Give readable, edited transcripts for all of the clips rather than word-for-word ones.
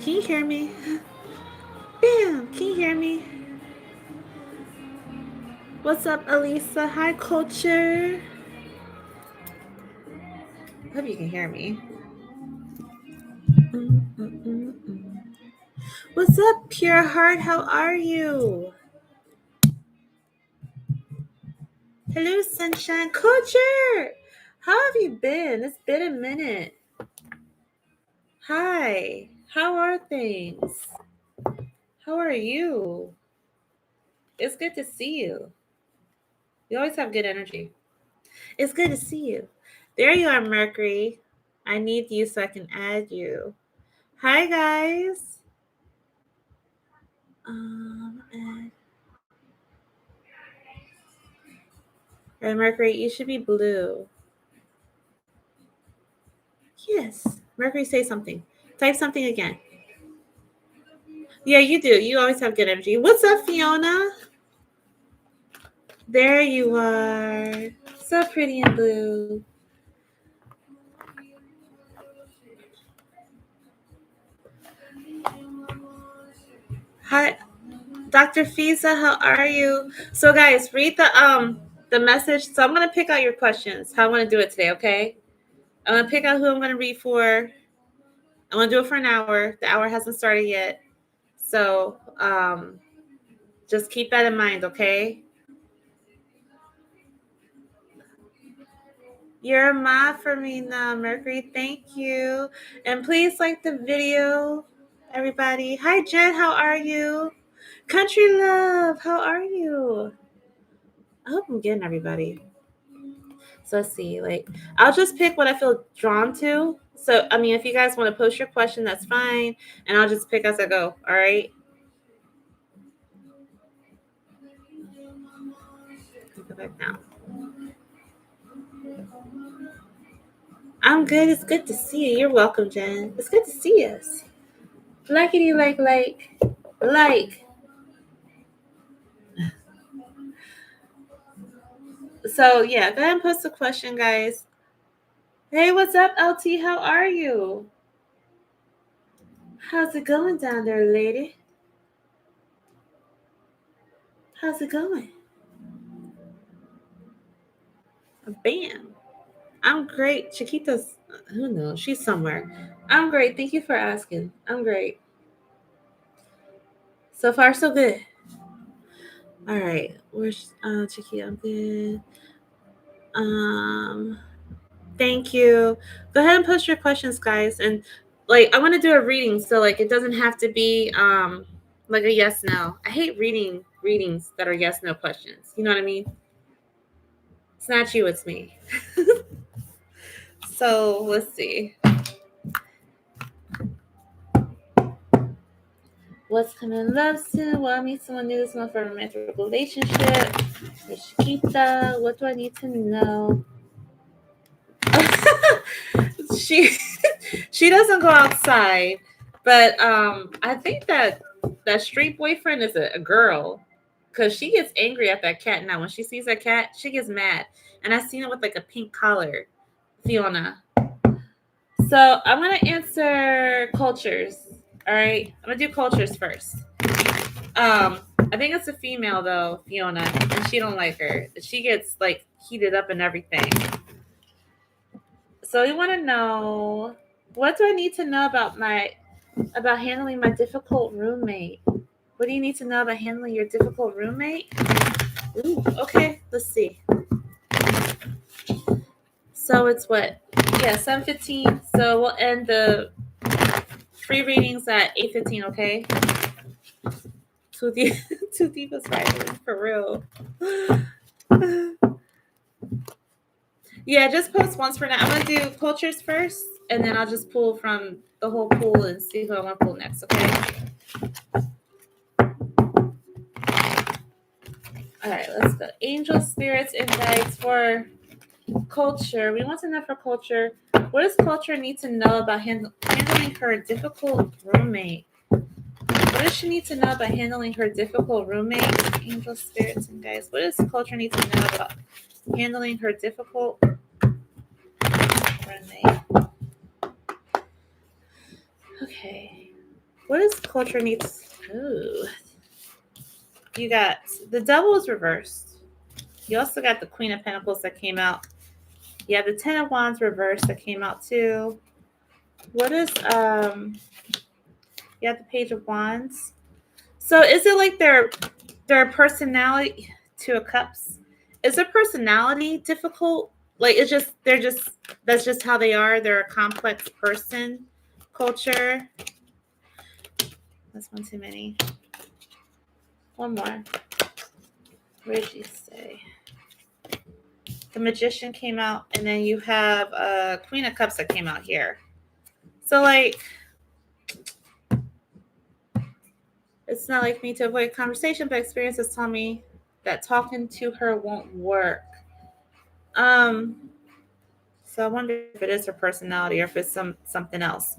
Can you hear me? Bam! Can you hear me? What's up, Elisa? Hi, Culture. Hope you can hear me. What's up, Pure Heart? How are you? Hello, Sunshine. Culture! How have you been? It's been a minute. Hi. How are things? How are you? It's good to see you. You always have good energy. It's good to see you. There you are, Mercury. I need you so I can add you. Hi, guys. And right, Mercury, you should be blue. Yes. Mercury, say something. Type something again. Yeah, you do. You always have good energy. What's up, Fiona? There you are. So pretty in blue. Hi, Dr. Fiza, how are you? So guys, read the message. So I'm gonna pick out your questions. How I want to do it today, okay? I'm gonna pick out who I'm gonna read for. I'm gonna do it for an hour. The hour hasn't started yet. So just keep that in mind, okay? You're a mod for me now, Mercury. Thank you. And please like the video, everybody. Hi, Jen. How are you? Country Love, how are you? I hope I'm getting everybody. So let's see. I'll just pick what I feel drawn to. So, I mean, if you guys want to post your question, that's fine. And I'll just pick as I go. All right. Go back now. I'm good. It's good to see you. You're welcome, Jen. It's good to see us. Likety like. So yeah, go ahead and post a question, guys. Hey, what's up, LT? How are you? How's it going down there, lady? How's it going? Bam. I'm great. Chiquita's, who knows? She's somewhere. I'm great. Thank you for asking. I'm great. So far, so good. All right. Where's Chiquita? I'm good. Um, Thank you. Go ahead and post your questions, guys. And I want to do a reading, so it doesn't have to be like a yes no. I hate reading readings that are yes no questions. You know what I mean? It's not you, it's me. So let's see. What's coming love soon? Will I meet someone new this month for a romantic relationship? Chiquita, what do I need to know? she she doesn't go outside, but I think that street boyfriend is a girl, because she gets angry at that cat. Now when she sees that cat, she gets mad, and I've seen it with a pink collar. Fiona. So I'm gonna answer cultures. All right, I'm gonna do cultures first. I think it's a female though, Fiona, and she don't like her. She gets heated up and everything. So we want to know, what do I need to know about handling my difficult roommate? What do you need to know about handling your difficult roommate? Ooh, okay, let's see. So it's what? Yeah, 7:15. So we'll end the free readings at 8:15. Okay. Two divas fighting for real. Yeah, just post once for now. I'm gonna do cultures first, and then I'll just pull from the whole pool and see who I want to pull next. Okay. All right, let's go. Angel spirits and guides for culture. We want to know for culture, what does culture need to know about handling her difficult roommate? What does she need to know about handling her difficult roommate? Angel spirits and guides. What does culture need to know about handling her difficult roommate? Okay. What does culture needs? Ooh, you got the devil is reversed. You also got the Queen of Pentacles that came out. You have the Ten of Wands reversed that came out too. What is you have the Page of Wands. So is it like their personality, Two of Cups? Is their personality difficult? Like it's just they're just that's just how they are. They're a complex person. Culture. That's one too many. One more. What did you say? The Magician came out, and then you have Queen of Cups that came out here. So like it's not like me to avoid conversation, but experiences tell me that talking to her won't work. Um, so I wonder if it is her personality or if it's something else.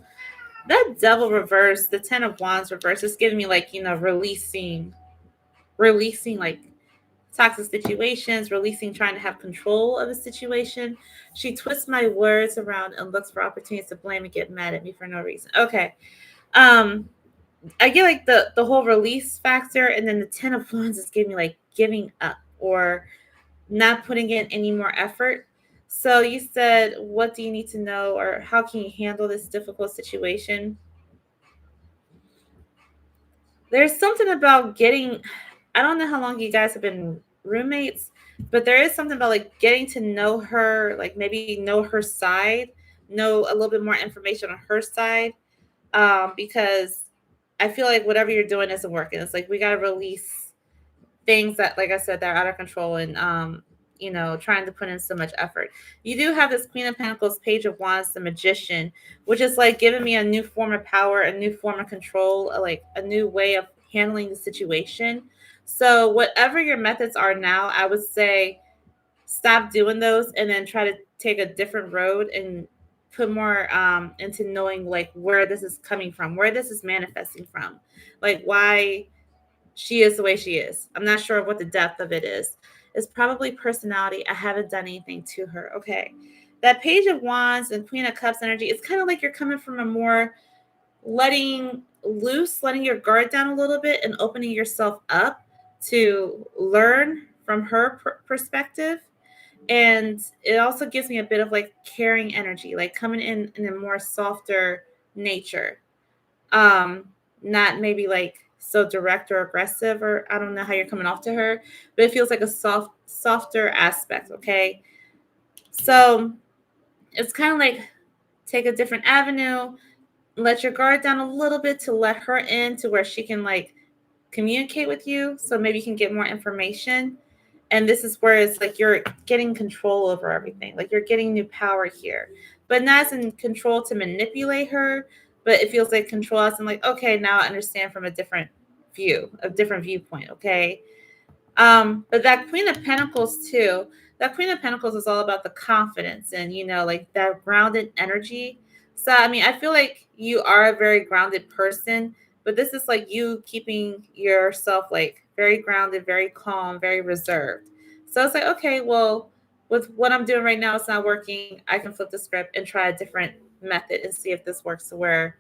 That Devil reverse, the Ten of Wands reverse, is giving me like releasing like toxic situations, releasing trying to have control of a situation. She twists my words around and looks for opportunities to blame and get mad at me for no reason. Okay. Um, I get like the whole release factor, and then the Ten of Wands is giving me like giving up or not putting in any more effort. So you said, what do you need to know, or how can you handle this difficult situation? There's something about getting, I don't know how long you guys have been roommates, but there is something about like getting to know her, like maybe know her side, know a little bit more information on her side. Because I feel like whatever you're doing isn't working. It's like we gotta release things that, like I said, that are out of control, and trying to put in so much effort. You do have this Queen of Pentacles, Page of Wands, the Magician, which is like giving me a new form of power, a new form of control, like a new way of handling the situation. So whatever your methods are now, I would say stop doing those and then try to take a different road and put more into knowing like where this is coming from, where this is manifesting from, like why she is the way she is. I'm not sure what the depth of it is. It's probably personality. I haven't done anything to her. Okay. That Page of Wands and Queen of Cups energy, it's kind of like you're coming from a more letting loose, letting your guard down a little bit and opening yourself up to learn from her perspective. And it also gives me a bit of like caring energy, like coming in a more softer nature. um Not maybe like so direct or aggressive, or I don't know how you're coming off to her, but it feels like a softer aspect. Okay, so it's kind of like take a different avenue, let your guard down a little bit to let her in to where she can like communicate with you, so maybe you can get more information. And this is where it's like you're getting control over everything, like you're getting new power here, but not as in control to manipulate her, but it feels like control as in like, okay, now I understand from a different viewpoint. Okay. But that Queen of Pentacles too, that Queen of Pentacles is all about the confidence and like that grounded energy. So I mean, I feel like you are a very grounded person, but this is like you keeping yourself like very grounded, very calm, very reserved. So it's like, okay, well, with what I'm doing right now, it's not working. I can flip the script and try a different method and see if this works to where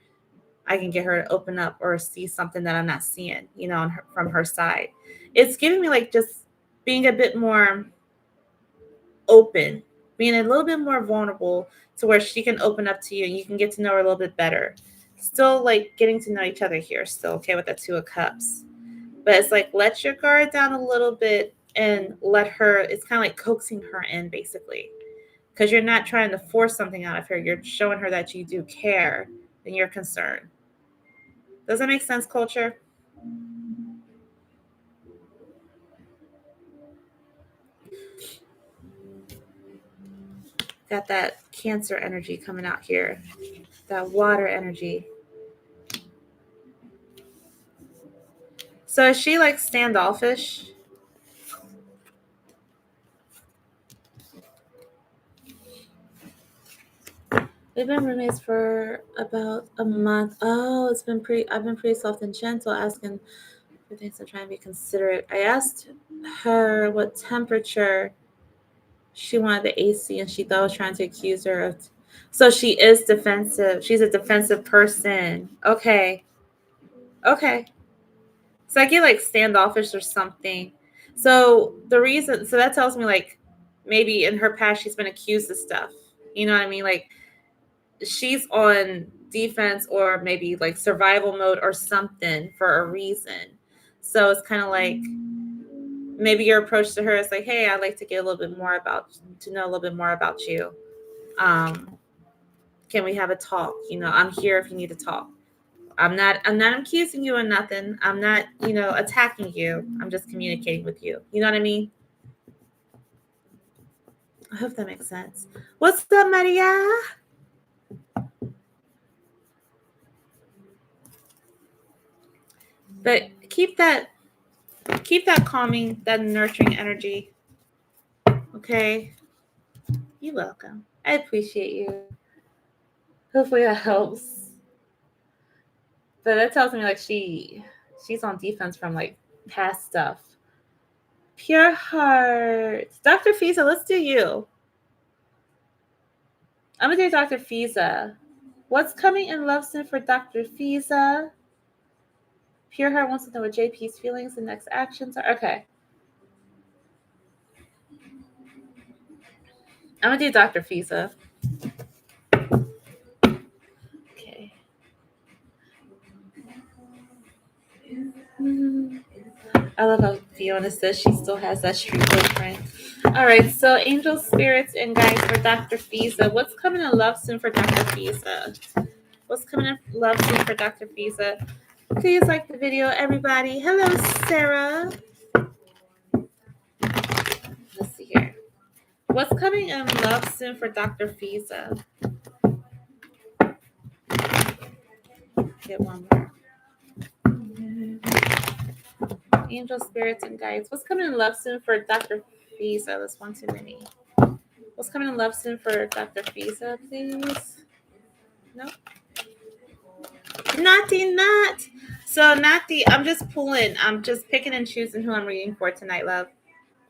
I can get her to open up or see something that I'm not seeing, from her side. It's giving me like just being a bit more open, being a little bit more vulnerable to where she can open up to you and you can get to know her a little bit better. Still like getting to know each other here, still okay with that Two of Cups. But it's like let your guard down a little bit and let her, it's kind of like coaxing her in basically. Because you're not trying to force something out of her. You're showing her that you do care and you're concerned. Does that make sense, culture? Got that Cancer energy coming out here, that water energy. So is she like standoffish? We've been roommates for about a month. Oh, I've been pretty soft and gentle, asking for things. I'm trying to be considerate. I asked her what temperature she wanted the AC, and she thought I was trying to accuse her of. So she is defensive. She's a defensive person. Okay. Okay. So I get like standoffish or something. So that tells me like maybe in her past she's been accused of stuff. You know what I mean? Like she's on defense or maybe like survival mode or something for a reason. So it's kind of like maybe your approach to her is like, hey, I'd like to get a little bit more to know a little bit more about you. Um, can we have a talk? You know, I'm here if you need to talk. I'm not accusing you of nothing. I'm not, attacking you. I'm just communicating with you. You know what I mean? I hope that makes sense. What's up, Maria? But keep that calming, that nurturing energy. Okay? You're welcome. I appreciate you. Hopefully that helps. But that tells me like she's on defense from like past stuff. Pure heart. Dr. Fiza, let's do you. I'm gonna do Dr. Fiza. What's coming in love soon for Dr. Fiza? Pure heart wants to know what JP's feelings and next actions are. Okay. I'm gonna do Dr. Fiza. Okay. I love how Fiona says she still has that street boyfriend. All right, so angel spirits and guides for Dr. Fiza. What's coming in love soon for Dr. Fiza? What's coming in love soon for Dr. Fiza? Please like the video, everybody. Hello, Sarah. Let's see here. What's coming in love soon for Dr. Fiza? Get one more. Angel spirits and guides. What's coming in love soon for Dr. Fiza? That's one too many. What's coming in love soon for Dr. Fiza, please? Nope. Not. So Nati, I'm just picking and choosing who I'm reading for tonight, love.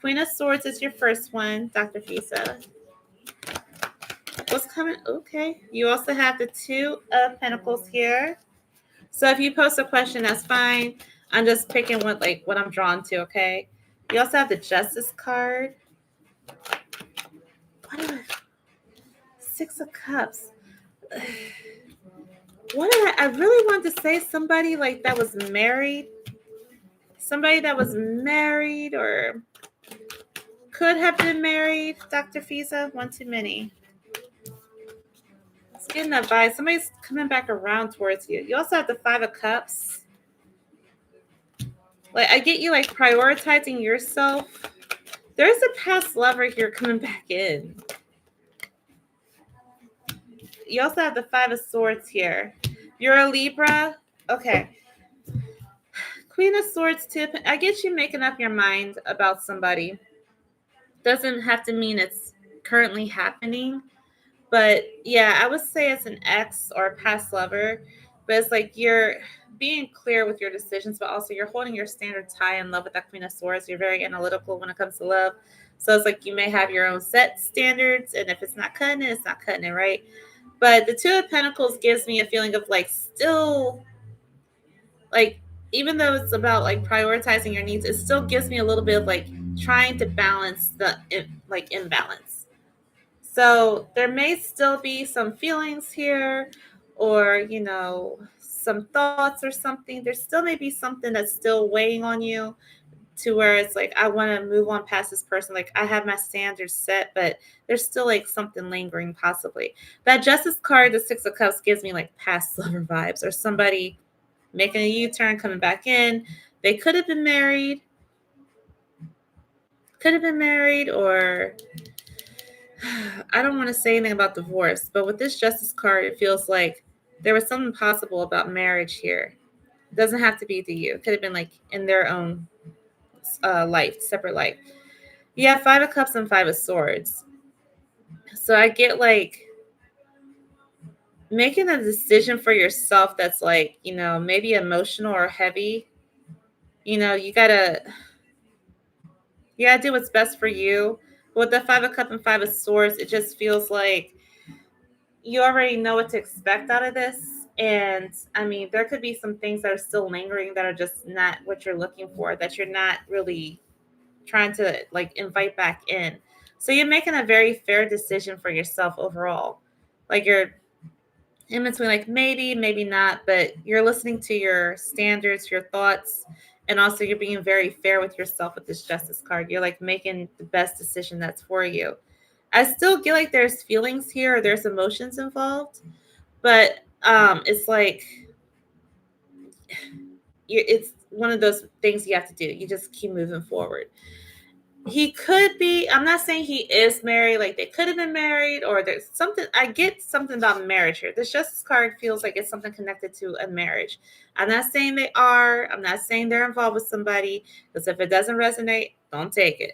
Queen of Swords is your first one, Dr. Fiza. What's coming? Okay. You also have the Two of Pentacles here. So if you post a question, that's fine. I'm just picking what I'm drawn to, okay? You also have the Justice card. Six of Cups. I really wanted to say somebody like that was married. Somebody that was married or could have been married, Dr. Fiza. One too many. It's getting that vibe. Somebody's coming back around towards you. You also have the Five of Cups. Like, I get you, like, prioritizing yourself. There's a past lover here coming back in. You also have the Five of Swords here. You're a Libra? Okay. Queen of Swords tip. I get you making up your mind about somebody. Doesn't have to mean it's currently happening. But yeah, I would say it's an ex or a past lover. But it's like you're being clear with your decisions, but also you're holding your standards high in love with that Queen of Swords. You're very analytical when it comes to love. So it's like you may have your own set standards, and if it's not cutting it, it's not cutting it, right? But the Two of Pentacles gives me a feeling of like still, like, even though it's about like prioritizing your needs, it still gives me a little bit of like trying to balance the like imbalance. So there may still be some feelings here, or some thoughts or something. There still may be something that's still weighing on you, to where it's like, I want to move on past this person. Like, I have my standards set, but there's still like something lingering possibly. That Justice card, the Six of Cups, gives me like past lover vibes, or somebody making a U-turn, coming back in. They could have been married, or I don't want to say anything about divorce, but with this Justice card, it feels like there was something possible about marriage here. It doesn't have to be to you. It could have been like in their own life, separate life. You have Five of Cups and Five of Swords. So I get like making a decision for yourself that's like, maybe emotional or heavy. You gotta do what's best for you. With the Five of Cups and Five of Swords, it just feels like you already know what to expect out of this. And I mean, there could be some things that are still lingering that are just not what you're looking for, that you're not really trying to like invite back in. So you're making a very fair decision for yourself overall. Like you're in between, like maybe, maybe not, but you're listening to your standards, your thoughts, and also you're being very fair with yourself with this justice card. You're like making the best decision that's for you. I still get like there's feelings here, or there's emotions involved, but it's like it's one of those things you have to do. You just keep moving forward. He could be, I'm not saying he is married, like they could have been married, or there's something, I get something about marriage here. This justice card feels like it's something connected to a marriage. I'm not saying they are, I'm not saying they're involved with somebody, because if it doesn't resonate, don't take it.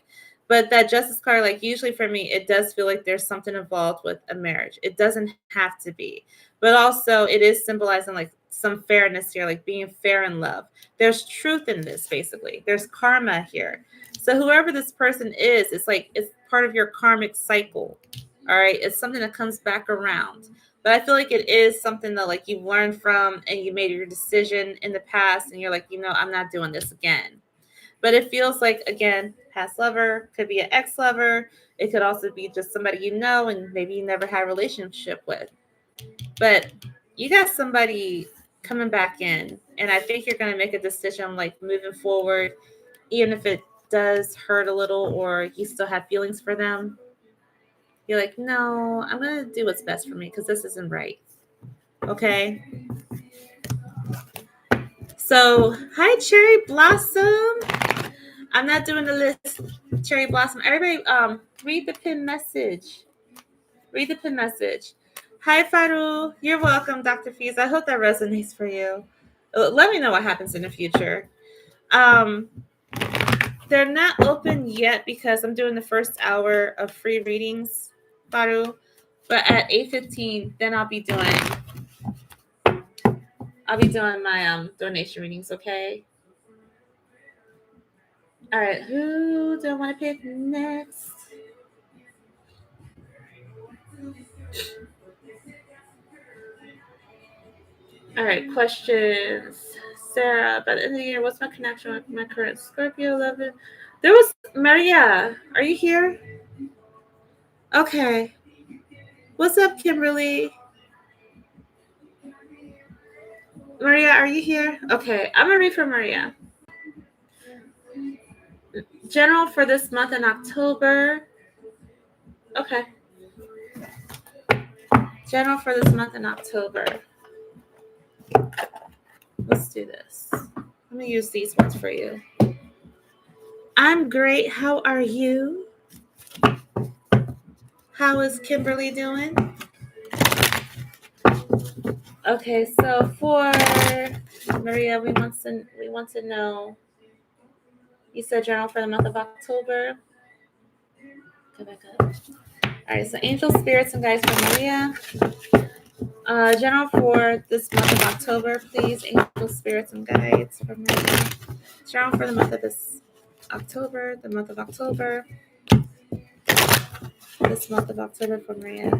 But that justice card, like usually for me, it does feel like there's something involved with a marriage. It doesn't have to be, but also it is symbolizing like some fairness here, like being fair in love. There's truth in this, basically. There's karma here. So whoever this person is, it's like it's part of your karmic cycle. All right. It's something that comes back around. But I feel like it is something that like you've learned from and you made your decision in the past and you're like, I'm not doing this again. But it feels like, again, past lover, could be an ex-lover. It could also be just somebody you know and maybe you never had a relationship with. But you got somebody coming back in, and I think you're going to make a decision like moving forward, even if it does hurt a little or you still have feelings for them. You're like, no, I'm going to do what's best for me because this isn't right. Okay. So, hi, Cherry Blossom. I'm not doing the list, Cherry Blossom. Everybody, read the pin message. Read the pin message. Hi, Faru. You're welcome, Dr. Fees. I hope that resonates for you. Let me know what happens in the future. They're not open yet because I'm doing the first hour of free readings, Faru. But at 8:15, then I'll be doing my donation readings. Okay. All right. Who do I want to pick next? All right. Questions. Sarah, by the end of the year, what's my connection with my current Scorpio lover? There was Maria. Are you here? Okay. What's up, Kimberly? Maria, are you here? Okay, I'm gonna read for Maria. General for this month in October. Okay. General for this month in October. Let's do this. I'm gonna use these ones for you. I'm great. How are you? How is Kimberly doing? Okay, so for Maria, we want to know. You said general for the month of October. Go back up. All right, so angel spirits and guides for Maria. General for this month of October, please. Angel spirits and guides for Maria. General for the month of this October, the month of October. This month of October for Maria.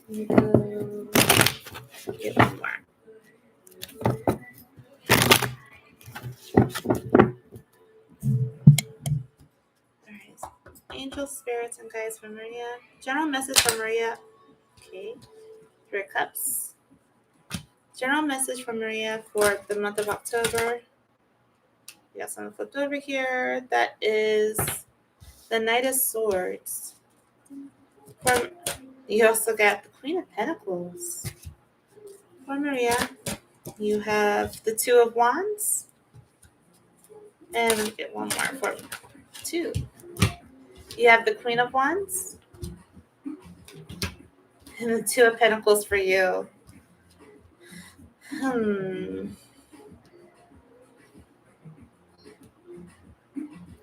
Let me go get one more. Alright. Angel spirits and guides for Maria. General message for Maria. Okay. 3 of Cups. General message for Maria for the month of October. We got something flipped over here. That is the Knight of Swords. You also got the Queen of Pentacles. For Maria, you have the Two of Wands. And let me get one more for 2. You have the Queen of Wands. And the Two of Pentacles for you.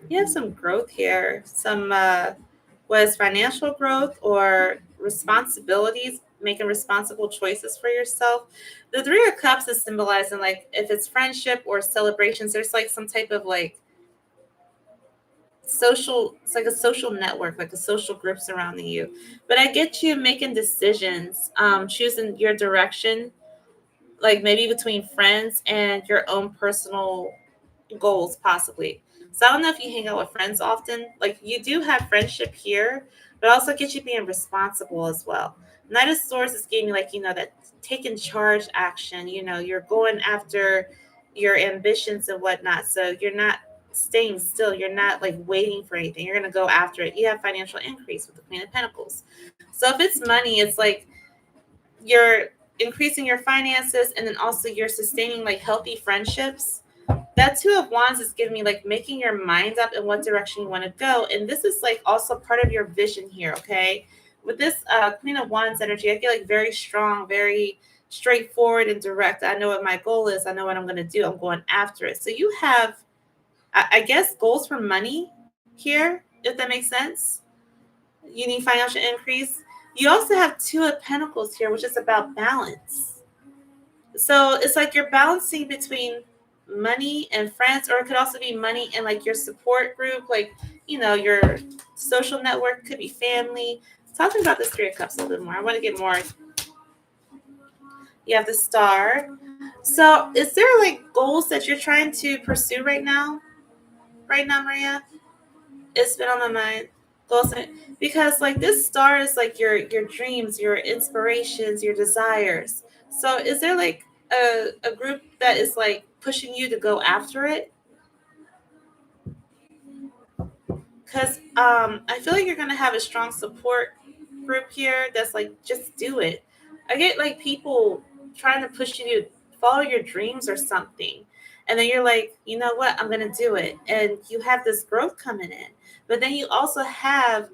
You have some growth here. Some was financial growth or responsibilities, making responsible choices for yourself. The 3 of Cups is symbolizing like if it's friendship or celebrations, there's like some type of like social, it's like a social network, like a social group surrounding you. But I get you making decisions, choosing your direction, like maybe between friends and your own personal goals possibly. So I don't know if you hang out with friends often. Like you do have friendship here, but also get you being responsible as well. Knight of Swords is giving me like, that taking charge action, you're going after your ambitions and whatnot. So you're not staying still. You're not like waiting for anything. You're gonna go after it. You have financial increase with the Queen of Pentacles. So if it's money, it's like you're increasing your finances and then also you're sustaining like healthy friendships. That Two of Wands is giving me like making your mind up in what direction you want to go. And this is like also part of your vision here, okay? With this Queen of Wands energy, I feel like very strong, very straightforward and direct. I know what my goal is. I know what I'm going to do. I'm going after it. So you have, I guess, goals for money here, if that makes sense. You need financial increase. You also have Two of Pentacles here, which is about balance. So it's like you're balancing between money and friends, or it could also be money and like your support group, like, your social network, could be family. Talking about this Three of Cups a little bit more. I want to get more. You have the Star. So is there like goals that you're trying to pursue right now? Right now, Maria? It's been on my mind. Goals, because like this Star is like your dreams, your inspirations, your desires. So is there like a group that is like pushing you to go after it? Because I feel like you're gonna have a strong support group here that's like, just do it. I get like people trying to push you to follow your dreams or something, and then you're like, you know what, I'm gonna do it, and you have this growth coming in. But then you also have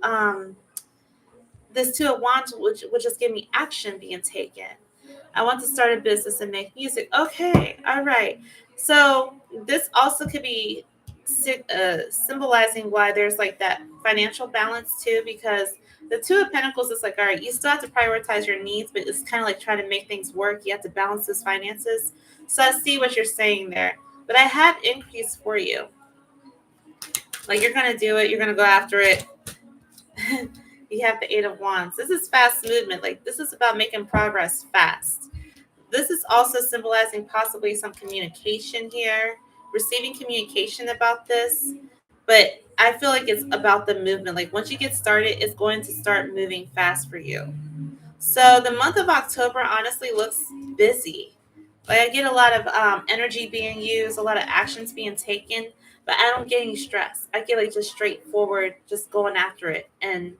this Two of Wands, which is giving me action being taken. I want to start a business and make music. Okay, all right. So this also could be symbolizing why there's like that financial balance too, because the Two of Pentacles is like, all right, you still have to prioritize your needs, but it's kind of like trying to make things work. You have to balance those finances. So I see what you're saying there, but I have increase for you. Like you're gonna do it. You're gonna go after it. You have the Eight of Wands. This is fast movement. Like this is about making progress fast. This is also symbolizing possibly some communication here, receiving communication about this. But I feel like it's about the movement. Like once you get started, it's going to start moving fast for you. So the month of October honestly looks busy. Like I get a lot of energy being used, a lot of actions being taken, but I don't get any stress. I get like just straightforward, just going after it, and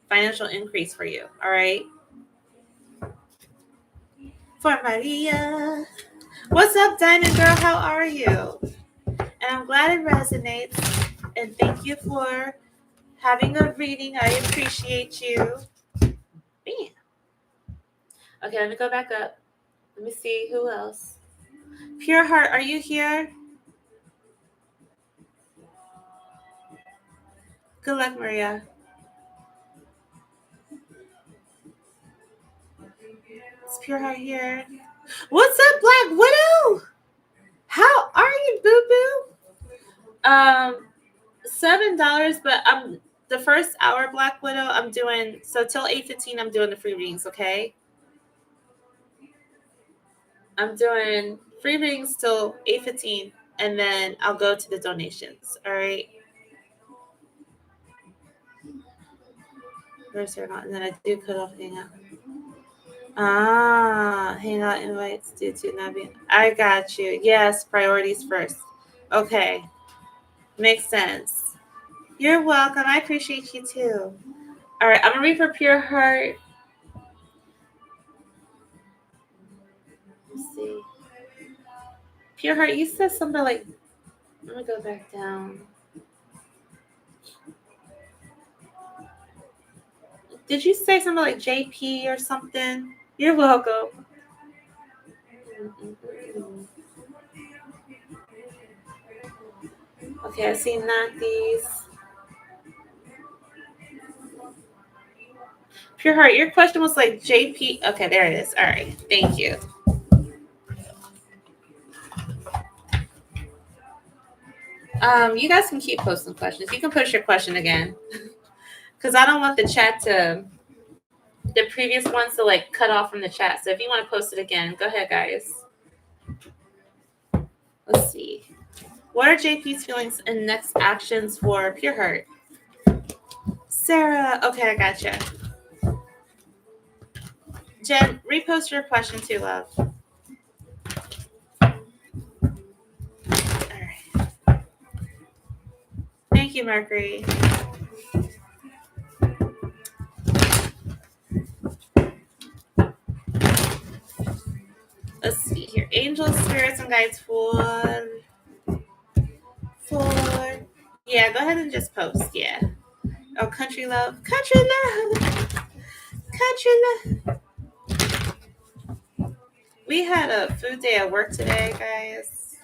financial increase for you. All right. For Maria. What's up, Diamond Girl? How are you? And I'm glad it resonates. And thank you for having a reading. I appreciate you. Bam. Okay, let me go back up. Let me see who else. Pure Heart, are you here? Good luck, Maria. Is Pure Heart here? What's up, Black Widow? How are you, boo boo? $7, but I'm the first hour, Black Widow. I'm doing so till 8:15. I'm doing the free readings. Okay. I'm doing free readings till 8:15, and then I'll go to the donations. All right. Where's her not? And then I do cut off hangout. Hangout invites due to not being. I got you. Yes, priorities first. Okay, makes sense. You're welcome. I appreciate you too. All right, I'm gonna read for Pure Heart. Let's see. Pure Heart, you said something like. Let me go back down. Did you say something like JP or something? You're welcome. Okay, I see Nathy's. Pure Heart, your question was like JP. Okay, there it is. All right, thank you. You guys can keep posting questions. You can post your question again. Because I don't want the chat to, the previous ones to like cut off from the chat. So if you want to post it again, go ahead, guys. Let's see. What are JP's feelings and next actions for Pure Heart? Sarah, okay, I gotcha. Jen, repost your question too, love. All right. Thank you, Mercury. Let's see here. Angels, spirits, and guides for. Yeah, go ahead and just post. Yeah. Oh, country love. Country love. Country love. We had a food day at work today, guys.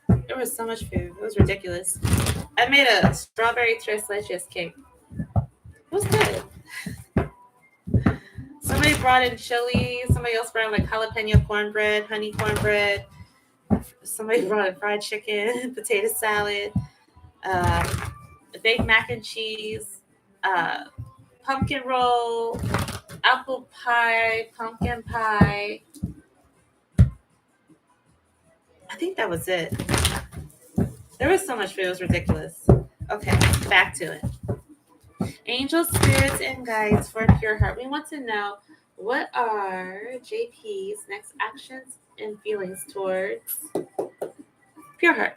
There was so much food. It was ridiculous. I made a strawberry tres leches cake. It was good. Somebody brought in chili. Somebody else brought in like jalapeno cornbread, honey cornbread. Somebody brought in fried chicken, potato salad, baked mac and cheese, pumpkin roll, apple pie, pumpkin pie. I think that was it. There was so much food. It was ridiculous. Okay, back to it. Angels, spirits, and guides for Pure Heart. We want to know, what are JP's next actions and feelings towards Pure Heart?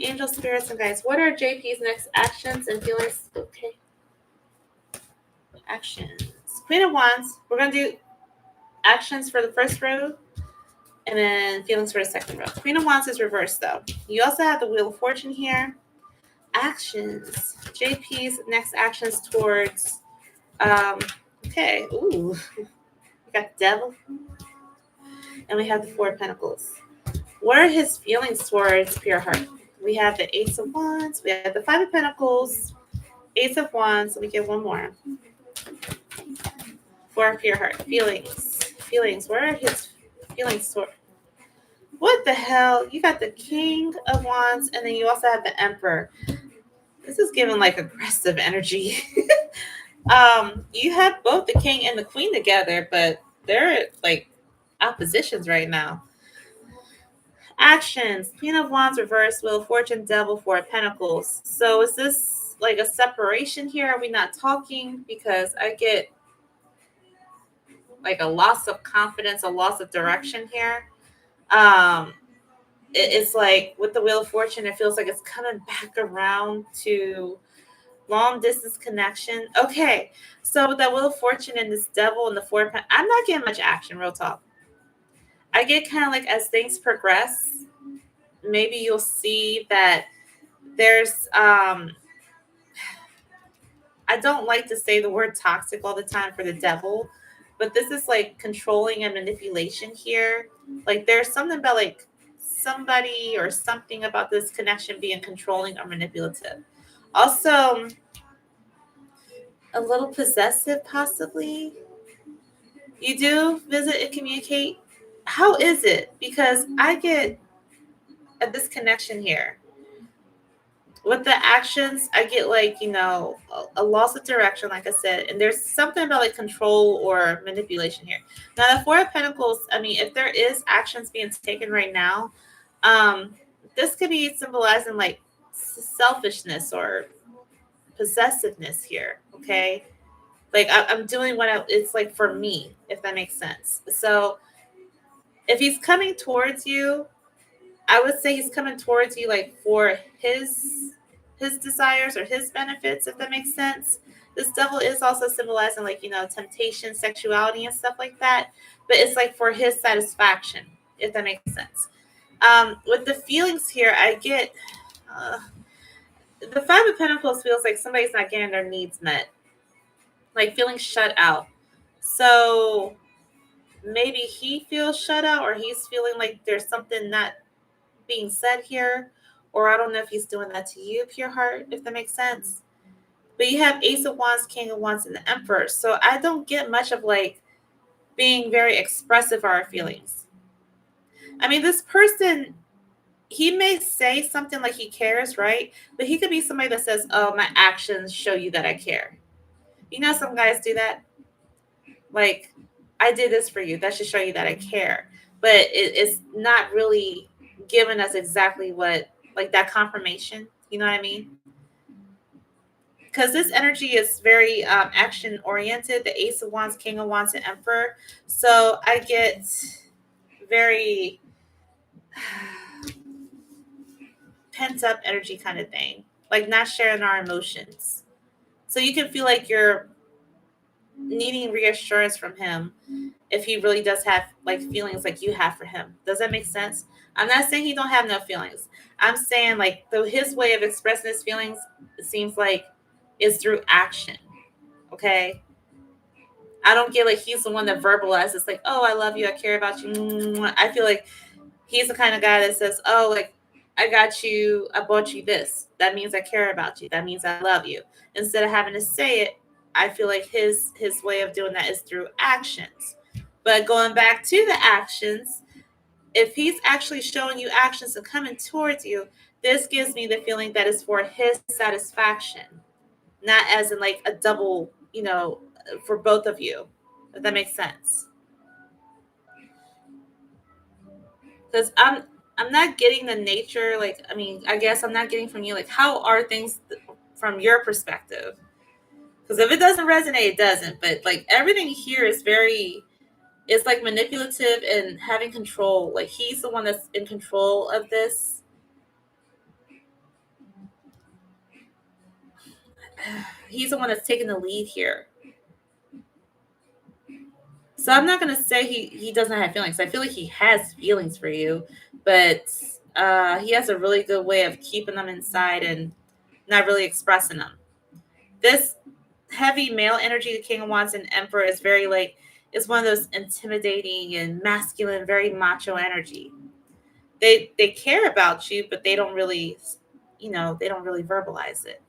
Angels, spirits, and guides. What are JP's next actions and feelings? Okay. Actions. Queen of Wands. We're going to do actions for the first row and then feelings for the second row. Queen of Wands is reversed, though. You also have the Wheel of Fortune here. Actions. JP's next actions towards, okay. Ooh. We got the Devil. And we have the Four of Pentacles. What are his feelings towards Pure Heart? We have the Ace of Wands. We have the Five of Pentacles. Ace of Wands. Let me get one more. For Pure Heart. Feelings. Feelings. Where are his feelings toward? What the hell? You got the King of Wands, and then you also have the Emperor. This is giving like aggressive energy. You have both the King and the Queen together, but they're like oppositions right now. Actions. Queen of Wands reverse, Wheel of Fortune, Devil, Four of Pentacles. So is this like a separation here? Are we not talking? Because I get like a loss of confidence, a loss of direction here. It's like with the Wheel of Fortune, it feels like it's coming back around to long distance connection. Okay, so with that Wheel of Fortune and this Devil and the Four of Pentacles, I'm not getting much action, real talk. I get kind of like as things progress, maybe you'll see that there's I don't like to say the word toxic all the time for the Devil, but this is like controlling and manipulation here. Like there's something about like somebody or something about this connection being controlling or manipulative. Also, a little possessive possibly. You do visit and communicate. How is it? Because I get a disconnection here. With the actions, I get like, a loss of direction, like I said, and there's something about like control or manipulation here. Now, the Four of Pentacles, I mean, if there is actions being taken right now, this could be symbolizing like selfishness or possessiveness here, okay? Like I'm doing it's like for me, if that makes sense. So if he's coming towards you, I would say he's coming towards you like for his desires or his benefits, if that makes sense. This Devil is also symbolizing like, temptation, sexuality and stuff like that. But it's like for his satisfaction, if that makes sense. With the feelings here, I get the Five of Pentacles feels like somebody's not getting their needs met. Like feeling shut out. So maybe he feels shut out or he's feeling like there's something not being said here, or I don't know if he's doing that to you, Pure Heart, if that makes sense. But you have Ace of Wands, King of Wands, and the Emperor. So I don't get much of like being very expressive of our feelings. I mean, this person, he may say something like he cares, right? But he could be somebody that says, "Oh, my actions show you that I care." You know, some guys do that. Like, I did this for you. That should show you that I care. But it's not really giving us exactly what, like, that confirmation. You know what I mean? Because this energy is very action oriented. The Ace of Wands, King of Wands, and Emperor. So I get very pent up energy kind of thing, like not sharing our emotions. So you can feel like you're needing reassurance from him if he really does have like feelings like you have for him. Does that make sense? I'm not saying he don't have no feelings. I'm saying like his way of expressing his feelings, it seems like, is through action. Okay. I don't get like he's the one that verbalizes like, "Oh, I love you, I care about you." I feel like he's the kind of guy that says, "Oh, like, I got you, I bought you this. That means I care about you. That means I love you." Instead of having to say it, I feel like his way of doing that is through actions. But going back to the actions, if he's actually showing you actions and coming towards you, this gives me the feeling that it's for his satisfaction, not as in like a double, for both of you. If that makes sense. Because I'm not getting the nature, like, I mean, I guess I'm not getting from you like how are things from your perspective. Because if it doesn't resonate, it doesn't. But like everything here is very, it's like manipulative and having control. Like he's the one that's in control of this. He's the one that's taking the lead here. So I'm not gonna say he doesn't have feelings. I feel like he has feelings for you, but he has a really good way of keeping them inside and not really expressing them. This heavy male energy, the King of Wands and Emperor, is very like, it's one of those intimidating and masculine, very macho energy. They care about you, but they don't really, they don't really verbalize it.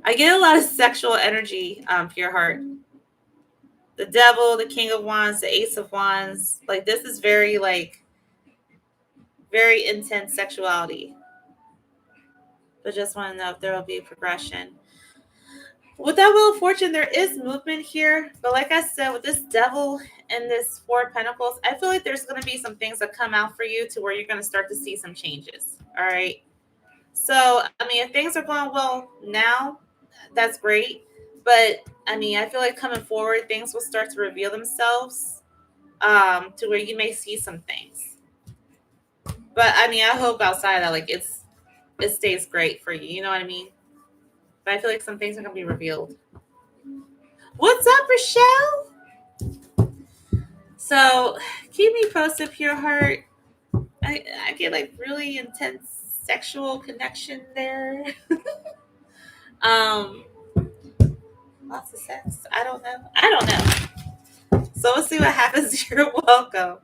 I get a lot of sexual energy for your heart. The Devil, the King of Wands, the Ace of Wands, like this is very like very intense sexuality. But just want to know if there will be a progression. With that Wheel of Fortune, there is movement here. But like I said, with this Devil and this Four of Pentacles, I feel like there's going to be some things that come out for you to where you're going to start to see some changes. All right. So, I mean, if things are going well now, that's great. But, I mean, I feel like coming forward, things will start to reveal themselves to where you may see some things. But, I mean, I hope outside that, like, it stays great for you. You know what I mean? But I feel like some things are going to be revealed. What's up, Rochelle? So, keep me posted, Pure Heart. I get, like, really intense sexual connection there. Lots of sex. I don't know. So we'll see what happens. You're welcome.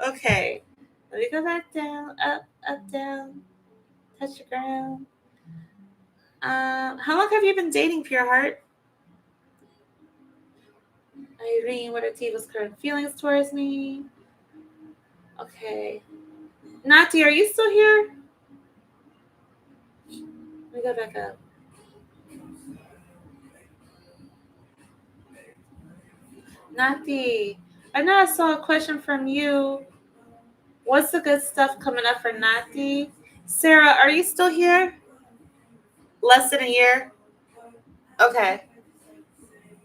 Okay. Let me go back down, up, down. Touch the ground. How long have you been dating, Pure Heart? Irene, what are Tiva's current feelings towards me? Okay. Nati, are you still here? Let me go back up. Nati, I know I saw a question from you. What's the good stuff coming up for Nati? Sarah, are you still here? Less than a year? Okay.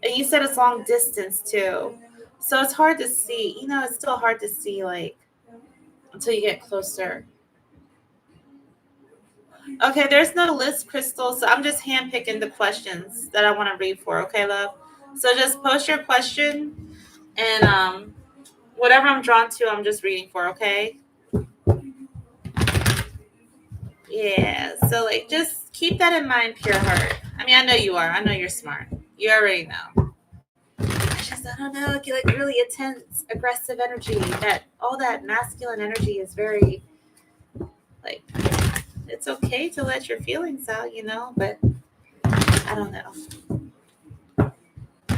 And you said it's long distance too. So it's hard to see. It's still hard to see like until you get closer. Okay, there's no list, Crystal. So I'm just handpicking the questions that I want to read for. Okay, love. So just post your question and whatever I'm drawn to, I'm just reading for. Okay. Yeah. So like, just keep that in mind, Pure Heart. I mean, I know you are. I know you're smart. You already know. I don't know, I get like really intense, aggressive energy. That all that masculine energy is very like it's okay to let your feelings out, but I don't know.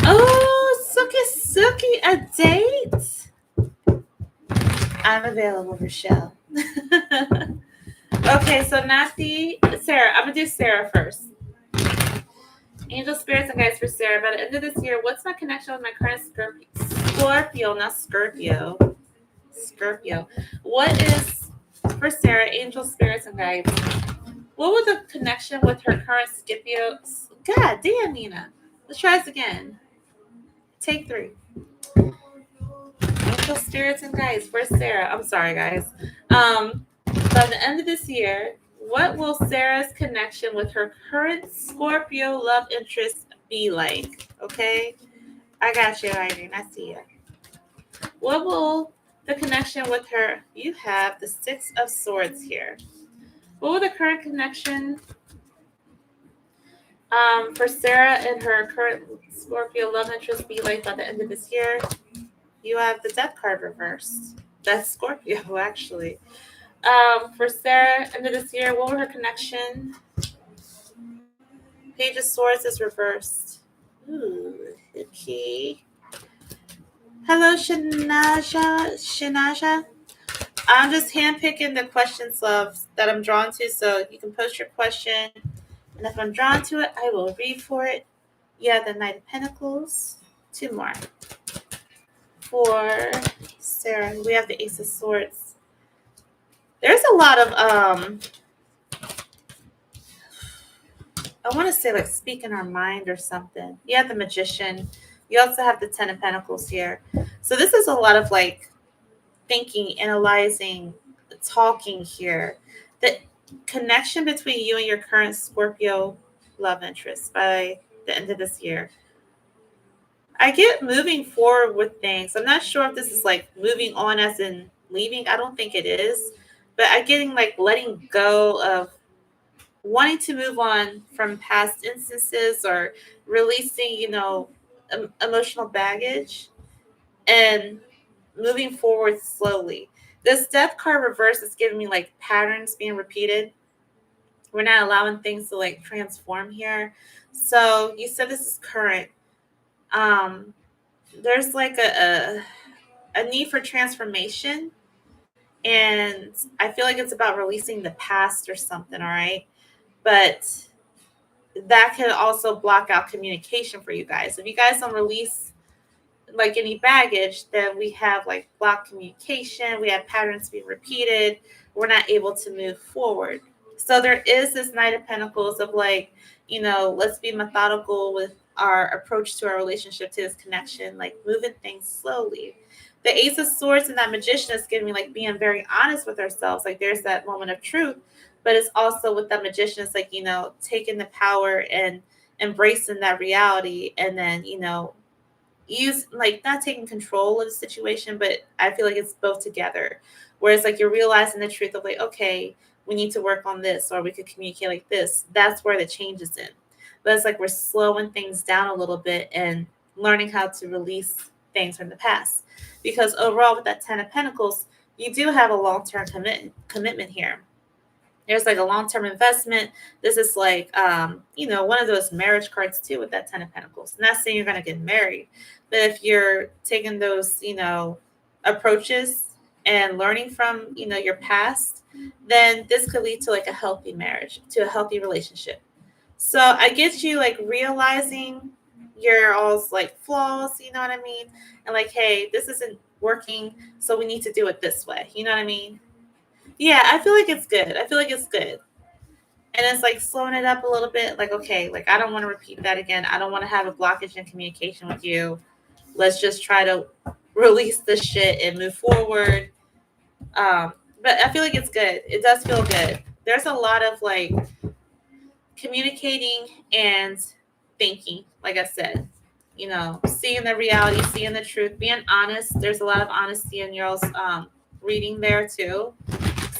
Oh, Suki, a date? I'm available, Rochelle. Okay, so Natty, Sarah. I'm gonna do Sarah first. Angel spirits and guides for Sarah. By the end of this year, what's my connection with my current Scorpio, not Scorpio. Scorpio. What is for Sarah? Angel spirits and guides. What was the connection with her current Scipio? God damn, Nina. Let's try this again. Take 3. Angel spirits and guides for Sarah. I'm sorry, guys. By the end of this year, what will Sarah's connection with her current Scorpio love interest be like? Okay, I got you, Irene. I see you. What will the connection with her? You have the 6 of Swords here. What will the current connection for Sarah and her current Scorpio love interest be like by the end of this year? You have the Death card reversed. That's Scorpio, actually. For Sarah, end of this year, what will her connection? Page of Swords is reversed. Ooh, okay. Hello, Shanaja. I'm just handpicking the questions, loves, that I'm drawn to, so you can post your question. And if I'm drawn to it, I will read for it. You have the Knight of Pentacles. 2 more. For Sarah, we have the Ace of Swords. There's a lot of I want to say like speak in our mind or something. You have the Magician. You also have the 10 of Pentacles here. So this is a lot of like thinking, analyzing, talking here. The connection between you and your current Scorpio love interest by the end of this year. I get moving forward with things. I'm not sure if this is like moving on as in leaving. I don't think it is. But I'm getting like letting go of wanting to move on from past instances or releasing, emotional baggage and moving forward slowly. This Death card reverse is giving me like patterns being repeated. We're not allowing things to like transform here. So you said this is current. There's like a need for transformation. And I feel like it's about releasing the past or something, all right? But that can also block out communication for you guys. If you guys don't release like any baggage, then we have like blocked communication. We have patterns being repeated. We're not able to move forward. So there is this Knight of Pentacles of like, let's be methodical with our approach to our relationship, to this connection, like moving things slowly. The Ace of Swords and that Magician is giving me like being very honest with ourselves. Like there's that moment of truth, but it's also with that Magician, it's like, taking the power and embracing that reality, and then, use like not taking control of the situation, but I feel like it's both together. Whereas like you're realizing the truth of like, okay, we need to work on this, or we could communicate like this. That's where the change is in. But it's like we're slowing things down a little bit and learning how to release things from the past. Because overall, with that 10 of Pentacles, you do have a long-term commitment here. There's like a long-term investment. This is like, one of those marriage cards too with that 10 of Pentacles. I'm not saying you're going to get married, but if you're taking those, approaches and learning from, your past, then this could lead to like a healthy marriage, to a healthy relationship. So I get you like realizing your all's like flaws, you know what I mean? And like, hey, this isn't working, so we need to do it this way. You know what I mean? Yeah, I feel like it's good. And it's like slowing it up a little bit. Like, okay, like I don't want to repeat that again. I don't want to have a blockage in communication with you. Let's just try to release this shit and move forward. But I feel like it's good. It does feel good. There's a lot of like communicating and thinking, like I said, seeing the reality, seeing the truth, being honest. There's a lot of honesty in y'all's reading there too.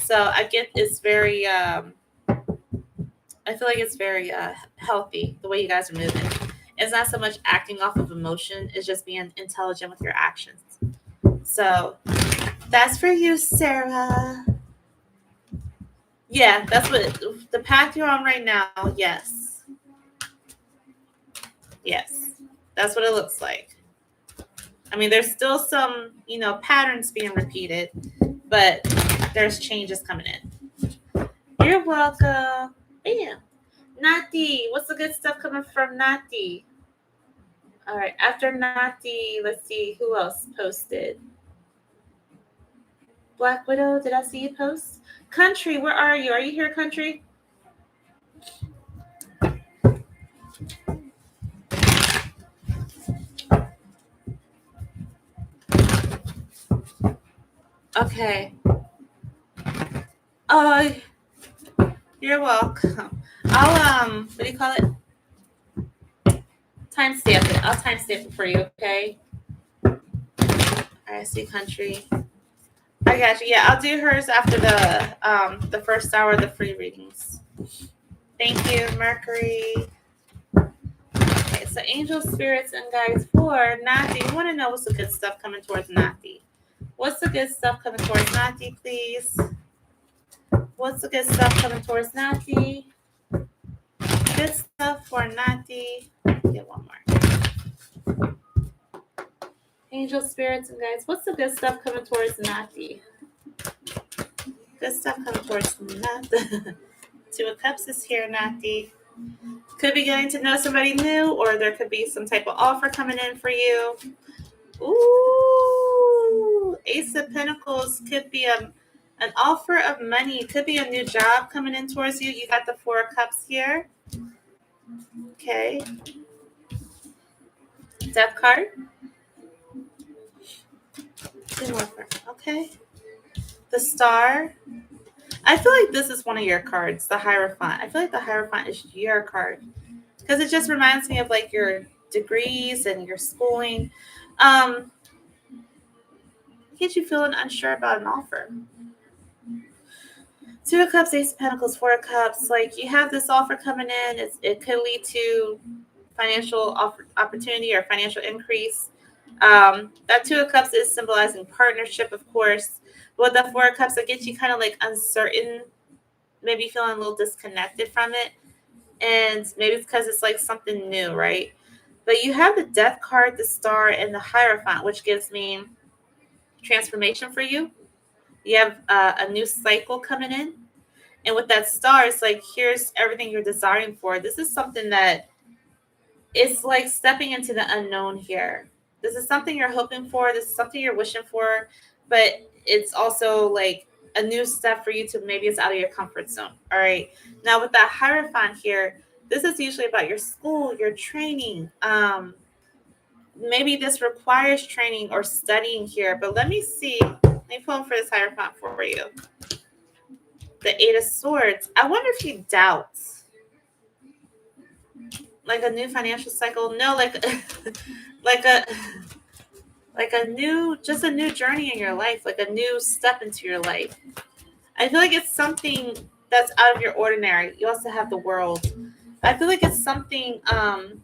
So I get it's very, I feel like it's very healthy the way you guys are moving. It's not so much acting off of emotion, it's just being intelligent with your actions. So that's for you, Sarah. Yeah, that's what the path you're on right now. Yes. Yes. That's what it looks like. I mean, there's still some, patterns being repeated, but there's changes coming in. You're welcome. Bam. Nati, what's the good stuff coming from Nati? All right, after Nati, let's see who else posted. Black Widow, did I see you post? Country, where are you? Are you here, Country? Okay. Oh, you're welcome. I'll what do you call it? Timestamp it. I'll timestamp it for you, okay? I see Country. I got you. Yeah, I'll do hers after the first hour of the free readings. Thank you, Mercury. Okay, so angel spirits and guides for Nati. We want to know what's the good stuff coming towards Nati. What's the good stuff coming towards Nati, please? What's the good stuff coming towards Nati? Good stuff for Nati. Get one more. Angel spirits and guides. What's the good stuff coming towards Nati? Good stuff coming towards Nati. Two of Cups is here, Nati. Could be getting to know somebody new, or there could be some type of offer coming in for you. Ooh, Ace of Pentacles could be an offer of money. Could be a new job coming in towards you. You got the Four of Cups here. Okay. Death card. Two more. Okay. The Star. I feel like this is one of your cards, the Hierophant. I feel like the Hierophant is your card because it just reminds me of like your degrees and your schooling. Get you feeling unsure about an offer. Two of Cups, Ace of Pentacles, Four of Cups. Like you have this offer coming in. It could lead to financial opportunity or financial increase. That Two of Cups is symbolizing partnership, of course. But the Four of Cups, it gets you kind of like uncertain, maybe feeling a little disconnected from it. And maybe it's because it's like something new, right? But you have the Death card, the Star, and the Hierophant, which gives me transformation for you. You have a new cycle coming in. And with that Star, it's like, here's everything you're desiring for. This is something that it's like stepping into the unknown here. This is something you're hoping for. This is something you're wishing for. But it's also like a new step for you to maybe it's out of your comfort zone. All right. Now with that Hierophant here, this is usually about your school, your training. Maybe this requires training or studying here. But let me see. Let me pull for this Hierophant for you. The Eight of Swords. I wonder if he doubts. Like a new financial cycle. No, like a new, just a new journey in your life, like a new step into your life. I feel like it's something that's out of your ordinary. You also have the World. I feel like it's something a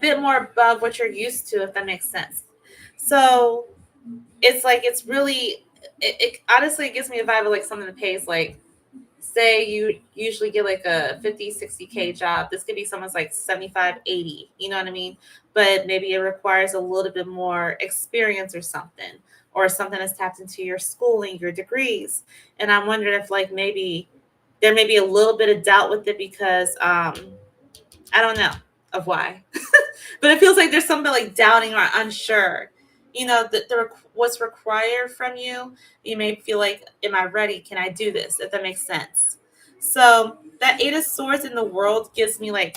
bit more above what you're used to, if that makes sense. So it's like, it's really, it honestly gives me a vibe of like something that pays like, say you usually get like a 50, 60K job. This could be someone's like 75, 80, you know what I mean? But maybe it requires a little bit more experience or something that's tapped into your schooling, your degrees. And I'm wondering if like maybe there may be a little bit of doubt with it because I don't know of why. But it feels like there's something like doubting or unsure. You know, what's required from you. You may feel like, am I ready? Can I do this? If that makes sense. So that Eight of Swords in the World gives me like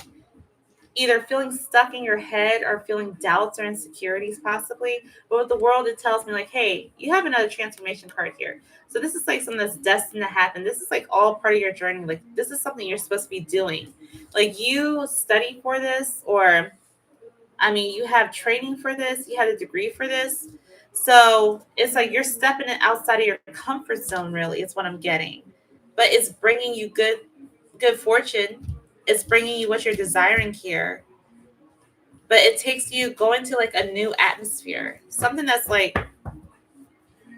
either feeling stuck in your head or feeling doubts or insecurities possibly. But with the World, it tells me like, hey, you have another transformation card here. So this is like something that's destined to happen. This is like all part of your journey. Like this is something you're supposed to be doing. Like you study for this, or I mean, you have training for this, you had a degree for this. So it's like you're stepping it outside of your comfort zone, really, is what I'm getting. But it's bringing you good fortune. It's bringing you what you're desiring here. But it takes you going to like a new atmosphere. Something that's like,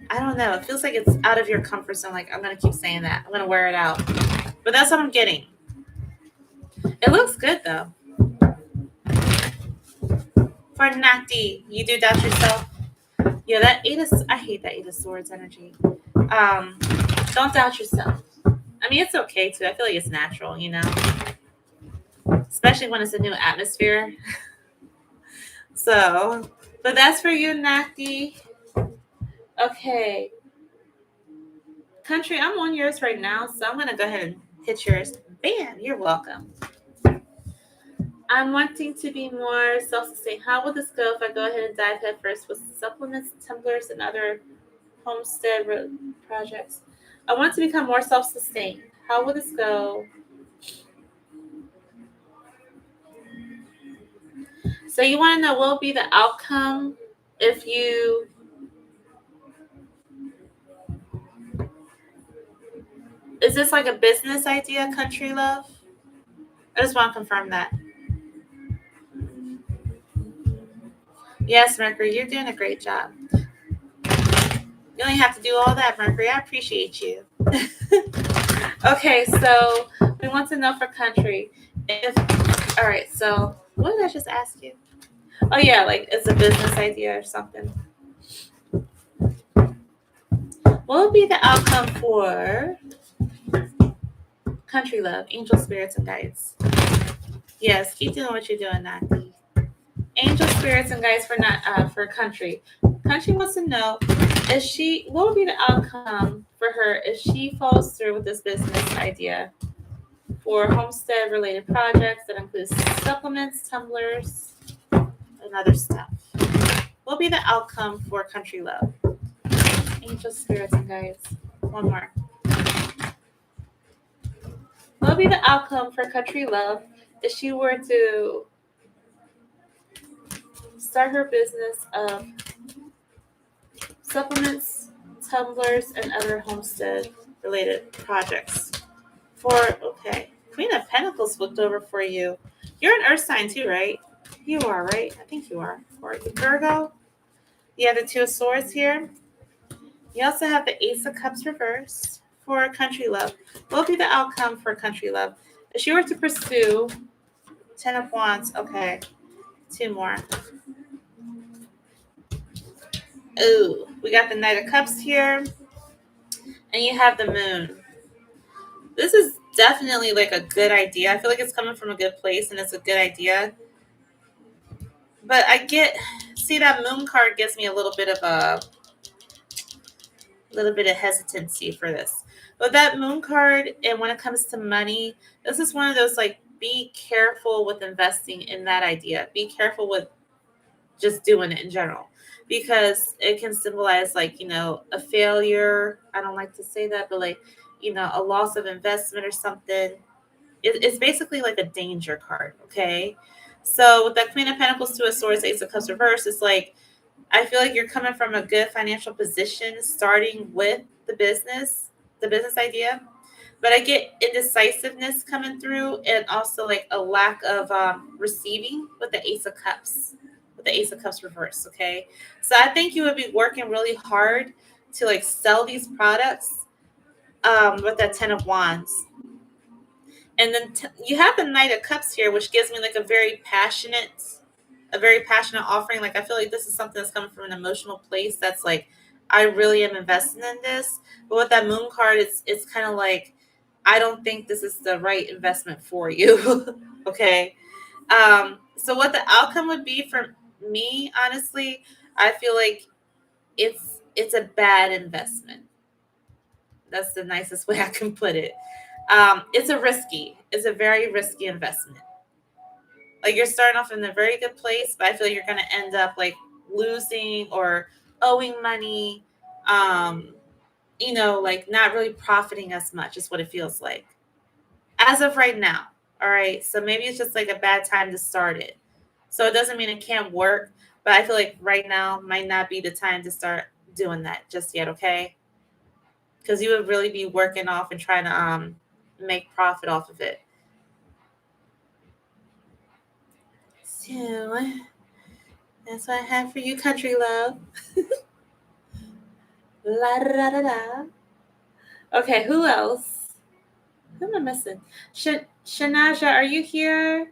I don't know. It feels like it's out of your comfort zone. Like, I'm going to keep saying that. I'm going to wear it out. But that's what I'm getting. It looks good, though. For Nati, you do doubt yourself. Yeah, I hate that Eight of Swords energy. Don't doubt yourself. I mean, it's okay too. I feel like it's natural, you know, especially when it's a new atmosphere. So, but that's for you, Naki. Okay, country, I'm on yours right now, so I'm gonna go ahead and hit yours. Bam, you're welcome. I'm wanting to be more self-sustained. How will this go if I go ahead and dive headfirst with supplements, tumblers, and other homestead projects? I want to become more self-sustained. How will this go? So you want to know what will be the outcome if you is this like a business idea, country love? I just want to confirm that. Yes, Mercury, you're doing a great job. You don't have to do all that, Mercury. I appreciate you. Okay, so we want to know for country if all right, so what did I just ask you? Oh yeah, like it's a business idea or something. What will be the outcome for country love, angel spirits and guides? Yes, keep doing what you're doing, Nati. Angel spirits and guides for not for country. Country wants to know is she what will be the outcome for her if she follows through with this business idea for homestead related projects that includes supplements, tumblers, and other stuff. What will be the outcome for country love? Angel spirits and guides. One more. What will be the outcome for country love if she were to start her business of supplements, tumblers, and other homestead related projects? Okay. Queen of Pentacles flipped over for you. You're an earth sign too, right? You are, right? I think you are. Or Virgo. You have the Two of Swords here. You also have the Ace of Cups reversed for country love. What will be the outcome for country love? If she were to pursue 10 of Wands, okay, two more. Ooh, we got the Knight of Cups here, and you have the Moon. This is definitely like a good idea. I feel like it's coming from a good place, and it's a good idea. But see that Moon card gives me a little bit of hesitancy for this. But that Moon card, and when it comes to money, this is one of those like be careful with investing in that idea. Be careful with just doing it in general because it can symbolize like, you know, a failure. I don't like to say that, but like, you know, a loss of investment or something. It's basically like a danger card. Okay. So with that Queen of Pentacles, Two of Swords, Ace of Cups reverse, it's like, I feel like you're coming from a good financial position, starting with the business idea. But I get indecisiveness coming through, and also like a lack of receiving with the Ace of Cups, with the Ace of Cups reverse. Okay, so I think you would be working really hard to like sell these products with that Ten of Wands. And then you have the Knight of Cups here, which gives me like a very passionate offering. Like I feel like this is something that's coming from an emotional place. That's like I really am investing in this. But with that Moon card, it's kind of like I don't think this is the right investment for you. Okay. So what the outcome would be for me, honestly, I feel like it's a bad investment. That's the nicest way I can put it. It's a very risky investment. Like you're starting off in a very good place, but I feel like you're gonna end up like losing or owing money. Um, you know, like not really profiting as much is what it feels like. As of right now. All right. So maybe it's just like a bad time to start it. So it doesn't mean it can't work, but I feel like right now might not be the time to start doing that just yet, okay? Because you would really be working off and trying to make profit off of it. So that's what I have for you, country love. La da da da. Okay, who else? Who am I missing? Shanaja, are you here?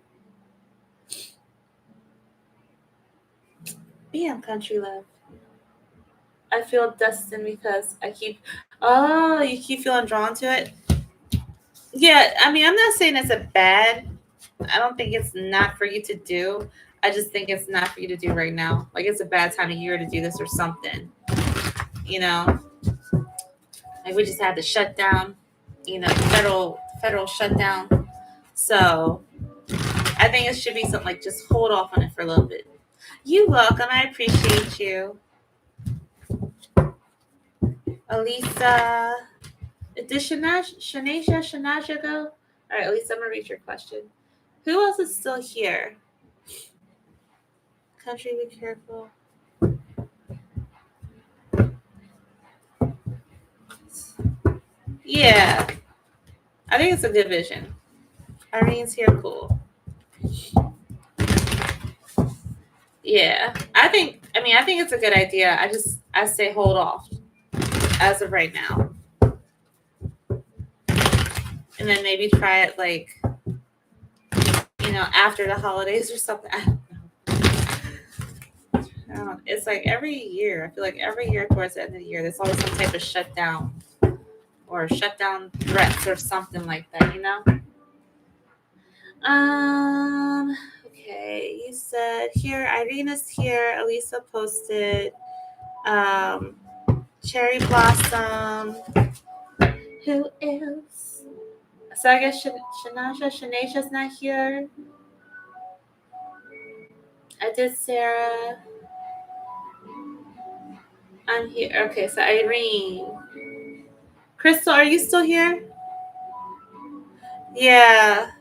Bam, country love. I feel destined because I keep. Oh, you keep feeling drawn to it. Yeah, I mean, I'm not saying it's a bad. I don't think it's not for you to do. I just think it's not for you to do right now. Like it's a bad time of year to do this or something. You know, like we just had the shutdown. You know, federal shutdown. So I think it should be something like just hold off on it for a little bit. You're welcome. I appreciate you, Elisa. Did Shanasia go? All right, Elisa, I'm gonna read your question. Who else is still here? Country, be careful. Yeah, I think it's a good vision. Irene's here, cool. Yeah, I think. I mean, I think it's a good idea. I say hold off as of right now, and then maybe try it like after the holidays or something. I don't know. It's like every year. I feel like every year towards the end of the year, there's always some type of shutdown or shutdown threats or something like that. Okay. You said here. Irina's here. Elisa posted. Um, Cherry Blossom. Who else? So I guess Shanasha's not here. I did Sarah. I'm here. Okay, so Irene. Crystal, are you still here? Yeah.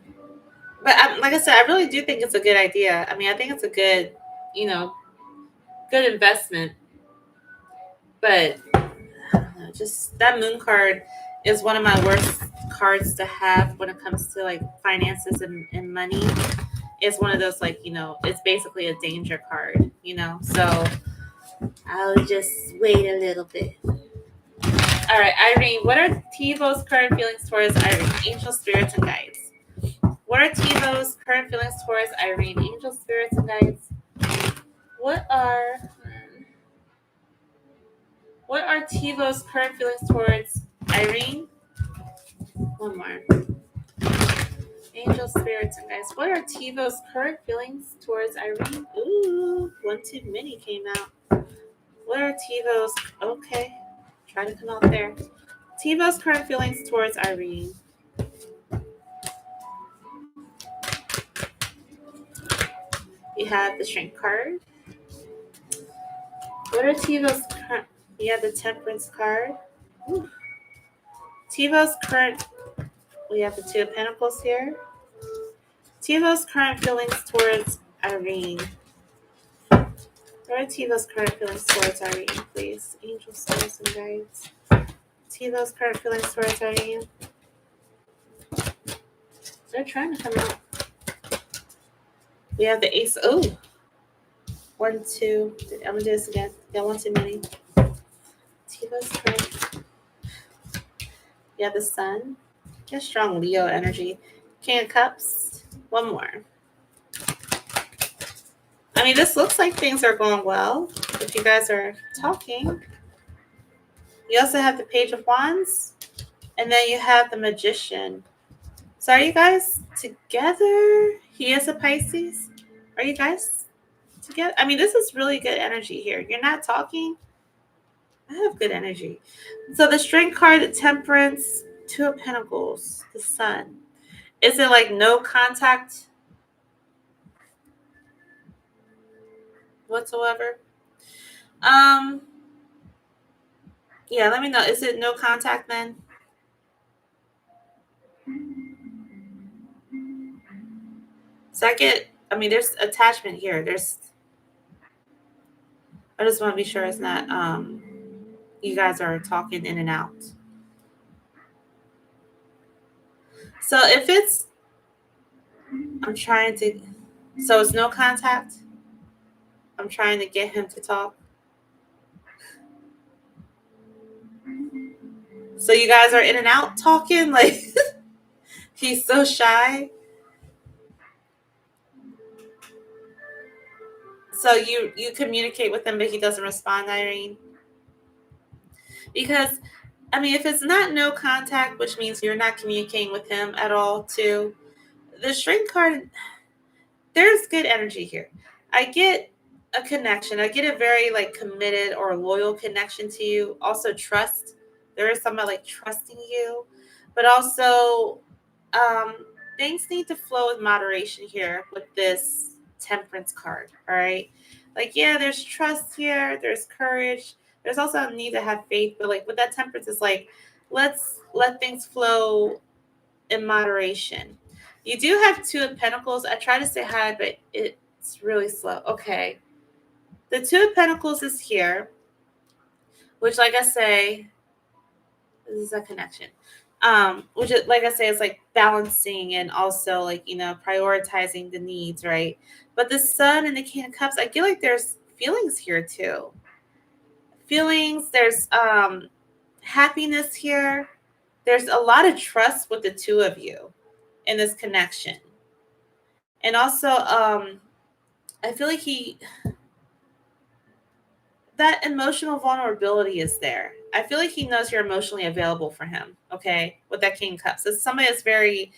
But like I said, I really do think it's a good idea. I mean, I think it's a good, you know, good investment. But I don't know, just that moon card is one of my worst cards to have when it comes to like finances and money. It's one of those like, it's basically a danger card. So I'll just wait a little bit. All right, Irene, what are TiVo's current feelings towards Irene? Angel spirits and guides. What are TiVo's current feelings towards Irene? Angel spirits and guides. What are what are TiVo's current feelings towards Irene? One more. Angel spirits and guides. What are TiVo's current feelings towards Irene? Ooh, one too many came out. What are TiVo's? Okay, try to come out there. TiVo's current feelings towards Irene. You have the Strength card. What are TiVo's current? You have the Temperance card. Ooh. TiVo's current. We have the Two of Pentacles here. TiVo's current feelings towards Irene. What are TiVo's current feelings towards Irene, please? Angel spirits and guides. TiVo's current feelings towards Irene. They're trying to come out. We have the Ace. Oh, 1, 2. I'm gonna do this again. Yeah, one too many. TiVo's current. You have the Sun. You have strong Leo energy. King of Cups. One more. I mean, this looks like things are going well. If you guys are talking. You also have the Page of Wands. And then you have the Magician. So are you guys together? He is a Pisces. Are you guys together? I mean, this is really good energy here. You're not talking. I have good energy. So the Strength card, the Temperance, Two of Pentacles, the Sun. Is it like no contact whatsoever? Yeah, let me know. Is it no contact then? Second, I mean, there's attachment here. I just want to be sure it's not, you guys are talking in and out. So if it's, I'm trying to, so it's no contact. I'm trying to get him to talk. So you guys are in and out talking? Like, he's so shy. So you communicate with him, but he doesn't respond, Irene? Because I mean, if it's not no contact, which means you're not communicating with him at all, too, the Strength card, there's good energy here. I get a connection. I get a very like committed or loyal connection to you. Also trust. There is somebody like trusting you, but also um things need to flow with moderation here with this Temperance card. All right. Like, yeah, there's trust here, there's courage. There's also a need to have faith, but like with that Temperance, it's like let's let things flow in moderation. You do have Two of Pentacles. I try to say hi, but it's really slow. Okay. The Two of Pentacles is here, which, like I say, this is a connection. Which, like I say, is like balancing and also like, prioritizing the needs, right? But the Sun and the King of Cups, I feel like there's feelings here too. Feelings, there's happiness here. There's a lot of trust with the two of you in this connection. And also, I feel like that emotional vulnerability is there. I feel like he knows you're emotionally available for him. Okay, with that King of Cups, it's somebody that's very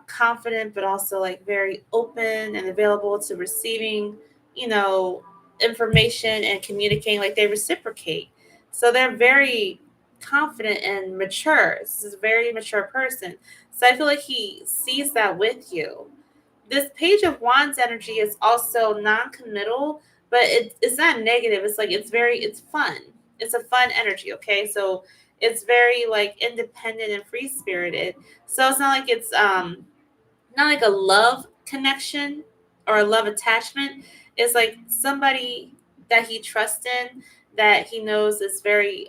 confident, but also like very open and available to receiving, you know, information and communicating. Like they reciprocate, so they're very confident and mature. This is a very mature person. So I feel like he sees that with you. This Page of Wands energy is also non-committal, but it's not negative. It's like it's fun. It's a fun energy. Okay, so it's very like independent and free spirited. So it's not like it's not like a love connection or a love attachment. It's like somebody that he trusts in, that he knows is very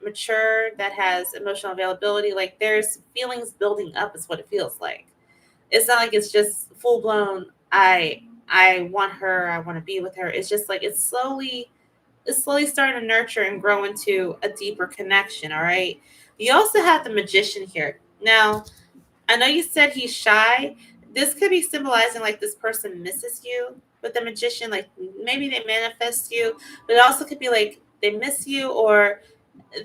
mature, that has emotional availability. Like there's feelings building up, is what it feels like. It's not like it's just full blown. I want her. I want to be with her. It's just like it's slowly starting to nurture and grow into a deeper connection. All right. You also have the Magician here. Now, I know you said he's shy. This could be symbolizing like this person misses you. With the Magician, like maybe they manifest you, but it also could be like they miss you, or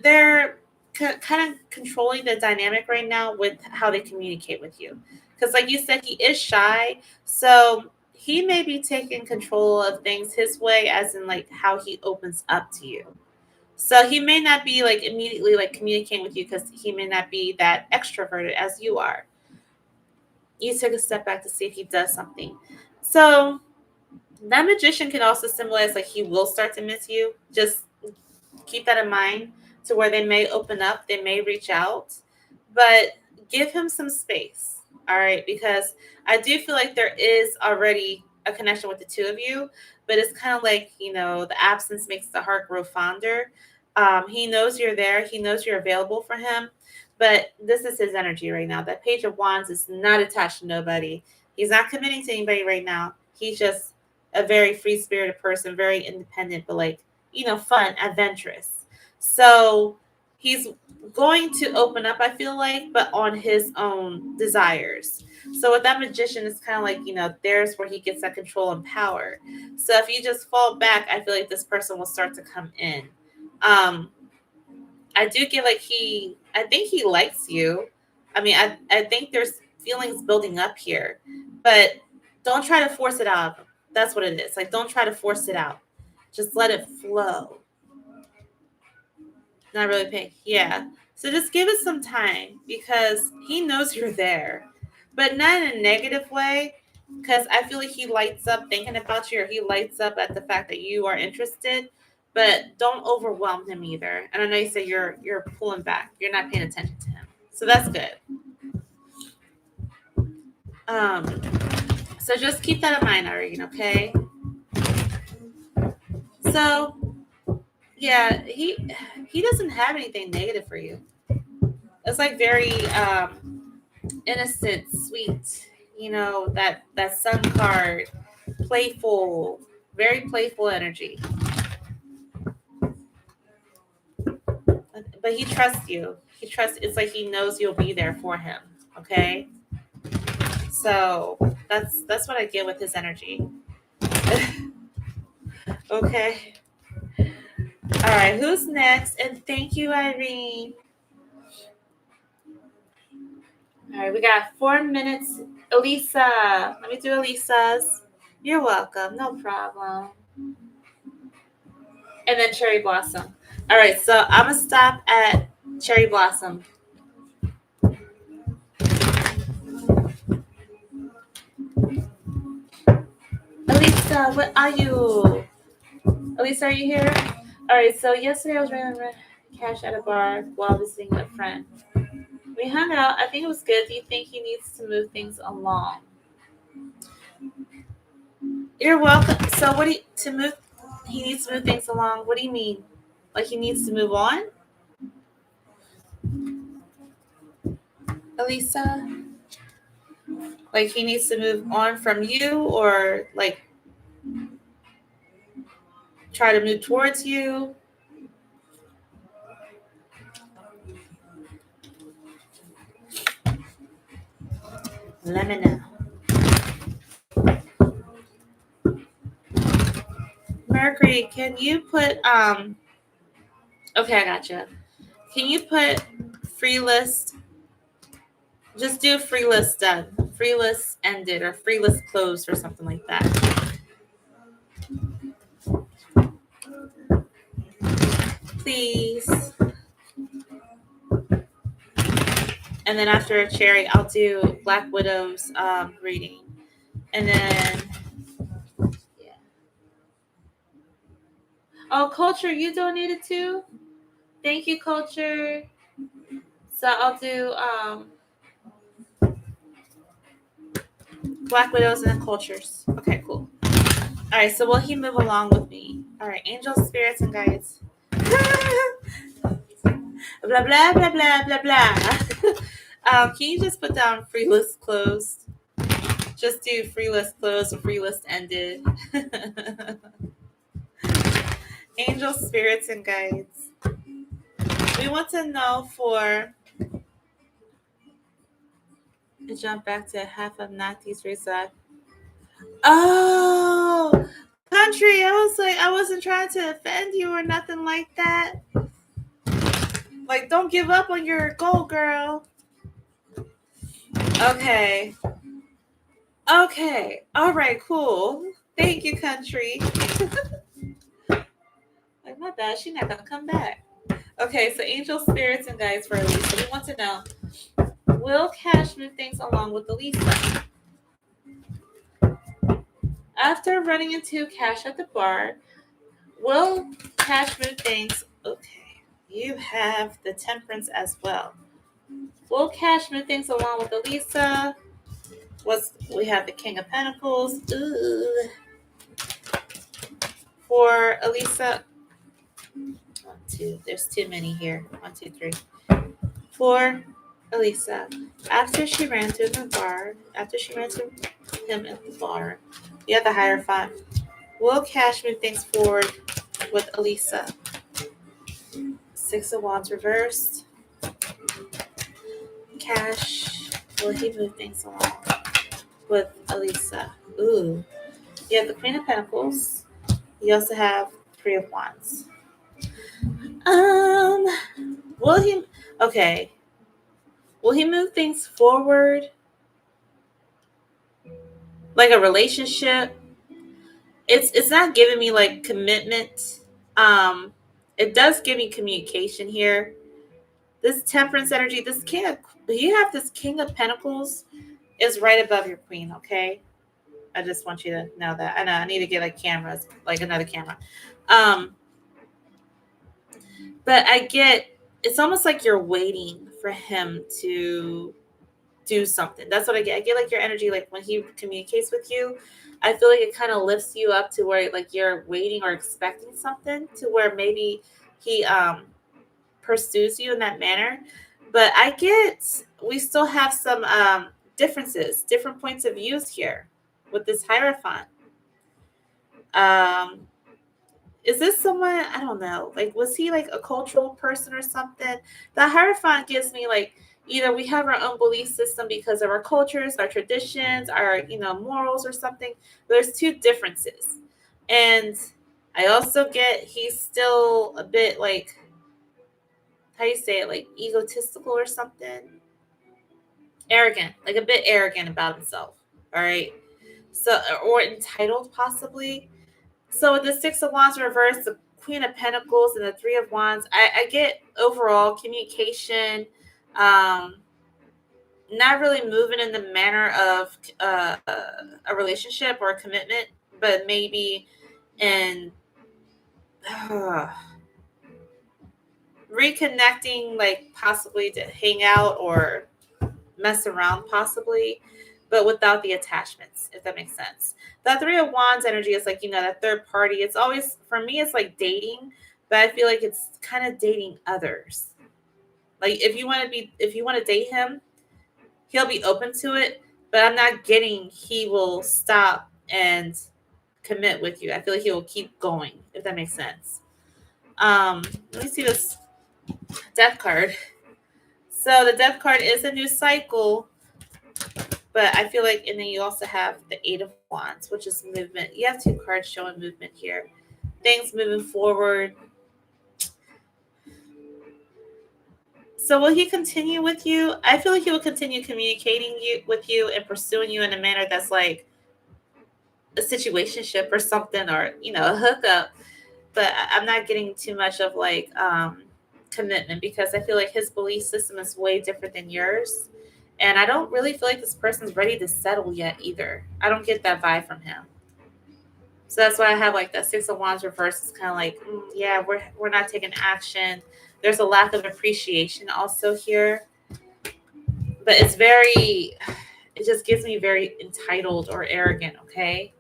they're kind of controlling the dynamic right now with how they communicate with you. Because, like you said, he is shy. So he may be taking control of things his way, as in like how he opens up to you. So he may not be like immediately like communicating with you because he may not be that extroverted as you are. You took a step back to see if he does something. So that Magician can also symbolize like he will start to miss you. Just keep that in mind, to where they may open up, they may reach out, but give him some space. All right, because I do feel like there is already a connection with the two of you, but it's kind of like, the absence makes the heart grow fonder. He knows you're there, he knows you're available for him, but this is his energy right now. That Page of Wands is not attached to nobody. He's not committing to anybody right now. He's just a very free spirited person, very independent, but like, fun, adventurous. So he's going to open up, I feel like, but on his own desires. So with that Magician, it's kind of like, there's where he gets that control and power. So if you just fall back, I feel like this person will start to come in. Um, I do get like I think he likes you. I mean, I think there's feelings building up here, but don't try to force it out. That's what it is. Like, don't try to force it out. Just let it flow. Not really paying. Yeah. So just give it some time, because he knows you're there, but not in a negative way. Because I feel like he lights up thinking about you, or he lights up at the fact that you are interested. But don't overwhelm him either. And I know you say you're pulling back. You're not paying attention to him. So that's good. Um. So just keep that in mind, Irene. Okay. So yeah, he doesn't have anything negative for you. It's like very innocent, sweet, that Sun card, playful, very playful energy. But he trusts you. It's like he knows you'll be there for him. Okay? So that's what I get with his energy. Okay. All right, who's next? And thank you, Irene. All right, we got 4 minutes. Elisa, let me do Elisa's. You're welcome, no problem. And then Cherry Blossom. All right, so I'm gonna stop at Cherry Blossom. Elisa, what are you? Elisa, are you here? All right, so yesterday I was running cash at a bar while visiting a friend. We hung out. I think it was good. Do you think he needs to move things along? You're welcome. So what do you, to move? He needs to move things along. What do you mean? Like he needs to move on? Elisa? Like he needs to move on from you or like try to move towards you? Let me know. Mercury, can you put okay, I gotcha. Can you put free list? Just do free list done. Free list ended or free list closed or something like that. Please. And then after Cherry, I'll do Black Widow's reading. And then yeah. Oh, Culture, you donated too? Thank you, Culture. So I'll do Black Widows and then Cultures. Okay, cool. All right, so will he move along with me? All right, angels, spirits, and guides. Blah blah blah blah blah blah. Can you just put down free list closed? Just do free list closed or free list ended. Angels, spirits, and guides. We want to know for. Jump back to half of Nati's reset. Oh, country! I was like, I wasn't trying to offend you or nothing like that. Like, don't give up on your goal, girl. Okay. Okay. All right. Cool. Thank you, country. Like, my bad. She's not gonna come back. Okay. So, angel spirits and guides for Elisa. We want to know: will Cash move things along with Elisa? After running into Cash at the bar, will Cash move things? Okay. You have the temperance as well. Will Cash move things along with Elisa? We have the King of Pentacles. Ooh. For Elisa, 1, 2. There's too many here. 1, 2, 3. For Elisa, after she ran to him at the bar, you have the Hierophant. Will Cash move things forward with Elisa? 6 of Wands reversed. Cash, will he move things along with Elisa? Ooh. You have the Queen of Pentacles. You also have 3 of Wands. Will he? Okay. Will he move things forward? Like a relationship? It's not giving me like commitment. It does give me communication here. This temperance energy, this you have this King of Pentacles is right above your Queen. Okay, I just want you to know that. I know I need to get like cameras, like another camera. But I get it's almost like you're waiting for him to do something. That's what I get. I get like your energy, like when he communicates with you, I feel like it kind of lifts you up to where like you're waiting or expecting something to where maybe he pursues you in that manner. But I get we still have some differences, different points of views here with this Hierophant. Um, is this someone I don't know? Like, was he like a cultural person or something? The Hierophant gives me like either we have our own belief system because of our cultures, our traditions, our morals or something. There's two differences, and I also get he's still a bit like how you say it, like egotistical or something. arrogant, like a bit arrogant about himself. All right. So, or entitled possibly. So with the Six of Wands reversed, the Queen of Pentacles, and the Three of Wands, I get overall communication, um, not really moving in the manner of a relationship or a commitment, but maybe in uh, reconnecting, like possibly to hang out or mess around, possibly, but without the attachments, if that makes sense. The Three of Wands energy is like, that third party. It's always, for me, it's like dating, but I feel like it's kind of dating others. Like if you want to date him, he'll be open to it, but I'm not getting he will stop and commit with you. I feel like he will keep going, if that makes sense. Let me see this death card. So the death card is a new cycle, but I feel like, and then you also have the Eight of Wands, which is movement. You have two cards showing movement here. Things moving forward. So will he continue with you? I feel like he will continue communicating with you and pursuing you in a manner that's like a situationship or something, or a hookup. But I'm not getting too much of like commitment, because I feel like his belief system is way different than yours. And I don't really feel like this person's ready to settle yet either. I don't get that vibe from him. So that's why I have like that Six of Wands reverse. It's kind of like, yeah, we're not taking action. There's a lack of appreciation also here, but it just gives me very entitled or arrogant. Okay,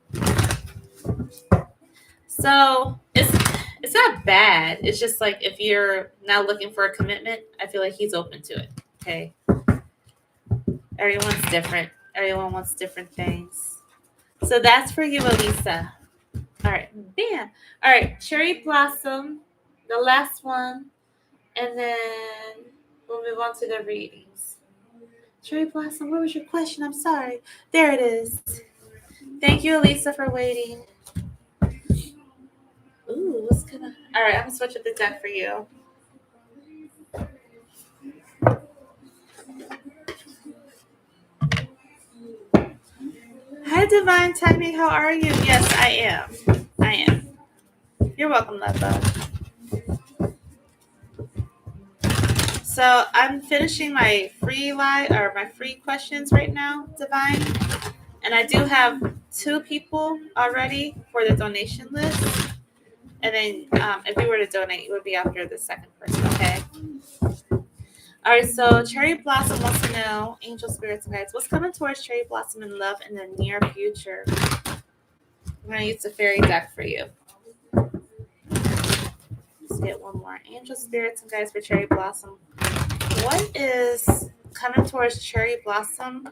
so it's not bad. It's just like if you're now looking for a commitment, I feel like he's open to it. Okay, everyone's different. Everyone wants different things. So that's for you, Elisa. All right, bam. All right, Cherry Blossom, the last one, and then we'll move on to the readings. Cherry Blossom, what was your question? I'm sorry. There it is. Thank you, Elisa, for waiting. Ooh, what's gonna? All right, I'm gonna switch up the deck for you. Hi, Divine Timing. How are you? Yes, I am. I am. You're welcome, love bug. So I'm finishing my free live or my free questions right now, Divine. And I do have 2 people already for the donation list. And then if you were to donate, it would be after the second person, okay? All right, so Cherry Blossom wants to know, angel spirits and guides, what's coming towards Cherry Blossom in love in the near future? I'm going to use the fairy deck for you. Let's get one more. Angel spirits and guides for Cherry Blossom. What is coming towards Cherry Blossom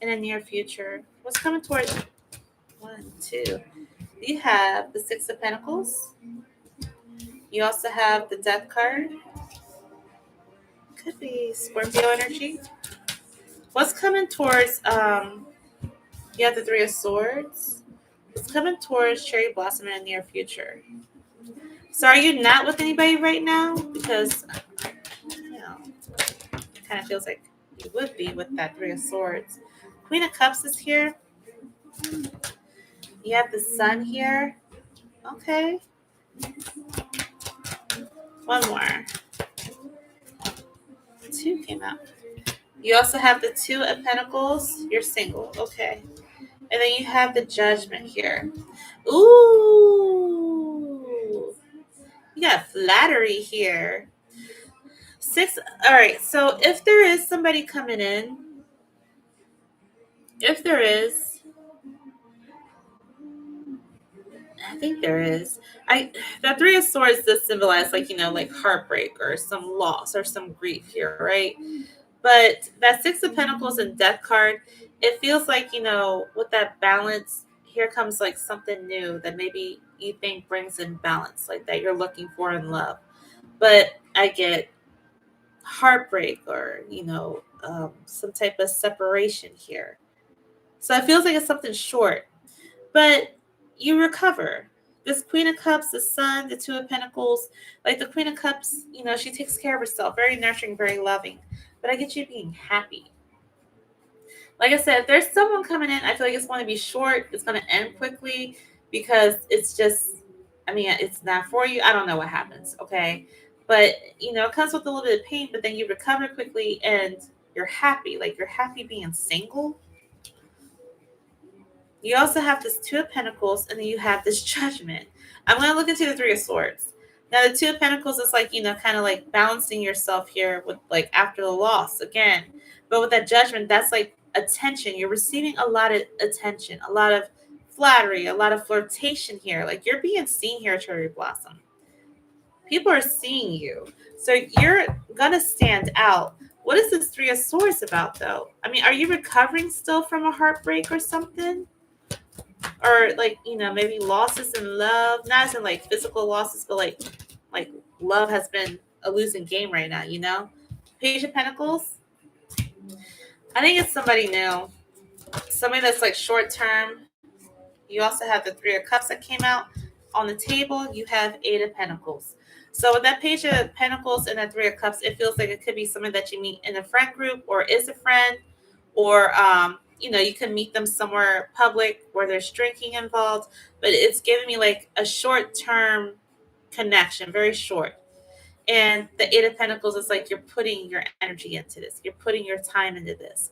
in the near future? What's coming towards 1, 2? You have the Six of Pentacles. You also have the Death card. Could be Scorpio energy. What's coming towards you have the Three of Swords. It's coming towards Cherry Blossom in the near future. So are you not with anybody right now? Because it kind of feels like you would be with that Three of Swords. Queen of Cups is here. You have the Sun here. Okay. One more. 2 came out. You also have the Two of Pentacles. You're single. Okay. And then you have the Judgment here. Ooh. You got flattery here. 6. All right. So if there is somebody coming in, if there is, I think there is. The Three of Swords does symbolize like heartbreak or some loss or some grief here, right? But that Six of Pentacles and Death card, it feels like, with that balance, here comes like something new that maybe you think brings in balance, like that you're looking for in love. But I get heartbreak or, some type of separation here. So it feels like it's something short, but you recover. This Queen of Cups, the Sun, the Two of Pentacles, like the Queen of Cups, she takes care of herself, very nurturing, very loving. But I get you being happy. Like I said, if there's someone coming in, I feel like it's going to be short. It's going to end quickly because it's just, I mean, it's not for you. I don't know what happens. Okay. But, it comes with a little bit of pain, but then you recover quickly and you're happy. Like you're happy being single. You also have this Two of Pentacles, and then you have this Judgment. I'm going to look into the Three of Swords. Now, the Two of Pentacles is like, kind of like balancing yourself here with like after the loss again. But with that Judgment, that's like attention. You're receiving a lot of attention, a lot of flattery, a lot of flirtation here. Like you're being seen here, Cherry Blossom. People are seeing you. So you're going to stand out. What is this Three of Swords about, though? I mean, are you recovering still from a heartbreak or something? Or like maybe losses in love, not as in like physical losses, but like love has been a losing game right now. Page of Pentacles, I think it's somebody new, somebody that's like short term. You also have the Three of Cups that came out on the table. You have Eight of Pentacles. So with that Page of Pentacles and that Three of Cups, it feels like it could be somebody that you meet in a friend group or is a friend, or you can meet them somewhere public where there's drinking involved. But it's giving me like a short-term connection, very short. And the Eight of Pentacles is like you're putting your energy into this. You're putting your time into this.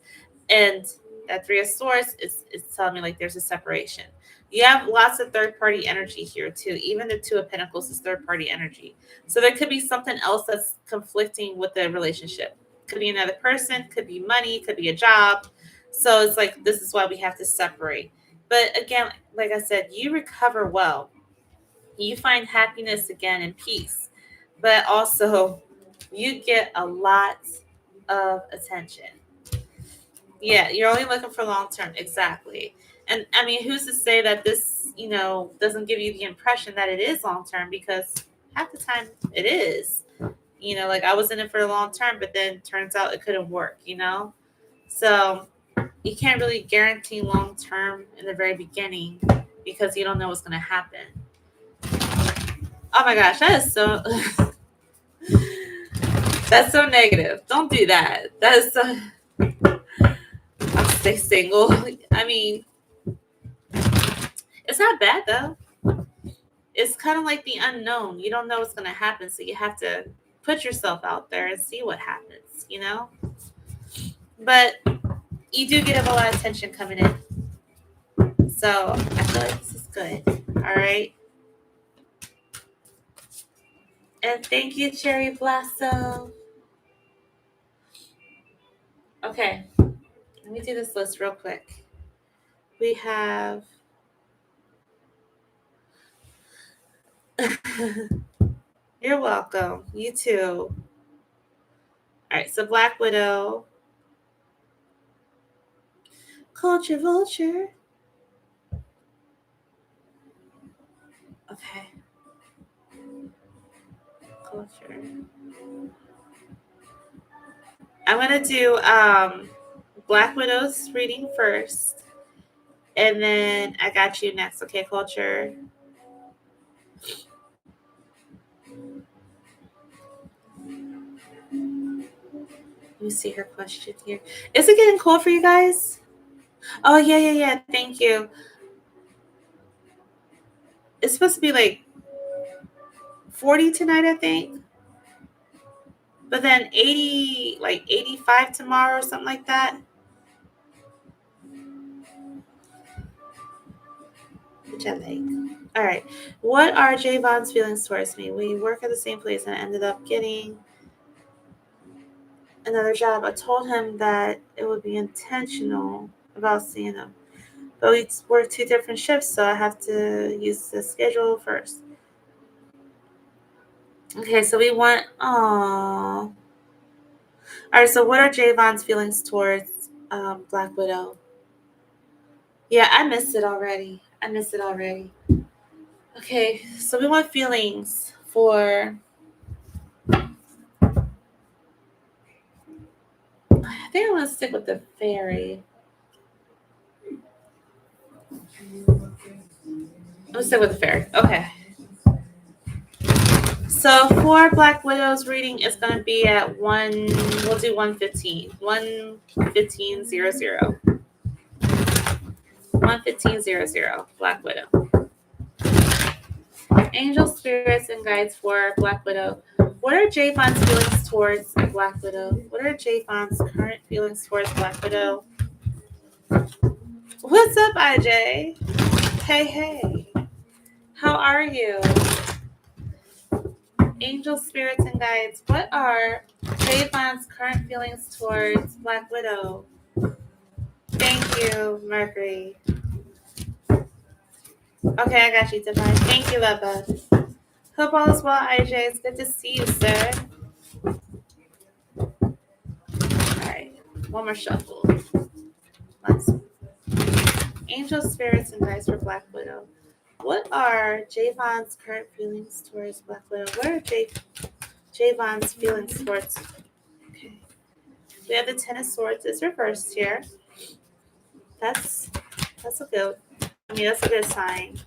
And that Three of Swords is telling me like there's a separation. You have lots of third-party energy here too. Even the Two of Pentacles is third-party energy. So there could be something else that's conflicting with the relationship. Could be another person, could be money, could be a job. So it's like this is why we have to separate. But again, like I said, you recover well. You find happiness again and peace. But also you get a lot of attention. Yeah, you're only looking for long term. Exactly. And I mean, who's to say that this, doesn't give you the impression that it is long term? Because half the time it is. Like I was in it for a long term, but then turns out it couldn't work, So you can't really guarantee long term in the very beginning because you don't know what's going to happen. Oh my gosh, that is so. That's so negative. Don't do that. That is so. I'll stay single. I mean, it's not bad though. It's kind of like the unknown. You don't know what's going to happen, so you have to put yourself out there and see what happens. But you do get a lot of attention coming in. So I feel like this is good. All right. And thank you, Cherry Blossom. Okay. Let me do this list real quick. We have You're welcome. You too. All right, so Black Widow, Culture Vulture. Okay. Culture. I'm gonna do Black Widow's reading first, and then I got you next. Okay, Culture. Let me see her question here. Is it getting cold for you guys? Oh yeah. Thank you. It's supposed to be like 40 tonight, I think. But then 80, like 85 tomorrow or something like that. Which I like. All right. What are Javon's feelings towards me? We work at the same place and I ended up getting another job. I told him that it would be intentional about seeing him. But we work 2 different shifts, so I have to use the schedule first. Okay, so we want. All right, so what are Javon's feelings towards Black Widow? Yeah, I missed it already. Okay, so we want feelings for. I think I want to stick with the fairy. Let's stick with the fairy. Okay. So for Black Widow's reading, it's going to be at 1. We'll do 115. 115.00. 11500, Black Widow. Angel spirits and guides for Black Widow. What are Javon's feelings towards Black Widow? What are Javon's current feelings towards Black Widow? What's up, IJ? Hey. How are you? Angel spirits and guides, what are Javon's current feelings towards Black Widow? Thank you, Mercury. Okay, I got you, Divine. Thank you, Leva. Hope all is well, IJ. It's good to see you, sir. Alright, one more shuffle. Let's Angel spirits and guides for Black Widow. What are Javon's current feelings towards Black Widow? What are Javon's feelings towards? Okay. We have the Ten of Swords is reversed here. That's that's a good sign.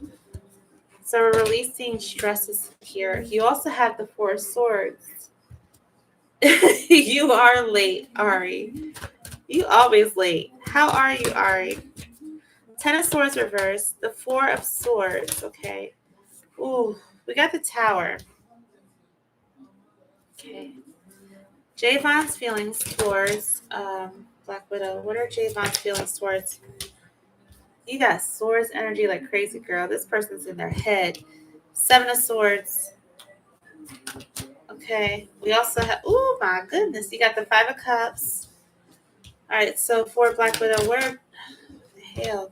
So we're releasing stresses here. You also have the Four of Swords. You are late, Ari. You always late. How are you, Ari? Ten of Swords reversed. The Four of Swords. Okay. Ooh, we got the Tower. Okay. Javon's feelings towards Black Widow. What are Javon's feelings towards? You got Swords energy like crazy, girl. This person's in their head. Seven of Swords. Okay. We also have, oh my goodness, you got the Five of Cups. All right, so for Black Widow, where the hell?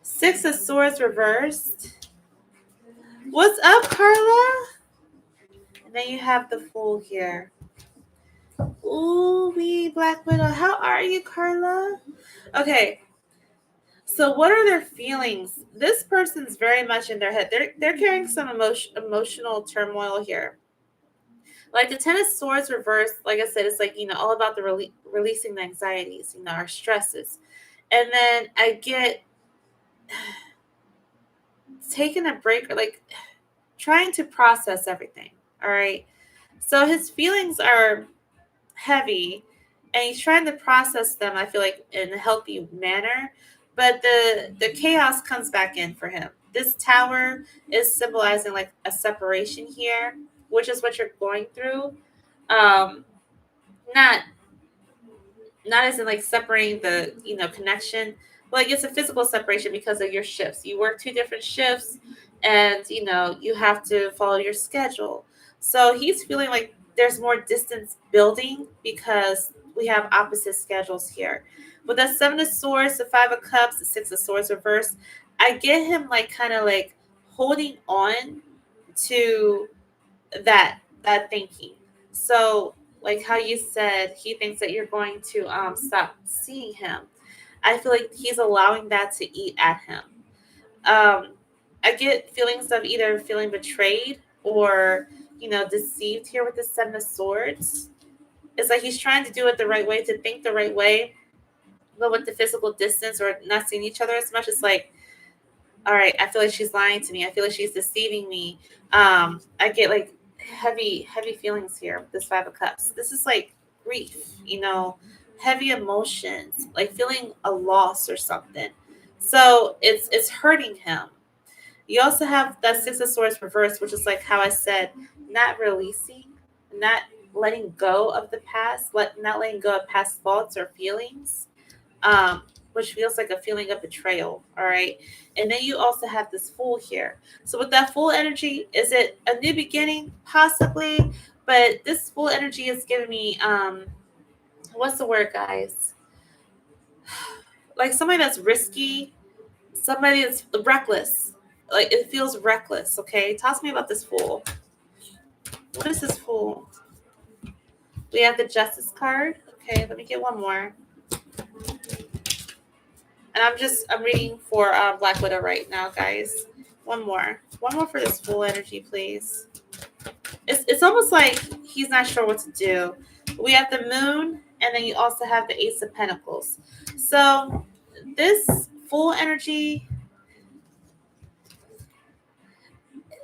Six of Swords reversed. What's up, Carla? And then you have the Fool here. Ooh, Black Widow. How are you, Carla? Okay. So what are their feelings? This person's very much in their head. They're carrying some emotional turmoil here. Like the Ten of Swords reversed, like I said, it's like, all about the releasing the anxieties, our stresses. And then I get taking a break, or like trying to process everything. All right. So his feelings are heavy and he's trying to process them, I feel like, in a healthy manner. But the chaos comes back in for him. This Tower is symbolizing like a separation here, which is what you're going through. Not as in like separating the connection, but like it's a physical separation because of your shifts. You work two different shifts, and you have to follow your schedule. So he's feeling like there's more distance building because we have opposite schedules here. With that Seven of Swords, the Five of Cups, the Six of Swords reversed, I get him like kind of like holding on to that thinking. So like how you said, he thinks that you're going to stop seeing him. I feel like he's allowing that to eat at him. I get feelings of either feeling betrayed or deceived here with the Seven of Swords. It's like he's trying to do it the right way, to think the right way, but with the physical distance or not seeing each other as much, it's like, all right, I feel like she's lying to me. I feel like she's deceiving me. I get like heavy feelings here with this Five of Cups. This is like grief, heavy emotions, like feeling a loss or something. So it's hurting him. You also have that Six of Swords reversed, which is like how I said, not releasing, not letting go of the past, not letting go of past thoughts or feelings, which feels like a feeling of betrayal. All right. And then you also have this Fool here. So with that Fool energy, is it a new beginning? Possibly. But this Fool energy is giving me, what's the word, guys? Like somebody that's risky, somebody that's reckless. Like it feels reckless. Okay. Talk to me about this Fool. What is this Fool? We have the Justice card. Okay. Let me get one more. And I'm reading for Black Widow right now, guys. One more for this Fool energy, please. It's almost like he's not sure what to do. We have the Moon, and then you also have the Ace of Pentacles. So this Fool energy,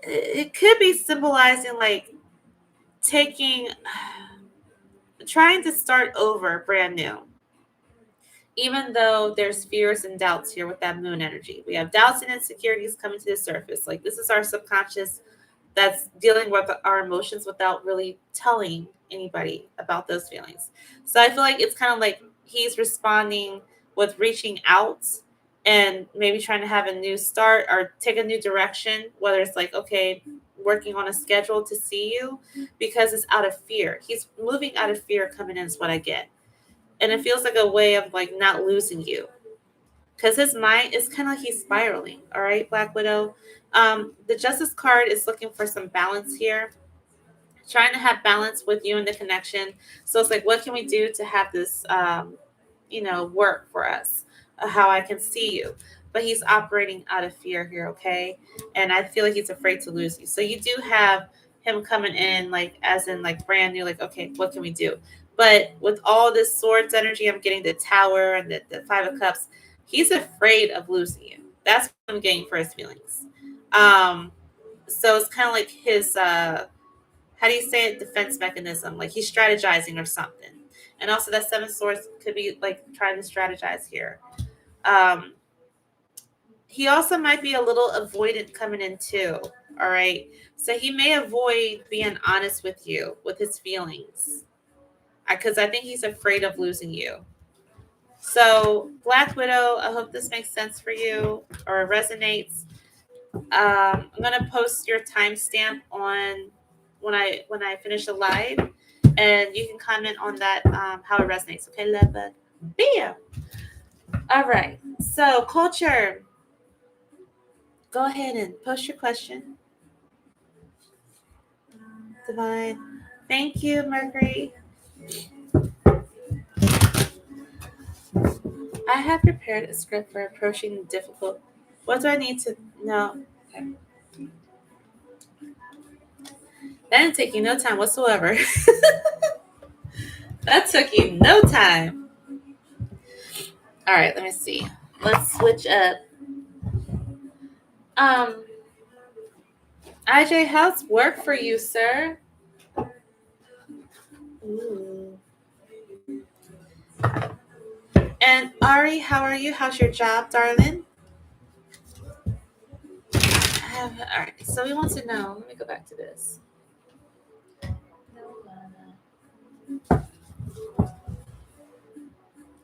it could be symbolizing like trying to start over brand new. even though there's fears and doubts here with that moon energy. We have doubts and insecurities coming to the surface. Like this is our subconscious that's dealing with our emotions without really telling anybody about those feelings. So I feel like it's kind of like he's responding with reaching out and maybe trying to have a new start or take a new direction, whether it's like, okay, working on a schedule to see you because it's out of fear. He's moving out of fear coming in is what I get. And it feels like a way of like not losing you because his mind is kind of like he's spiraling. All right, Black Widow. The Justice card is looking for some balance here, trying to have balance with you and the connection. So it's like, what can we do to have this, work for us? How I can see you. But he's operating out of fear here, okay? And I feel like he's afraid to lose you. So you do have him coming in, like, as in, like, brand new, like, okay, what can we do? But with all this swords energy, I'm getting the tower and the five of cups. He's afraid of losing you. That's what I'm getting for his feelings. Um, so it's kind of like his how do you say it, defense mechanism, like he's strategizing or something. And also that seven swords could be like trying to strategize here. um he also might be a little avoidant coming in too. All right, so he may avoid being honest with you with his feelings because I think he's afraid of losing you. So Black Widow, I hope this makes sense for you or resonates. I'm gonna post your timestamp on when I finish the live, and you can comment on that how it resonates. Okay, love bug. Bam. All right. So culture, go ahead and post your question. Divine. Thank you, Mercury. I have prepared a script for approaching the difficult. What do I need to know? Okay. That didn't take you no time whatsoever. That took you no time. All right, let me see. Let's switch up. Um, IJ, how's work for you, sir? Ooh. And Ari, how are you? How's your job, darling? All right, so we want to know. Let me go back to this.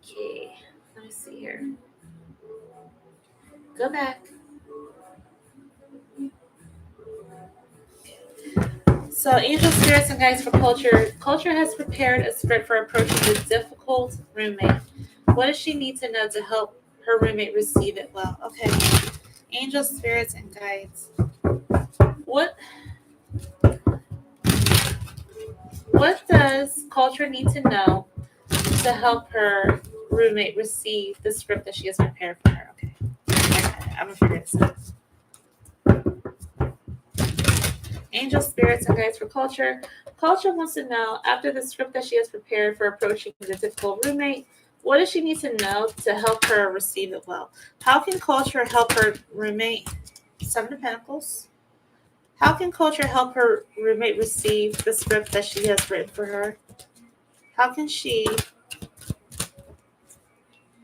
Okay, let me see here. Go back. So, angel spirits and guides for culture. Culture has prepared a script for approaching the difficult roommate. What does she need to know to help her roommate receive it well? Okay, angel spirits and guides. What What does culture need to know to help her roommate receive the script that she has prepared for her? Okay, I'm gonna figure this out. Angel spirits and guides for culture. Culture wants to know, after the script that she has prepared for approaching the difficult roommate, what does she need to know to help her receive it well? How can culture help her roommate? Seven of Pentacles. How can culture help her roommate receive the script that she has written for her? How can she?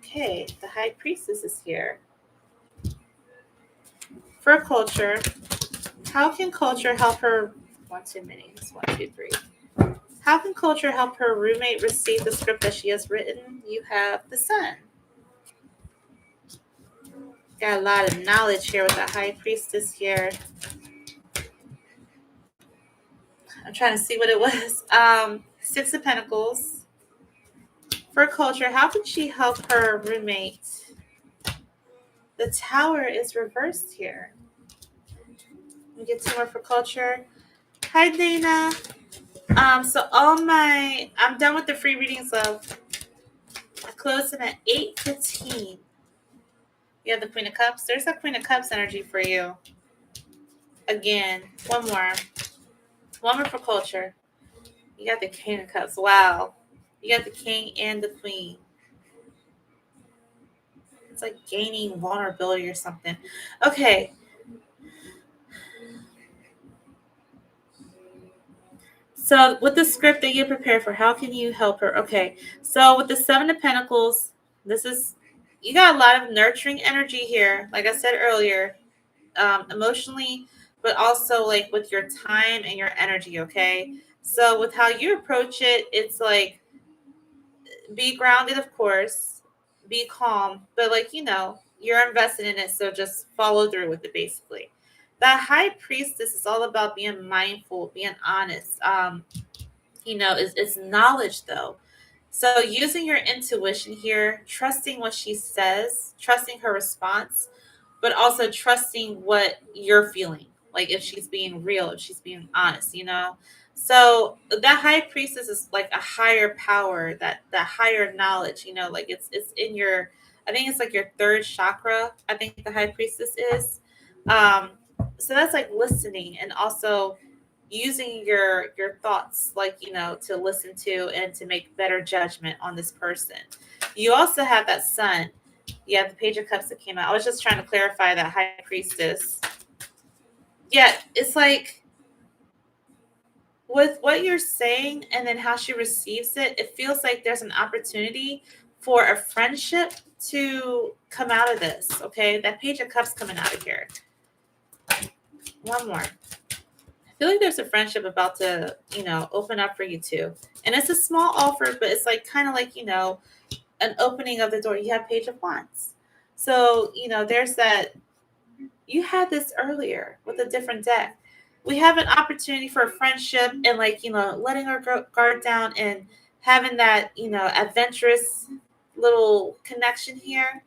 Okay, the High Priestess is here. For culture, how can culture help her? One, two minutes. One, two, three. How can culture help her roommate receive the script that she has written? You have the Sun. Got a lot of knowledge here with the High Priestess here. I'm trying to see what it was. Six of Pentacles. For culture, how can she help her roommate? The Tower is reversed here. Let me get two more for culture. Hi, Dana. So I'm done with the free readings of closing at 8:15. You have the Queen of Cups. There's a Queen of Cups energy for you. Again, one more. One more for culture. You got the King of Cups. Wow. You got the King and the Queen. It's like gaining vulnerability or something. Okay. So with the script that you prepare for, how can you help her? Okay. So with the Seven of Pentacles, This is, you got a lot of nurturing energy here, like I said earlier, emotionally, but also like with your time and your energy. Okay, so with how you approach it, it's like, be grounded, of course, be calm, but like, you're invested in it, so just follow through with it. Basically, that high priestess is all about being mindful, being honest. It's knowledge though. So using your intuition here, trusting what she says, trusting her response, but also trusting what you're feeling. Like if she's being real, if she's being honest. So that high priestess is like a higher power, that higher knowledge, like it's in your, I think it's like your third chakra, I think the high priestess is. Um so that's like listening, and also using your thoughts, like, to listen to and to make better judgment on this person. You also have that sun. Yeah, the page of cups that came out. I was just trying to clarify that high priestess. Yeah, it's like with what you're saying and then how she receives it, it feels like there's an opportunity for a friendship to come out of this. Okay, that page of cups coming out of here. One more. I feel like there's a friendship about to, open up for you too. And it's a small offer, but it's like kind of like, an opening of the door. You have page of wands. So, there's that. You had this earlier with a different deck. We have an opportunity for a friendship and like, letting our guard down and having that, adventurous little connection here.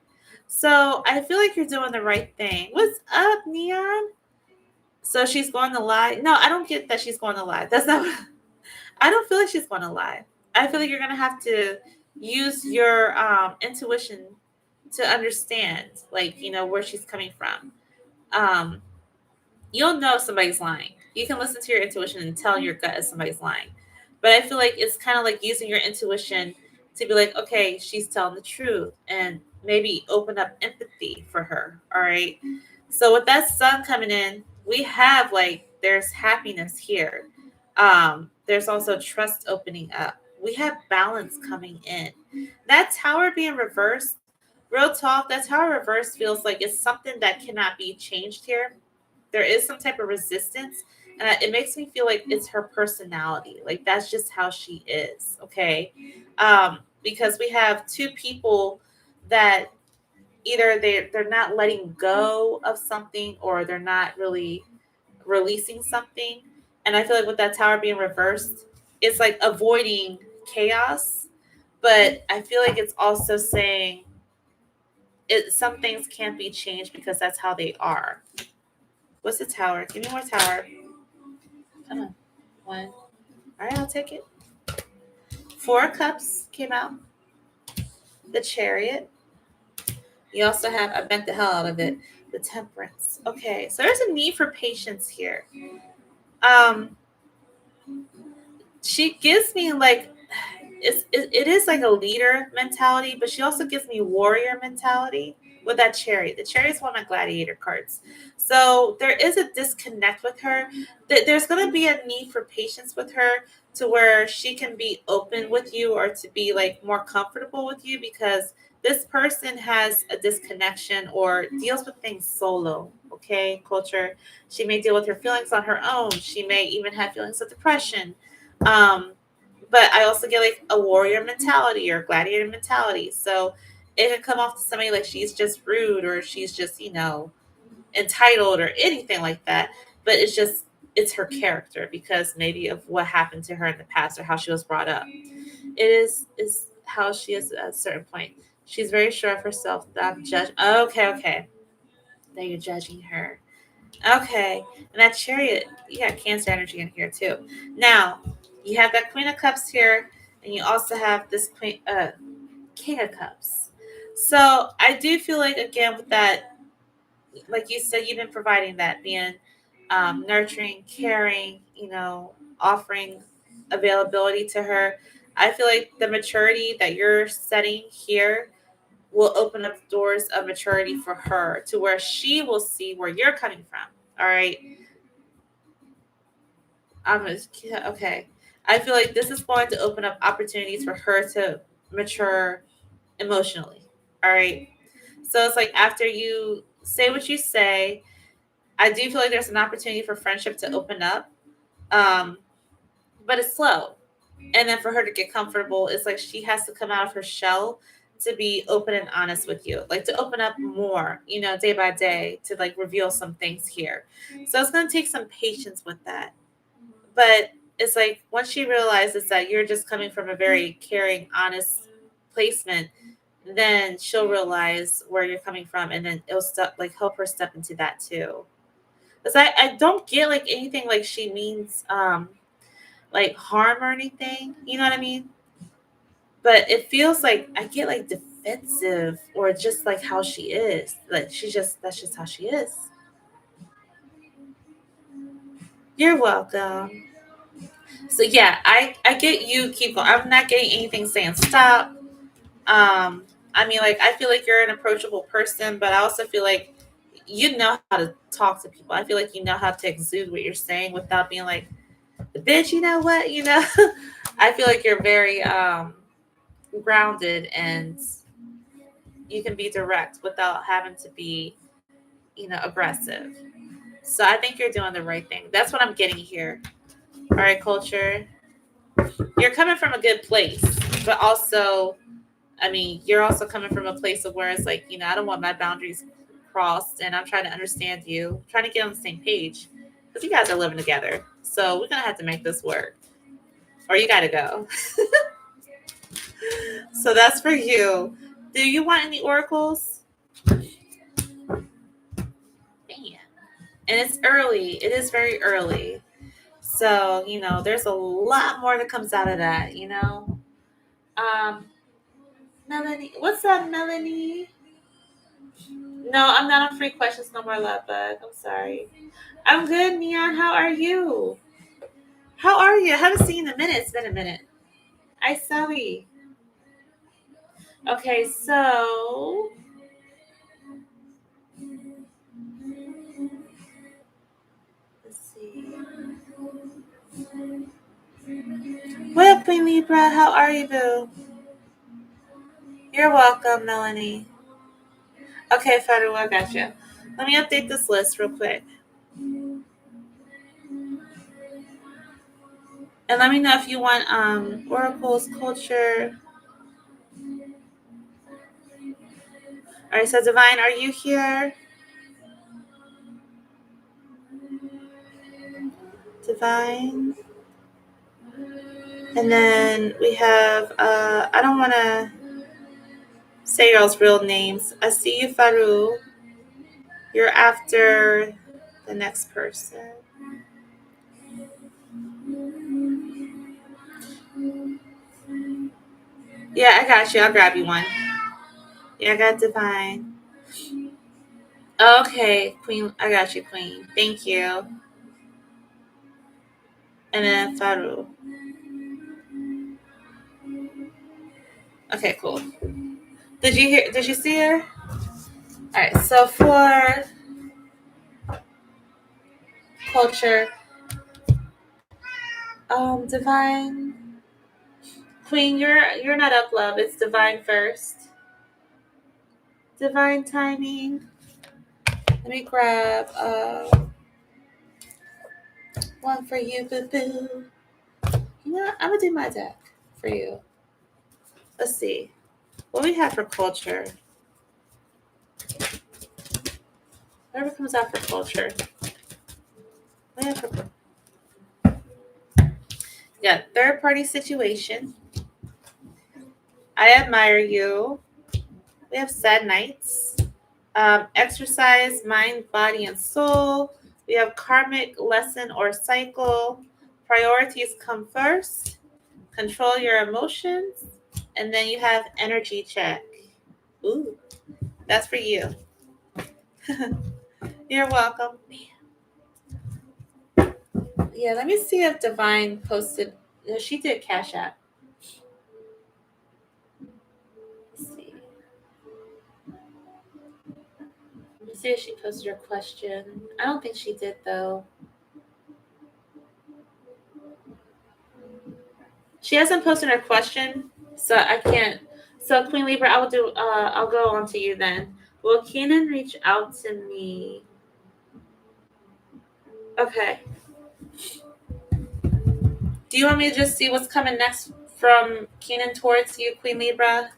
So I feel like you're doing the right thing. What's up, Neon? So she's going to lie. No, I don't get that she's going to lie. That's not. I don't feel like she's going to lie. I feel like you're going to have to use your intuition to understand, like, where she's coming from. Um, you'll know if somebody's lying. You can listen to your intuition and tell your gut if somebody's lying. But I feel like it's kind of like using your intuition to be like, okay, she's telling the truth, and maybe open up empathy for her. All right. So with that sun coming in, we have like, there's happiness here. There's also trust opening up. We have balance coming in. That tower being reversed, real talk, that tower reversed feels like it's something that cannot be changed here. There is some type of resistance, and it makes me feel like it's her personality, like that's just how she is. Okay. Because we have two people that either they're not letting go of something, or they're not really releasing something. And I feel like with that tower being reversed, it's like avoiding chaos, but I feel like it's also saying some things can't be changed because that's how they are. What's the tower? Give me more tower. Come on. One. All right, I'll take it. Four of Cups came out. The Chariot. You also have, I bent the hell out of it, the Temperance. Okay, so there's a need for patience here. Um, she gives me like, it is like a leader mentality, but she also gives me warrior mentality with that Chariot. The Chariot is one of my gladiator cards. So there is a disconnect with her. There's going to be a need for patience with her, to where she can be open with you, or to be like more comfortable with you, because this person has a disconnection or deals with things solo. Okay, culture. She may deal with her feelings on her own. She may even have feelings of depression. Um, but I also get like a warrior mentality or gladiator mentality. So it can come off to somebody like she's just rude, or she's just, entitled, or anything like that. But it's her character, because maybe of what happened to her in the past, or how she was brought up. It is how she is at a certain point. She's very sure of herself. That judge. Okay. Now you're judging her. Okay. And that Chariot, you got Cancer energy in here too. Now, you have that Queen of Cups here, and you also have this King of Cups. So I do feel like, again, with that, like you said, you've been providing that, being nurturing, caring, offering availability to her. I feel like the maturity that you're setting here will open up doors of maturity for her, to where she will see where you're coming from. All right. Okay. I feel like this is going to open up opportunities for her to mature emotionally. All right. So it's like after you say what you say, I do feel like there's an opportunity for friendship to open up. Um, but it's slow. And then for her to get comfortable, it's like she has to come out of her shell to be open and honest with you, like to open up more, day by day, to like reveal some things here. So it's going to take some patience with that. But it's like once she realizes that you're just coming from a very caring, honest placement, then she'll realize where you're coming from, and then it'll like help her step into that too. Because I don't get like anything like she means like harm or anything. You know what I mean? But it feels like I get like defensive or just like how she is. Like that's just how she is. You're welcome. So yeah, I get you keep going. I'm not getting anything saying stop. I mean, like I feel like you're an approachable person, but I also feel like you know how to talk to people. I feel like you know how to exude what you're saying without being like, bitch, you know what, I feel like you're very grounded, and you can be direct without having to be, aggressive. So I think you're doing the right thing. That's what I'm getting here. All right, culture. You're coming from a good place, but also, I mean, you're also coming from a place of where it's like, I don't want my boundaries crossed, and I'm trying to understand you, trying to get on the same page because you guys are living together. So we're gonna have to make this work, or you gotta go. So that's for you. Do you want any oracles? Man, and it's early. It is very early. So there's a lot more that comes out of that. Um, Melanie, what's up, Melanie? No, I'm not on free questions no more, love bug. I'm sorry. I'm good, Neon. How are you? How are you? I haven't seen you in a minute. It's been a minute. I sorry. Okay, so let's see. What up, Queen Libra? How are you, boo? You're welcome, Melanie. Okay, Faru, I got you. Let me update this list real quick. And let me know if you want oracles, culture. All right, so Divine, are you here? Divine. And then we have, I don't want to say y'all's real names. I see you, Faru. You're after the next person. Yeah, I got you. I'll grab you one. Yeah, I got Divine. Okay, Queen. I got you, Queen. Thank you. And then Faru. Okay, cool. Did you see her? All right. So for culture, Divine, Queen, you're not up, love. It's Divine first. Divine timing. Let me grab one for you, boo boo. I'm gonna do my deck for you. Let's see what we have for culture. Whatever comes out for culture. We have for yeah, third party situation. I admire you. We have sad nights. Exercise, mind, body, and soul. We have karmic lesson or cycle. Priorities come first. Control your emotions. And then you have energy check. Ooh, that's for you. You're welcome. Yeah, let me see if Divine posted. No, she did Cash App. Let's see. Let's see if she posted her question. I don't think she did though. She hasn't posted her question, so I can't. So Queen Libra, I will do. I'll go on to you then. Will Kenan reach out to me? Okay. Do you want me to just see what's coming next from Kenan towards you, Queen Libra?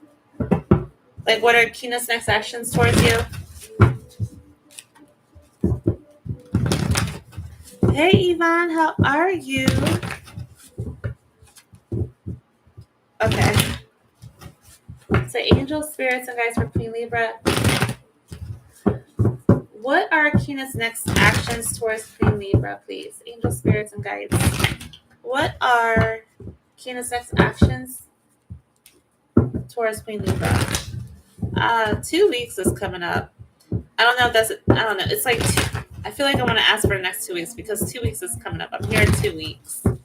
Like, what are Kenan's next actions towards you? Hey, Yvonne, how are you? Okay. So, angels, spirits, and guides for Queen Libra. What are Kenan's next actions towards Queen Libra, please? Angels, spirits, and guides. What are Kenan's next actions towards Queen Libra? 2 weeks is coming up. I don't know if that's. I don't know. It's like I feel like I want to ask for the next 2 weeks because 2 weeks is coming up. I'm here in 2 weeks, so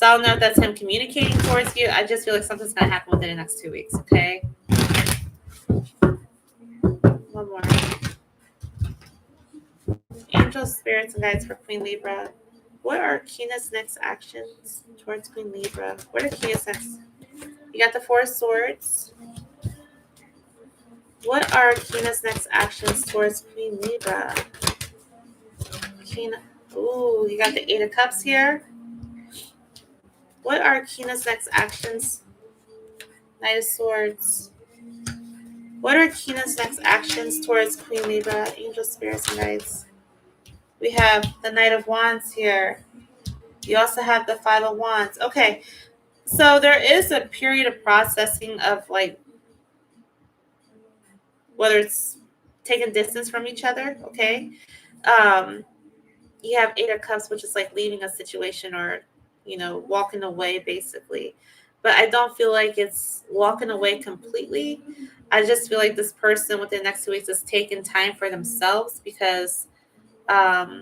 I don't know if that's him communicating towards you. I just feel like something's gonna happen within the next 2 weeks. Okay. One more. Angels, spirits, and guides for Queen Libra. What are Kina's next actions towards Queen Libra? What are Kina's next? You got the Four of Swords. What are Kina's next actions towards Queen Libra? Kina. Ooh, you got the Eight of Cups here. What are Kina's next actions? Knight of Swords. What are Kina's next actions towards Queen Libra, Angel Spirits and Guides? We have the Knight of Wands here. You also have the Five of Wands. Okay, so there is a period of processing of like whether it's taking distance from each other. Okay, you have Eight of Cups, which is like leaving a situation or walking away basically. But I don't feel like it's walking away completely. I just feel like this person within the next 2 weeks is taking time for themselves because that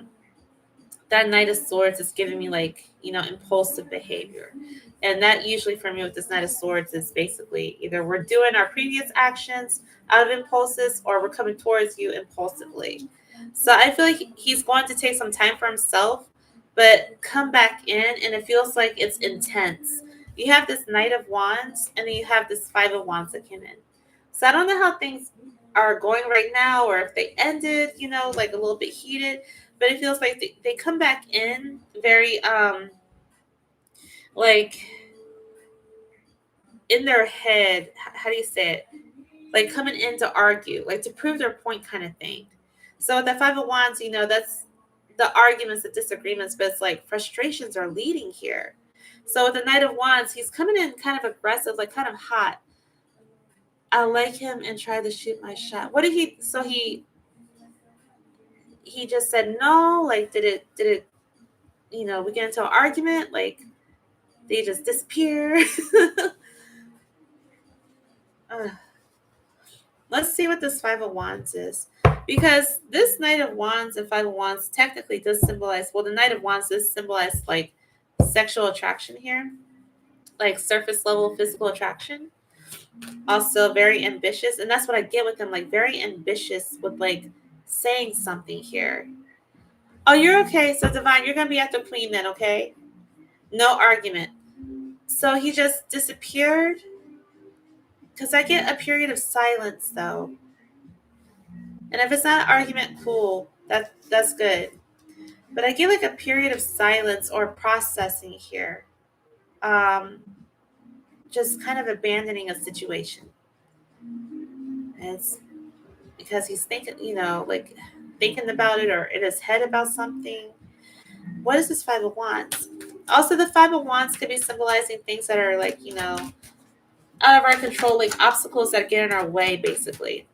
Knight of Swords is giving me like, impulsive behavior. And that usually for me with this Knight of Swords is basically either we're doing our previous actions out of impulses or we're coming towards you impulsively. So I feel like he's going to take some time for himself, but come back in and it feels like it's intense. You have this Knight of Wands and then you have this Five of Wands that came in. So I don't know how things are going right now or if they ended, like a little bit heated, but it feels like they come back in very like in their head. How do you say it? Like coming in to argue, like to prove their point kind of thing. So with the Five of Wands, that's the arguments, the disagreements, but it's like frustrations are leading here. So with the Knight of Wands, he's coming in kind of aggressive, like kind of hot. I like him and tried to shoot my shot. What did he? So he just said no. Like did it? We get into an argument. Like they just disappear. Let's see what this Five of Wands is. Because this Knight of Wands and Five of Wands technically does symbolize, well, the Knight of Wands does symbolize like sexual attraction here, like surface level physical attraction. Also very ambitious. And that's what I get with him, like very ambitious with like saying something here. Oh, you're okay. So Divine, you're going to be at the Queen then, okay? No argument. So he just disappeared. Because I get a period of silence though. And if it's not an argument, cool. That's good. But I get like a period of silence or processing here. Just kind of abandoning a situation. And it's because he's thinking, like thinking about it or in his head about something. What is this Five of Wands? Also, the Five of Wands could be symbolizing things that are like, out of our control, like obstacles that get in our way, basically.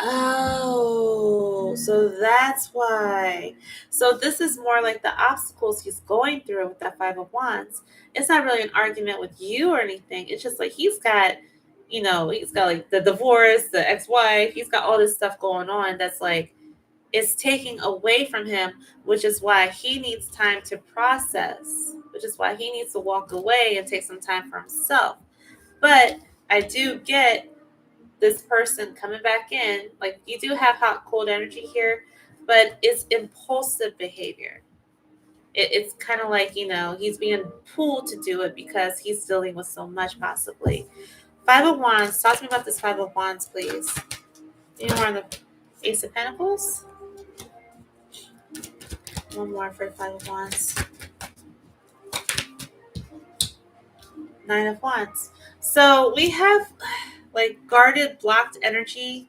Oh, so that's why. So this is more like the obstacles he's going through with that Five of Wands. It's not really an argument with you or anything. It's just like he's got like the divorce, the ex-wife. He's got all this stuff going on that's like it's taking away from him, which is why he needs time to process, which is why he needs to walk away and take some time for himself. But I do get this person coming back in, like you do have hot cold energy here, but it's impulsive behavior. It's kind of like he's being pulled to do it because he's dealing with so much possibly. Five of Wands. Talk to me about this Five of Wands, please. Any more on the Ace of Pentacles? One more for Five of Wands. Nine of Wands. So we have like guarded, blocked energy.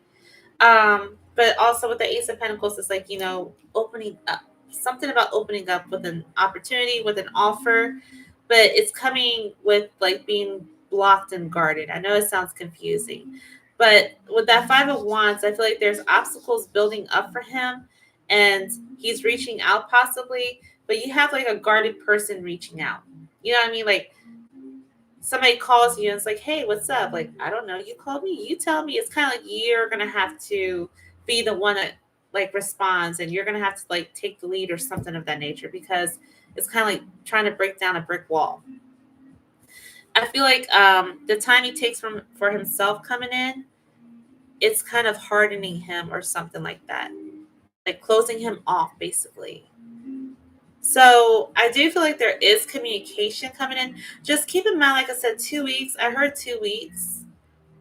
But also with the Ace of Pentacles, it's like, opening up. Something about opening up with an opportunity, with an offer, but it's coming with like being blocked and guarded. I know it sounds confusing, but with that Five of Wands, I feel like there's obstacles building up for him and he's reaching out possibly, but you have like a guarded person reaching out. You know what I mean? Like somebody calls you and it's like, hey, what's up? Like, I don't know. You called me. You tell me. It's kind of like you're going to have to be the one that like responds and you're going to have to like take the lead or something of that nature because it's kind of like trying to break down a brick wall. I feel like the time he takes for himself coming in, it's kind of hardening him or something like that. Like closing him off, basically. So I do feel like there is communication coming in. Just keep in mind, like I said, 2 weeks. I heard 2 weeks.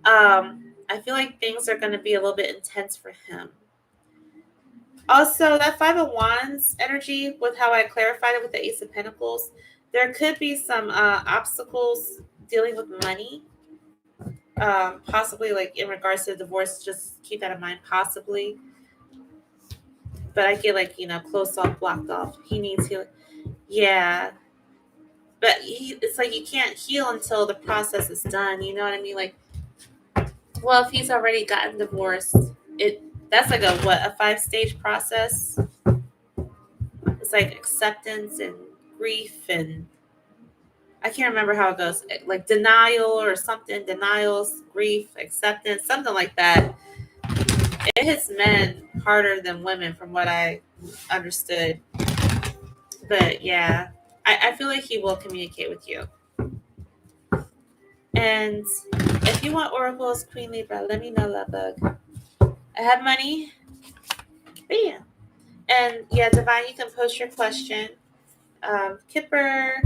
I feel like things are going to be a little bit intense for him. Also, that Five of Wands energy, with how I clarified it with the Ace of Pentacles, there could be some obstacles dealing with money. Possibly like in regards to divorce, just keep that in mind, possibly. But I get like, closed off, blocked off. He needs healing. Yeah. But it's like you can't heal until the process is done. You know what I mean? Like, well, if he's already gotten divorced, that's like a 5-stage process. It's like acceptance and grief and I can't remember how it goes. Like denial or something. Denials, grief, acceptance, something like that. It hits men harder than women from what I understood. But yeah, I feel like he will communicate with you. And if you want oracles, Queen Libra, let me know, love bug. I have money. Bam. And yeah, Divine, you can post your question. Kipper.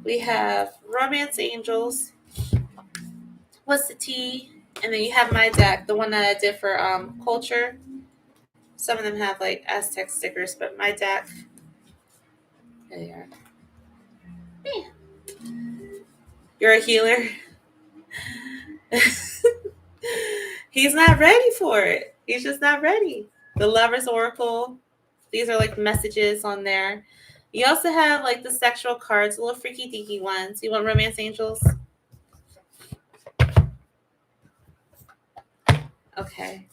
We have Romance Angels. What's the tea? And then you have my deck, the one that I did for culture. Some of them have like Aztec stickers, but my deck. There they are. Yeah. You're a healer. He's not ready for it. He's just not ready. The Lover's Oracle. These are like messages on there. You also have like the sexual cards, little freaky deaky ones. You want Romance Angels? Okay.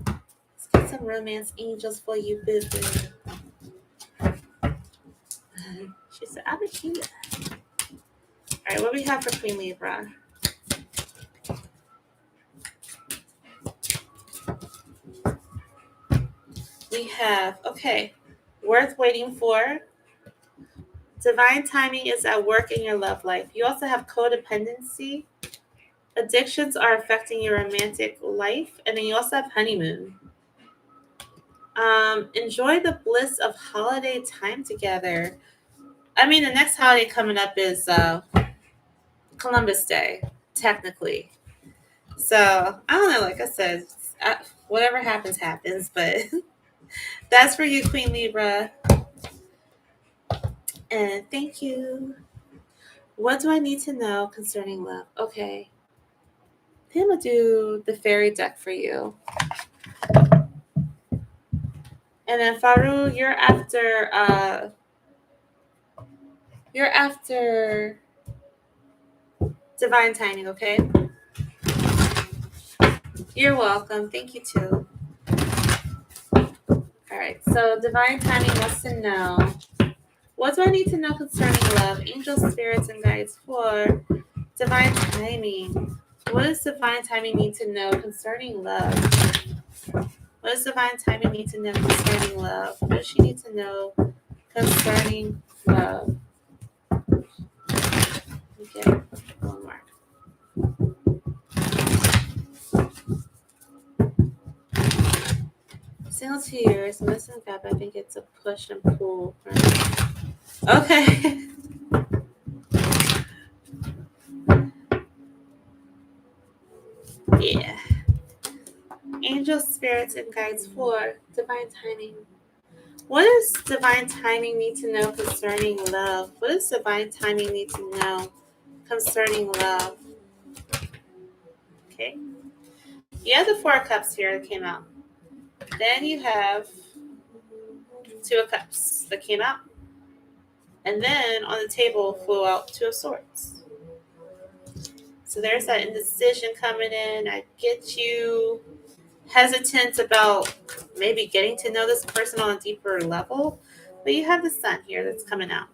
Let's get some Romance Angels for you, boo. She said, I'm a healer. All right, what do we have for Queen Libra? We have, okay, worth waiting for. Divine timing is at work in your love life. You also have codependency. Addictions are affecting your romantic life. And then you also have honeymoon. Enjoy the bliss of holiday time together. I mean, the next holiday coming up is Columbus Day, technically. So, I don't know, like I said, whatever happens, happens. But that's for you, Queen Libra. And thank you. What do I need to know concerning love? Okay. I'm going to do the fairy deck for you. And then Faru, you're after divine timing, okay? You're welcome. Thank you too. All right. So divine timing wants to know, what do I need to know concerning love? Angels, spirits, and guides for divine timing. What does divine timing need to know concerning love? What does divine timing need to know concerning love? What does she need to know concerning love? Okay, one more. Single 2 years, missing gap. I think it's a push and pull. Okay. Yeah. Angel spirits and guides for divine timing. What does divine timing need to know concerning love? What does divine timing need to know concerning love? Okay. You have the Four of Cups here that came out. Then you have Two of Cups that came out. And then on the table flew out Two of Swords. So there's that indecision coming in. I get you hesitant about maybe getting to know this person on a deeper level. But you have the Sun here that's coming out.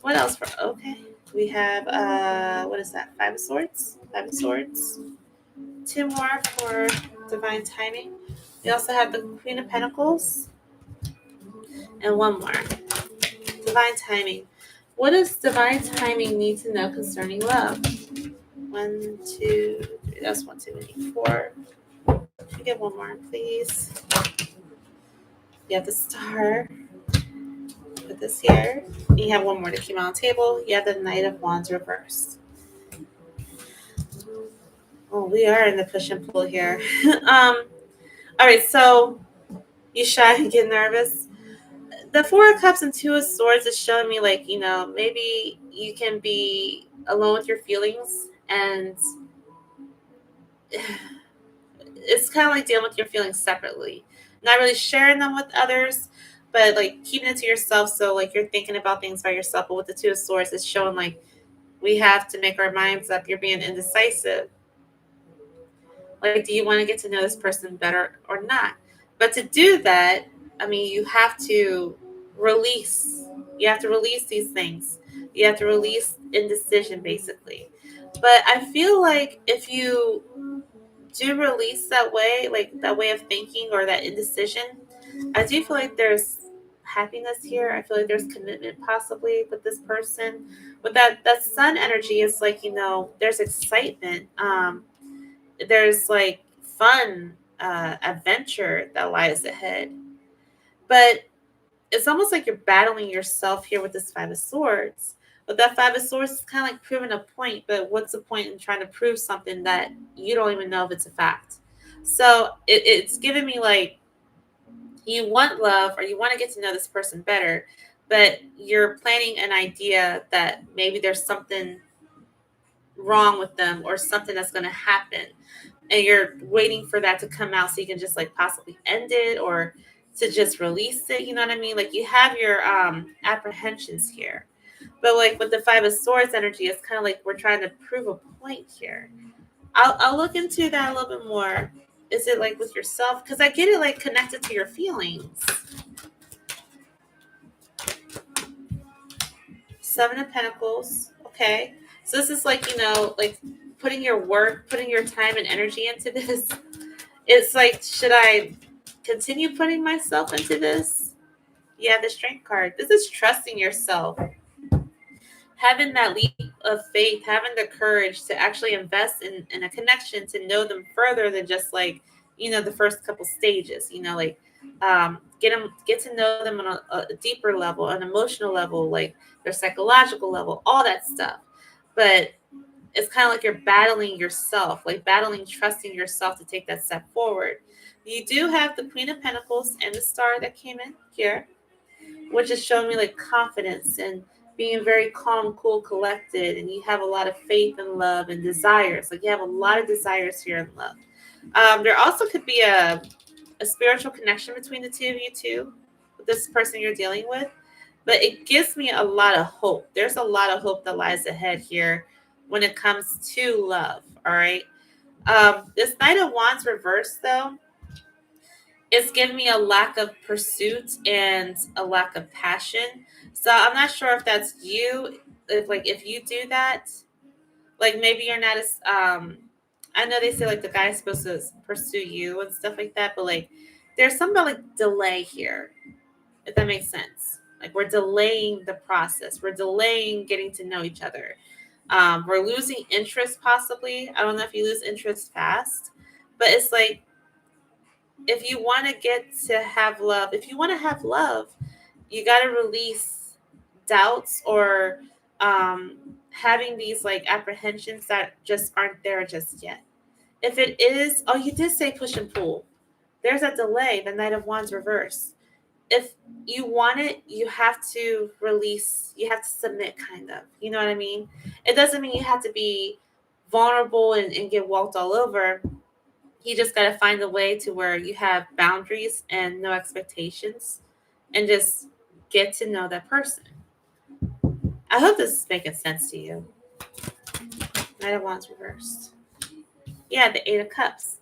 What else for okay? We have what is that? Five of Swords? Five of Swords. Two more for divine timing. We also have the Queen of Pentacles. And one more. Divine timing. What does divine timing need to know concerning love? One, two, three. That's one too many. Four. Can we get one more, please? You have the Star. Put this here. You have one more that came on the table. You have the Knight of Wands reversed. Oh, we are in the push and pull here. All right, so you shy and get nervous. The Four of Cups and Two of Swords is showing me, like, maybe you can be alone with your feelings, and it's kind of like dealing with your feelings separately, not really sharing them with others, but like keeping it to yourself. So like you're thinking about things by yourself. But with the Two of Swords, it's showing like we have to make our minds up. You're being indecisive. Like, do you want to get to know this person better or not? But to do that, I mean, you have to release. You have to release these things. You have to release indecision, basically. But I feel like if you do release that way, like that way of thinking or that indecision, I do feel like there's happiness here. I feel like there's commitment possibly with this person. With that Sun energy, is like, there's excitement. There's like fun, adventure that lies ahead. But it's almost like you're battling yourself here with this Five of Swords. But that Five of Swords is kind of like proving a point. But what's the point in trying to prove something that you don't even know if it's a fact? So it's giving me like you want love or you want to get to know this person better, but you're planning an idea that maybe there's something wrong with them or something that's going to happen, and you're waiting for that to come out so you can just like possibly end it or to just release it. You know what I mean? Like you have your apprehensions here, but like with the Five of Swords energy, it's kind of like we're trying to prove a point here. I'll look into that a little bit more. Is it like with yourself? Because I get it like connected to your feelings. Seven of Pentacles. Okay. So this is like, like putting your work, putting your time and energy into this. It's like, should I continue putting myself into this? Yeah, the Strength card. This is trusting yourself. Having that leap of faith, having the courage to actually invest in a connection to know them further than just like, the first couple stages, like get to know them on a deeper level, an emotional level, like their psychological level, all that stuff. But it's kind of like you're battling yourself, like battling, trusting yourself to take that step forward. You do have the Queen of Pentacles and the Star that came in here, which is showing me like confidence and being very calm, cool, collected, and you have a lot of faith and love and desires. Like you have a lot of desires here in love. There also could be a spiritual connection between the two of you too, with this person you're dealing with. But it gives me a lot of hope. There's a lot of hope that lies ahead here when it comes to love. All right. This Knight of Wands reversed though, it's given me a lack of pursuit and a lack of passion. So I'm not sure if that's you. If you do that, like maybe you're not as I know they say like the guy's supposed to pursue you and stuff like that, but like there's some about like delay here, if that makes sense. Like we're delaying the process. We're delaying getting to know each other. We're losing interest possibly. I don't know if you lose interest fast, but it's like if you want to get to have love, if you want to have love, you got to release doubts or having these like apprehensions that just aren't there just yet. If it is, oh, you did say push and pull. There's a delay, the Knight of Wands reverse. If you want it, you have to release, you have to submit, kind of. You know what I mean? It doesn't mean you have to be vulnerable and get walked all over. You just got to find a way to where you have boundaries and no expectations and just get to know that person. I hope this is making sense to you. Knight of Wands reversed. Yeah, the Eight of Cups.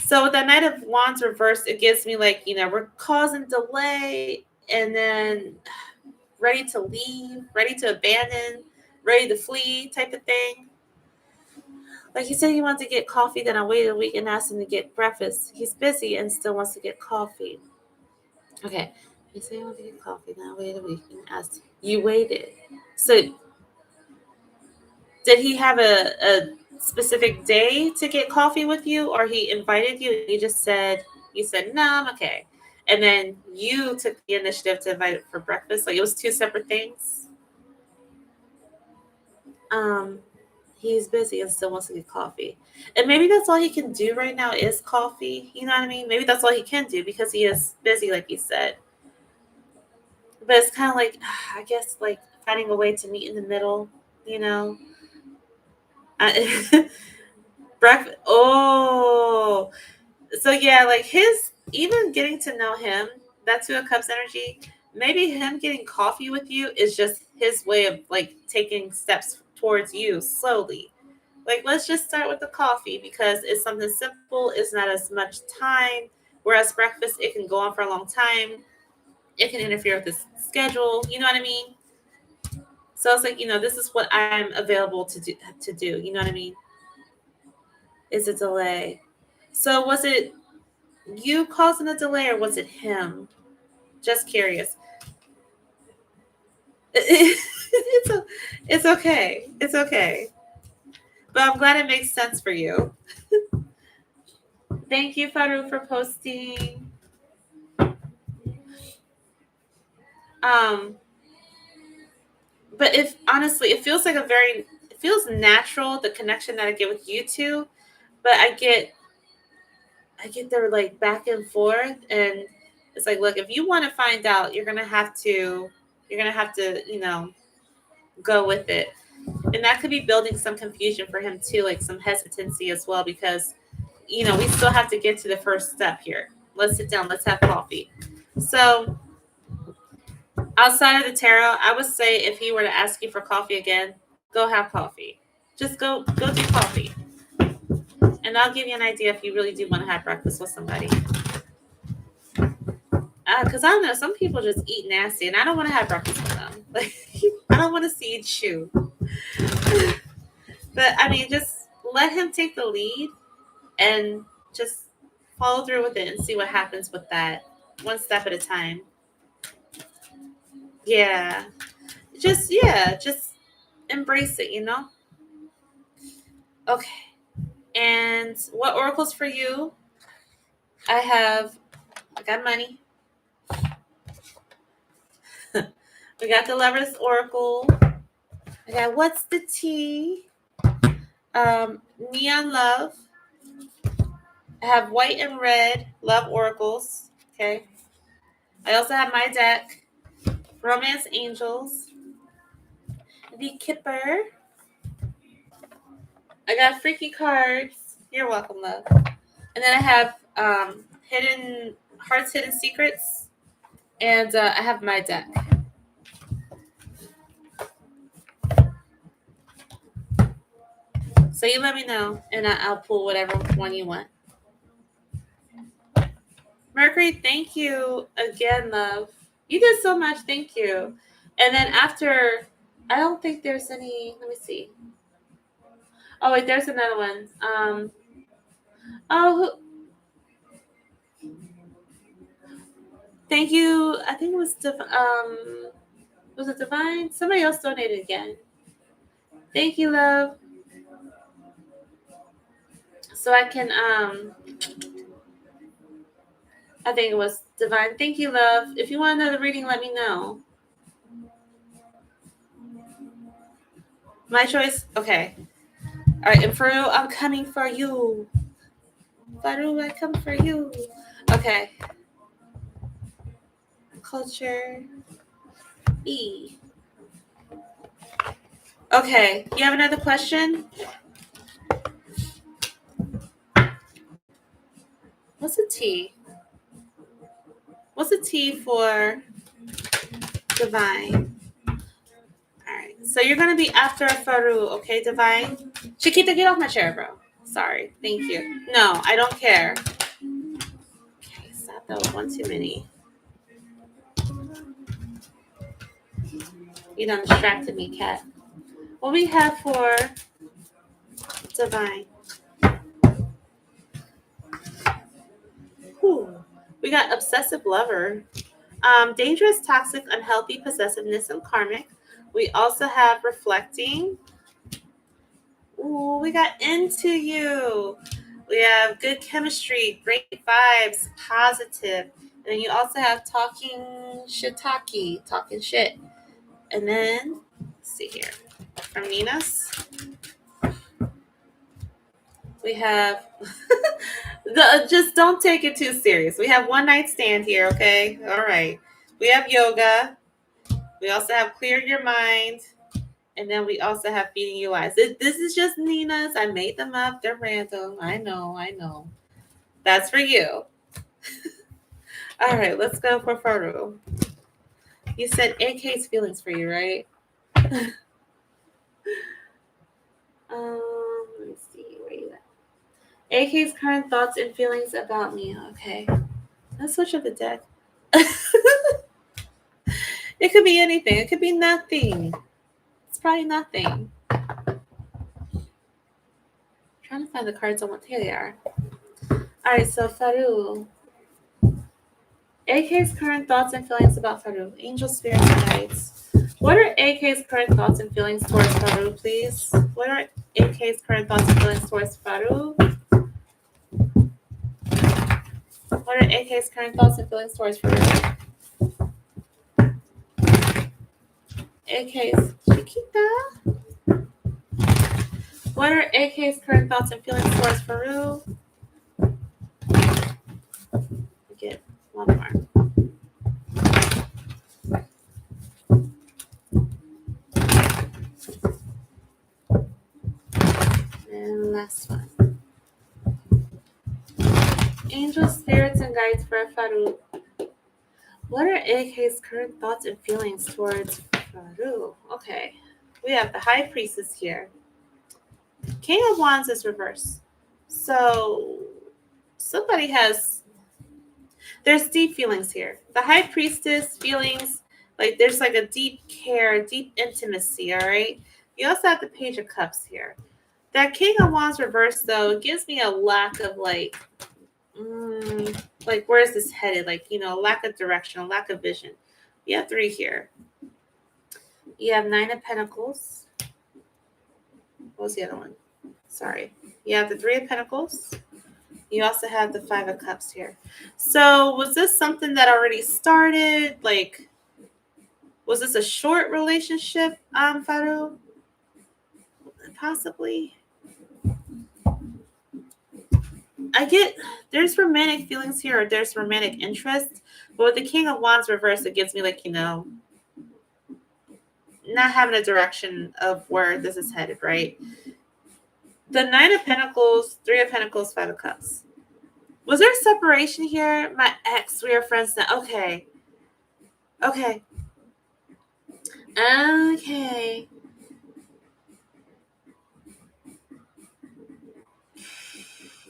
So with the Knight of Wands reversed, it gives me like, we're causing delay and then ready to leave, ready to abandon, ready to flee type of thing. Like he said he wanted to get coffee, then I waited a week and asked him to get breakfast. He's busy and still wants to get coffee. Okay. He said he wanted to get coffee, then I waited a week and asked. You waited. So did he have a specific day to get coffee with you, or he invited you and you said, no, I'm okay. And then you took the initiative to invite it for breakfast? Like it was two separate things? He's busy and still wants to get coffee. And maybe that's all he can do right now is coffee. You know what I mean? Maybe that's all he can do because he is busy, like you said. But it's kind of like, I guess, like finding a way to meet in the middle, you know? Breakfast. Oh. So yeah, like even getting to know him, that Two of Cups energy, maybe him getting coffee with you is just his way of like taking steps towards you slowly. Like, let's just start with the coffee because it's something simple. It's not as much time. Whereas breakfast, it can go on for a long time. It can interfere with the schedule. You know what I mean? So it's like, this is what I'm available to do. You know what I mean? Is a delay. So was it you causing the delay or was it him? Just curious. It's okay. It's okay. But I'm glad it makes sense for you. Thank you, Faru, for posting. But if honestly, it feels natural, the connection that I get with you two, but I get their like back and forth, and it's like, look, if you want to find out, you're gonna have to, go with it. And that could be building some confusion for him too, like some hesitancy as well, because we still have to get to the first step here. Let's sit down, let's have coffee. So outside of the tarot, I would say if he were to ask you for coffee again, go have coffee. Just go do coffee. And I'll give you an idea if you really do want to have breakfast with somebody. Because I don't know, some people just eat nasty, and I don't want to have breakfast with them. Like, I don't want to see you chew. But I mean, just let him take the lead and just follow through with it and see what happens with that, one step at a time. Yeah, just embrace it. Okay. And what oracles for you? I got money. We got the Lover's Oracle. I got what's the tea? Neon Love. I have white and red love oracles. Okay. I also have my deck, Romance Angels, the Kipper. I got freaky cards. You're welcome, love. And then I have Hidden Hearts, Hidden Secrets, and I have my deck. So you let me know, and I'll pull whatever one you want. Mercury, thank you again, love. You did so much. Thank you. And then after, I don't think there's any. Let me see. Oh wait, there's another one. Oh, thank you. I think it was was it Divine? Somebody else donated again. Thank you, love. So I can I think it was Divine. Thank you, love. If you want another reading, let me know. My choice? Okay. All right, and Faru, I'm coming for you. Faru, I come for you. Okay. Culture E. Okay, you have another question? What's a T? What's a T for divine? All right, so you're gonna be after Faru, okay, divine? Chiquita, get off my chair, bro. Sorry, thank you. No, I don't care. Okay, stop. That was one too many. You done distracted me, cat. What we have for divine? Whew. We got obsessive lover, dangerous, toxic, unhealthy, possessiveness, and karmic. We also have reflecting. Ooh, we got into you. We have good chemistry, great vibes, positive. And then you also have talking shiitake, talking shit. And then, let's see here, from Nina's, we have, just don't take it too serious. We have one night stand here, okay? All right. We have yoga. We also have clear your mind. And then we also have feeding you eyes. This is just Nina's. I made them up. They're random. I know. That's for you. All right, let's go for Faru. You said AK's feelings for you, right? Let me see where you at. AK's current thoughts and feelings about me. Okay, let's switch up the deck. It could be anything. It could be nothing. It's probably nothing. Trying to find the cards on what here they are. All right, so Faru. AK's current thoughts and feelings about Faru. Angel spirits and guides. What are AK's current thoughts and feelings towards Faru, please? What are AK's current thoughts and feelings towards Faru? What are AK's current thoughts and feelings towards Faru? AK's Chiquita. What are AK's current thoughts and feelings towards Faru? Get one more. And last one. Angel spirits and guides for Faru. What are AK's current thoughts and feelings towards Faru? Okay. We have the High Priestess here. King of Wands is reversed. So somebody there's deep feelings here. The High Priestess feelings, like there's like a deep care, deep intimacy, all right? You also have the Page of Cups here. That King of Wands reversed, though, gives me a lack of like where is this headed? Like, lack of direction, a lack of vision. You have 3 here. You have 9 of Pentacles. What was the other one? Sorry. You have the 3 of Pentacles. You also have the 5 of Cups here. So was this something that already started? Like, was this a short relationship, Faru? Possibly. I get there's romantic feelings here, or there's romantic interest. But with the King of Wands reversed, it gives me like, not having a direction of where this is headed, right? The 9 of Pentacles, 3 of Pentacles, 5 of Cups. Was there separation here? My ex, we are friends now. Okay.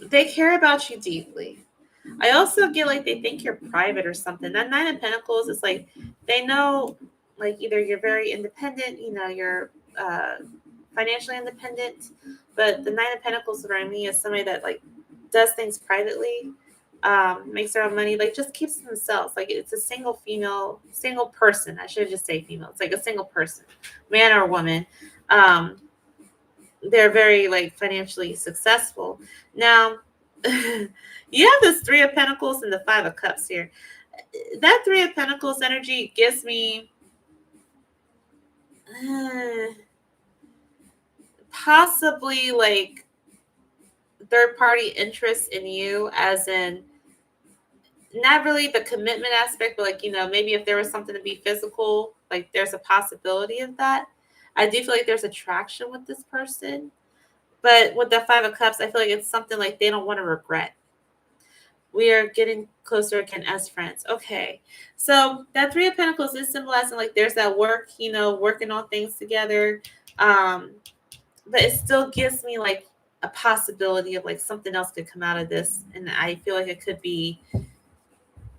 They care about you deeply. I also get like they think you're private or something. That 9 of Pentacles is like they know, like either you're very independent, you're financially independent, but the 9 of Pentacles around me is somebody that like does things privately, makes their own money, like just keeps to themselves. Like it's a single person. I should just say female. It's like a single person, man or woman. They're very like financially successful. Now, you have this 3 of Pentacles and the 5 of Cups here. That 3 of Pentacles energy gives me possibly like third party interest in you, as in not really the commitment aspect, but like, maybe if there was something to be physical, like there's a possibility of that. I do feel like there's attraction with this person. But with the Five of Cups, I feel like it's something like they don't want to regret. We are getting closer again as friends. Okay. So that Three of Pentacles is symbolizing like there's that work, working on things together. But it still gives me like a possibility of like something else could come out of this. And I feel like it could be,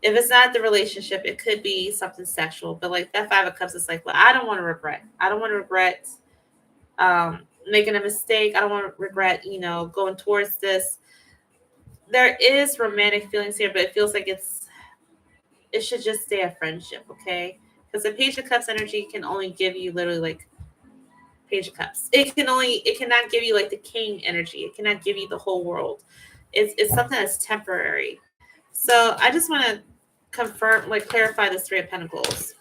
if it's not the relationship, it could be something sexual. But like that Five of Cups is like, well, I don't want to regret. I don't want to regret making a mistake. I don't want to regret, going towards this. There is romantic feelings here, but it feels like it should just stay a friendship, okay? Because the Page of Cups energy can only give you literally like Page of Cups. It cannot give you like the King energy. It cannot give you the whole world. It's something that's temporary. So I just want to confirm, like clarify this Three of Pentacles.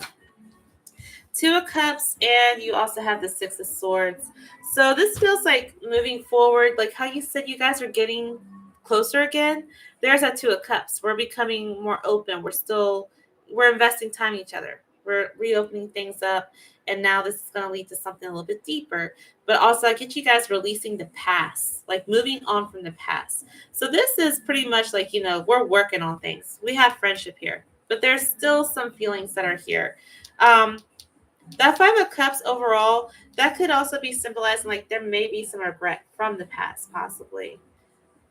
Two of Cups, and you also have the Six of Swords. So this feels like moving forward, like how you said you guys are getting closer again. There's that Two of Cups. We're becoming more open. We're investing time in each other. We're reopening things up. And now this is going to lead to something a little bit deeper. But also I get you guys releasing the past, like moving on from the past. So this is pretty much like, we're working on things. We have friendship here, but there's still some feelings that are here. That Five of Cups overall, that could also be symbolizing like there may be some regret from the past, possibly.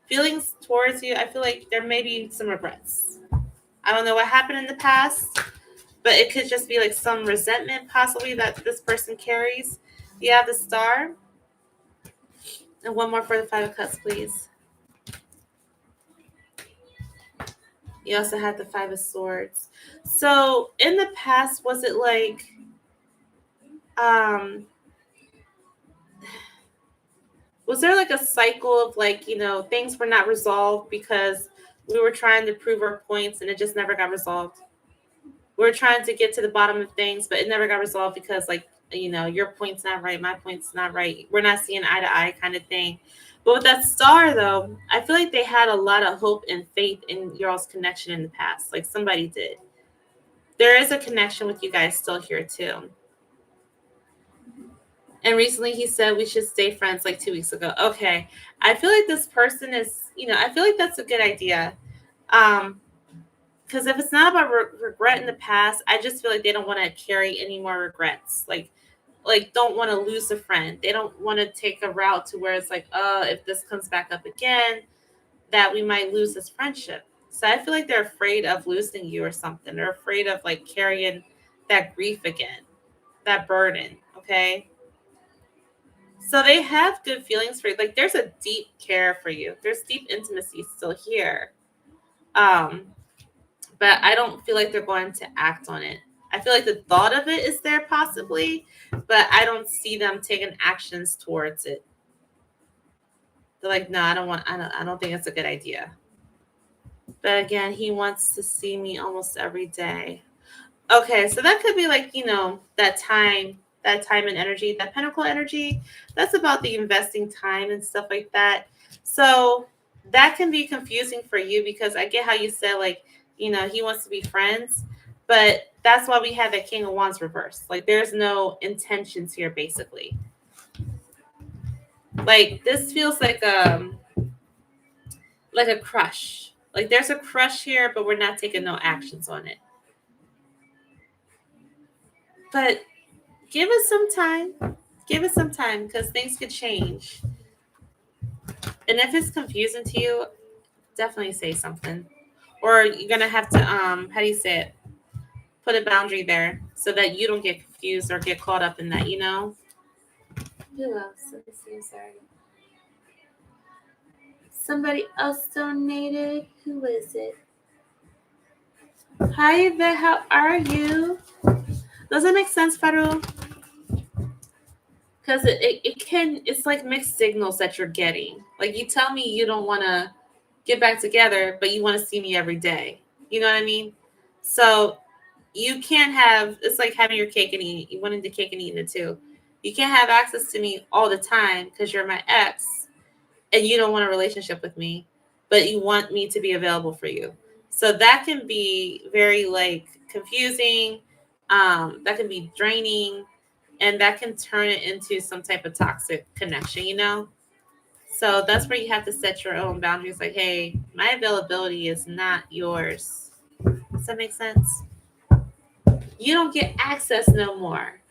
Feelings towards you, I feel like there may be some regrets. I don't know what happened in the past, but it could just be like some resentment possibly that this person carries. You have the Star. And one more for the Five of Cups, please. You also had the Five of Swords. So in the past, was it like was there like a cycle of like, things were not resolved because we were trying to prove our points and it just never got resolved? We were trying to get to the bottom of things, but it never got resolved because like, your point's not right, my point's not right. We're not seeing eye to eye kind of thing. But with that Star though, I feel like they had a lot of hope and faith in y'all's connection in the past. Like somebody did. There is a connection with you guys still here too. And recently he said we should stay friends like 2 weeks ago. Okay. I feel like this person is, I feel like that's a good idea. Because if it's not about regret in the past, I just feel like they don't want to carry any more regrets. Like don't want to lose a friend. They don't want to take a route to where it's like, if this comes back up again, that we might lose this friendship. So I feel like they're afraid of losing you or something. They're afraid of like carrying that grief again, that burden. Okay. So they have good feelings for you. Like there's a deep care for you. There's deep intimacy still here. But I don't feel like they're going to act on it. I feel like the thought of it is there possibly, but I don't see them taking actions towards it. They're like, no, I don't think it's a good idea. But again, he wants to see me almost every day. Okay, so that could be like, that time and energy, that Pentacle energy. That's about the investing time and stuff like that. So that can be confusing for you because I get how you said like, he wants to be friends, but that's why we have that King of Wands reverse. Like there's no intentions here basically. Like this feels like a crush. Like there's a crush here, but we're not taking no actions on it. But give us some time. Give us some time because things could change. And if it's confusing to you, definitely say something. Or you're gonna have to how do you say it? Put a boundary there so that you don't get confused or get caught up in that, Who else? Let me see, I'm sorry. Somebody else donated. Who is it? Hi Yvette, how are you? Does that make sense, Federal? Because it's like mixed signals that you're getting. Like you tell me you don't want to get back together, but you want to see me every day. You know what I mean? So you can't have, it's like having your cake and eating, you wanted the cake and eating it too. You can't have access to me all the time because you're my ex and you don't want a relationship with me, but you want me to be available for you. So that can be very like confusing. That can be draining, and that can turn it into some type of toxic connection, you know? So that's where you have to set your own boundaries. Like, hey, my availability is not yours. Does that make sense? You don't get access no more.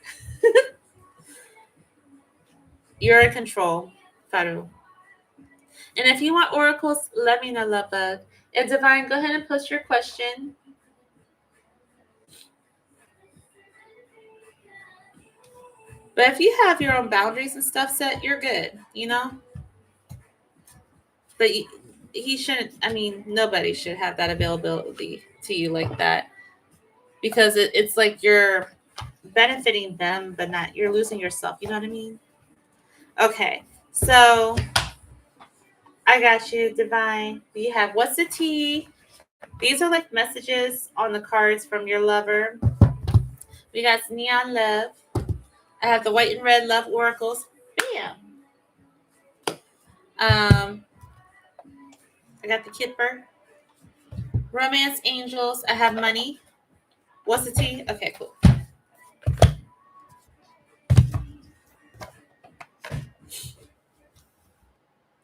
You're in control, Faru. And if you want oracles, let me know, love bug. And Divine, go ahead and post your question. But if you have your own boundaries and stuff set, you're good, you know? But he shouldn't, I mean, nobody should have that availability to you like that because it's like you're benefiting them, but not, you're losing yourself. You know what I mean? Okay. So I got you, Divine. We have what's the tea? These are like messages on the cards from your lover. We got neon love. I have the white and red love oracles. Bam. I got the Kipper. Romance angels. I have money. What's the tea? Okay, cool.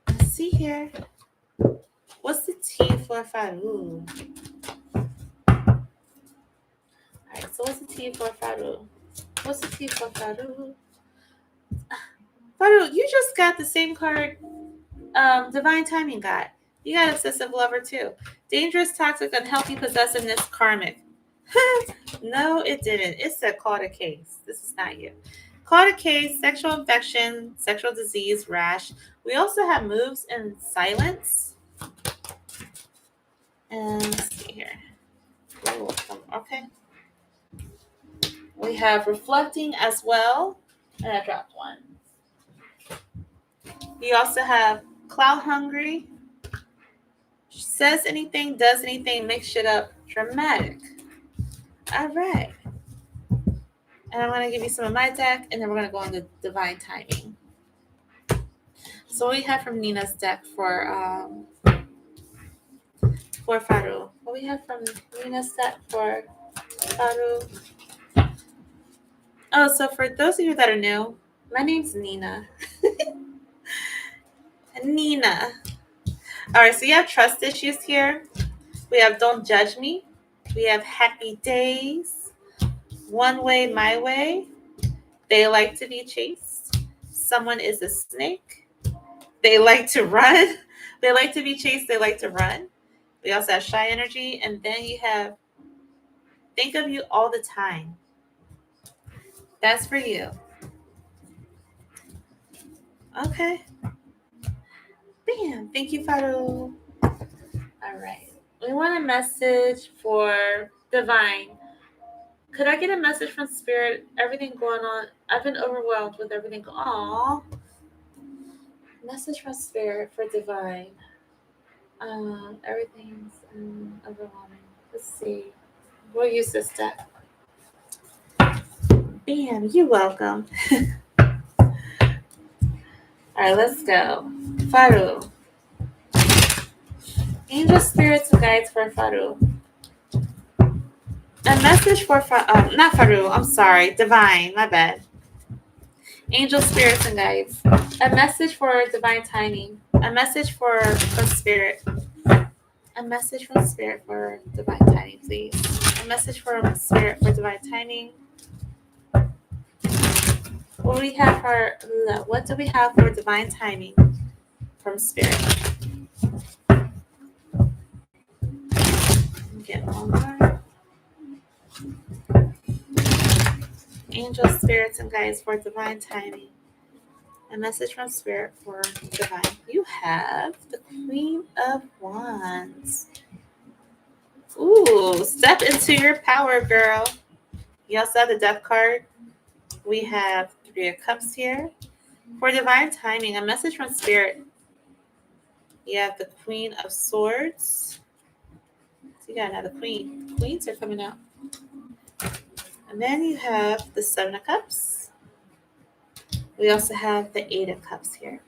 Let's see here. What's the tea for Faru? Alright, so what's the tea for Faru? What's the tea for Faru? Faru, you just got the same card Divine Timing got. You got obsessive lover too. Dangerous, toxic, unhealthy, possessiveness, karmic. No, it didn't. It said caught a case. This is not you. Caught a case, sexual infection, sexual disease, rash. We also have moves in silence. And let's see here. Ooh, okay. We have reflecting as well. And I dropped one. You also have cloud hungry. Says anything, does anything, makes shit up. Dramatic. All right. And I'm going to give you some of my deck, and then we're going to go on the divine timing. So what we have from Nina's deck for Faru. What we have from Nina's deck for Faru. Oh, so for those of you that are new, my name's Nina. Nina. All right, so you have trust issues here. We have don't judge me. We have happy days. One way, my way. They like to be chased. Someone is a snake. They like to run. They like to be chased. They like to run. We also have shy energy. And then you have think of you all the time. That's for you. Okay. Bam. Thank you, Faru. All right. We want a message for Divine. Could I get a message from Spirit? Everything going on. I've been overwhelmed with everything. Aww. Message from Spirit for Divine. Everything's overwhelming. Let's see. We'll use this deck. Bam, you're welcome. All right, let's go. Faru. Angel spirits and guides for Faru. A message for not Faru. I'm sorry, Divine. My bad. Angel spirits and guides. A message for divine timing. A message from Spirit. A message from Spirit for divine timing, please. A message from Spirit for divine timing. What do we have for divine timing from Spirit? Get one more. Angel spirits and guides for divine timing. A message from Spirit for divine. You have the Queen of Wands. Ooh, step into your power, girl. You also have the Death card. We have Three of Cups here. For divine timing, a message from Spirit. You have the Queen of Swords. So you got another Queen. Queens are coming out. And then you have the Seven of Cups. We also have the Eight of Cups here.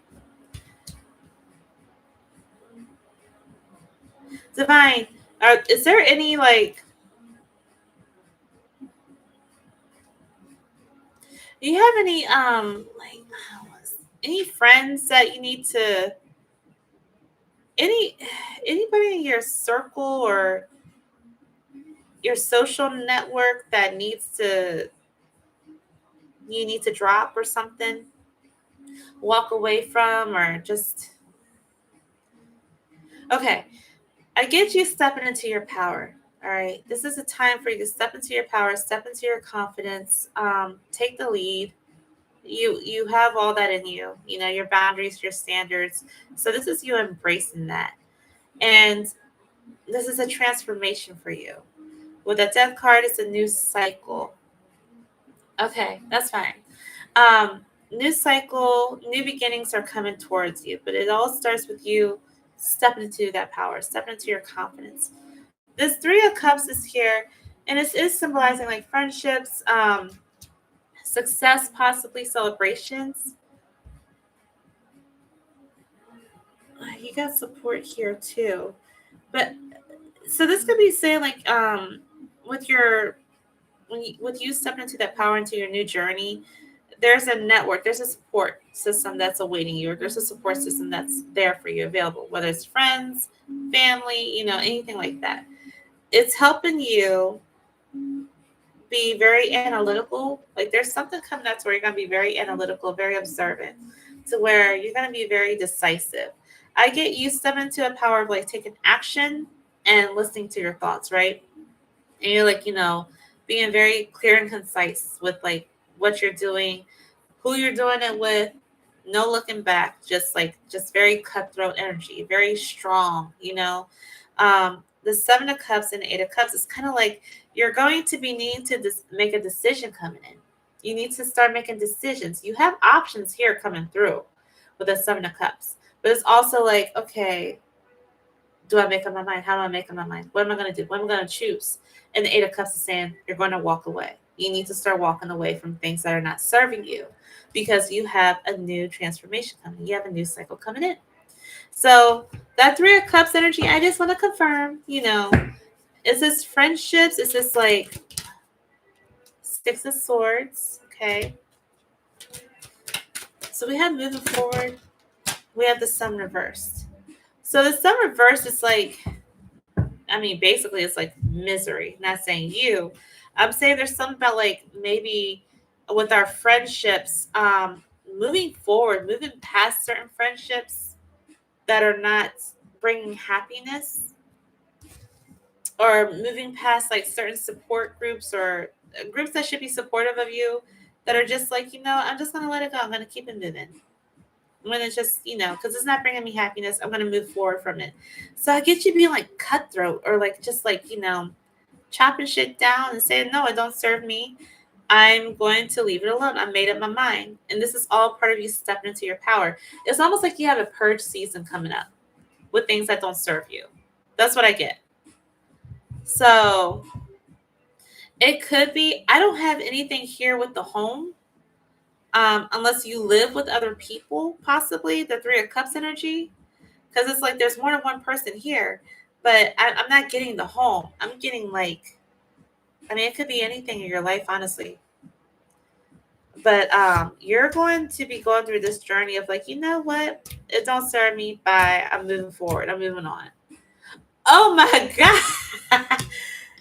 Divine, is there any do you have any any friends that you need to any anybody in your circle or your social network that you need to drop or something, walk away from, or just okay. I get you stepping into your power. All right, this is a time for you to step into your power, step into your confidence, take the lead. You have all that in you, you know, your boundaries, your standards. So this is you embracing that, and this is a transformation for you. With the death card, it's a new cycle. Okay, that's fine. Um, New cycle, new beginnings are coming towards you, but it all starts with you stepping into that power, stepping into your confidence. This Three of Cups is here, and it is symbolizing like friendships, success, possibly celebrations. You got support here too, but so this could be saying like with your with you stepping into that power into your new journey, there's a network, there's a support system that's awaiting you, or there's a support system that's there for you available, whether it's friends, family, you know, anything like that. It's helping you be very analytical. Like there's something coming up to where you're going to be very analytical, very observant, to where you're going to be very decisive. I get you step into a power of like taking action and listening to your thoughts, right? And you're like, you know, being very clear and concise with like what you're doing, who you're doing it with, no looking back, just very cutthroat energy, very strong, you know. The Seven of Cups and Eight of Cups is kind of like you're going to be needing to make a decision coming in. You need to start making decisions. You have options here coming through with the Seven of Cups, but it's also like, okay, do I make up my mind? How do I make up my mind? What am I going to do? What am I going to choose? And the Eight of Cups is saying you're going to walk away. You need to start walking away from things that are not serving you, because you have a new transformation coming. You have a new cycle coming in. So that Three of Cups energy, I just want to confirm, you know, is this friendships? Is this like Six of Swords? Okay. So we have moving forward. We have the Sun reversed. So the Sun reversed is like, I mean, basically it's like misery. Not saying you. I'm saying there's something about like maybe with our friendships, moving forward, moving past certain friendships that are not bringing happiness, or moving past like certain support groups or groups that should be supportive of you, that are just like, you know, I'm just going to let it go. I'm going to keep it moving. I'm going to just, you know, because it's not bringing me happiness, I'm going to move forward from it. So I get you being like cutthroat, or like just like, you know, chopping shit down and saying, no, it don't serve me. I'm going to leave it alone. I made up my mind. And this is all part of you stepping into your power. It's almost like you have a purge season coming up with things that don't serve you. That's what I get. So it could be, I don't have anything here with the home. Unless you live with other people, possibly the Three of Cups energy, because it's like there's more than one person here, but I'm not getting the home. I'm getting like, I mean, it could be anything in your life, honestly. But you're going to be going through this journey of like, you know what? It don't serve me. Bye. I'm moving forward. I'm moving on. Oh my God.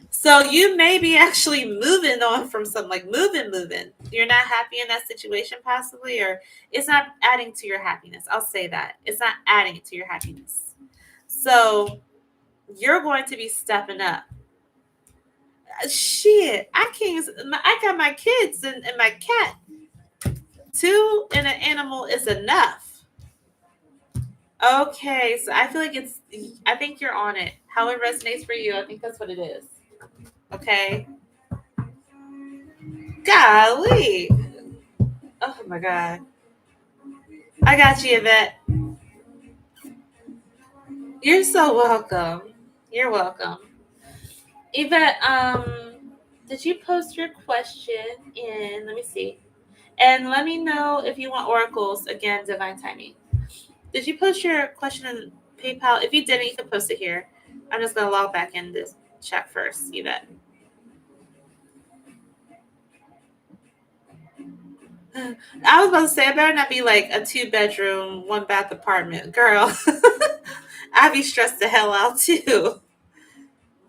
So you may be actually moving on from something, like moving. You're not happy in that situation, possibly, or it's not adding to your happiness. I'll say that. It's not adding to your happiness. So you're going to be stepping up. Shit, I got my kids and my cat. Two in an animal is enough. Okay, so I feel like I think you're on it. How it resonates for you, I think that's what it is. Okay. Golly. Oh my God. I got you, Yvette. You're so welcome. You're welcome. Yvette, did you post your question in, let me see. And let me know if you want oracles. Again, divine timing. Did you post your question in PayPal? If you didn't, you can post it here. I'm just gonna log back in this chat first. Yvette. I was about to say, it better not be like a 2-bedroom, 1-bath apartment. Girl, I'd be stressed the hell out too.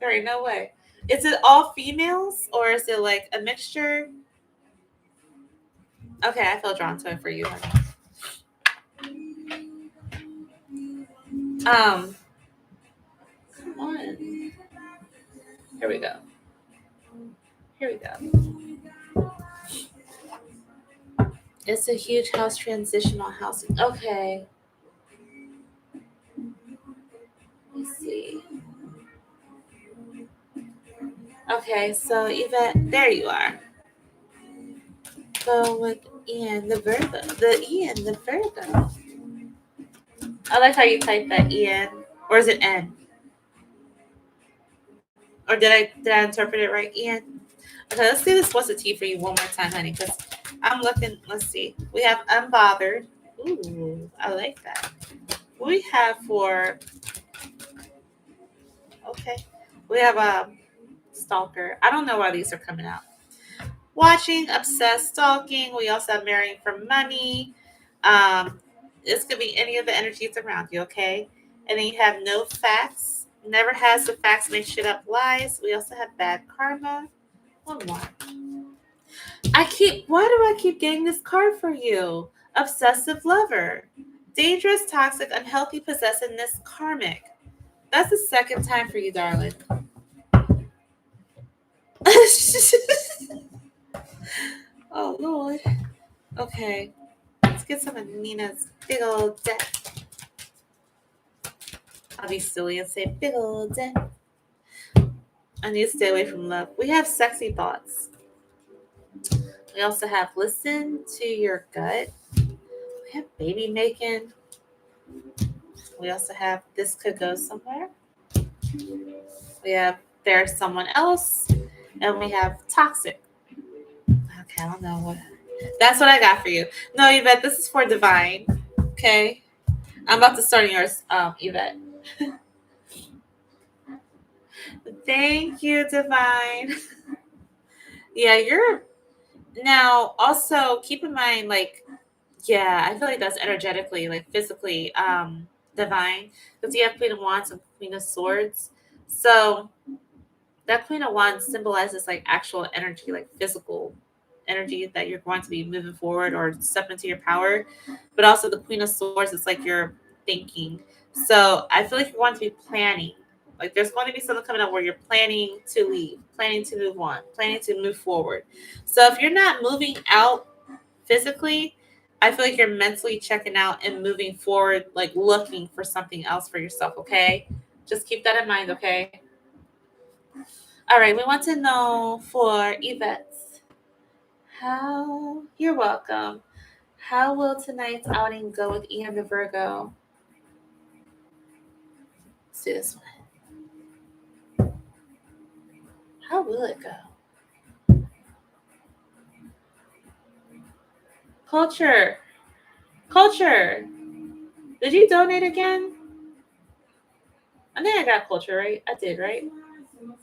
There ain't no way. Is it all females or is it like a mixture? Okay, I feel drawn to it for you. Come on. Here we go. Here we go. It's a huge house, transitional housing. Okay. Let's see. Okay, so Yvette, there you are. Go with Ian, the Virgo. The Ian, the Virgo. I like how you type that Ian. Or is it N? Or did I interpret it right, Ian? Okay, let's do this what's a T for you one more time, honey, because I'm looking. Let's see. We have unbothered. Ooh, I like that. We have for okay. We have a stalker. I don't know why these are coming out. Watching, obsessed, stalking. We also have marrying for money. This could be any of the energies around you, okay? And then you have no facts. Never has the facts, make shit up, lies. We also have bad karma. One more. Why do I keep getting this card for you? Obsessive lover. Dangerous, toxic, unhealthy, possessiveness, karmic. That's the second time for you, darling. Oh, Lord. Okay. Let's get some of Nina's big old deck. I'll be silly and say big old deck. I need to stay away from love. We have sexy thoughts. We also have listen to your gut. We have baby making. We also have this could go somewhere. We have there's someone else. And we have toxic. Okay, I don't know what. That's what I got for you. No, Yvette, this is for divine. Okay. I'm about to start yours, Yvette. Thank you, divine. Yeah, you're now also keep in mind, like, yeah, I feel like that's energetically, like physically, divine. Because you have Queen of Wands and Queen of Swords. So that Queen of Wands symbolizes like actual energy, like physical energy that you're going to be moving forward or step into your power. But also the Queen of Swords is like you're thinking. So I feel like you're going to be planning. Like there's going to be something coming up where you're planning to leave, planning to move on, planning to move forward. So if you're not moving out physically, I feel like you're mentally checking out and moving forward, like looking for something else for yourself, okay? Just keep that in mind, okay? All right, we want to know for Yvette. You're welcome. How will tonight's outing go with Ian the Virgo? Let's do this one. How will it go? Culture. Culture. Did you donate again? I think I got culture, right? I did, right?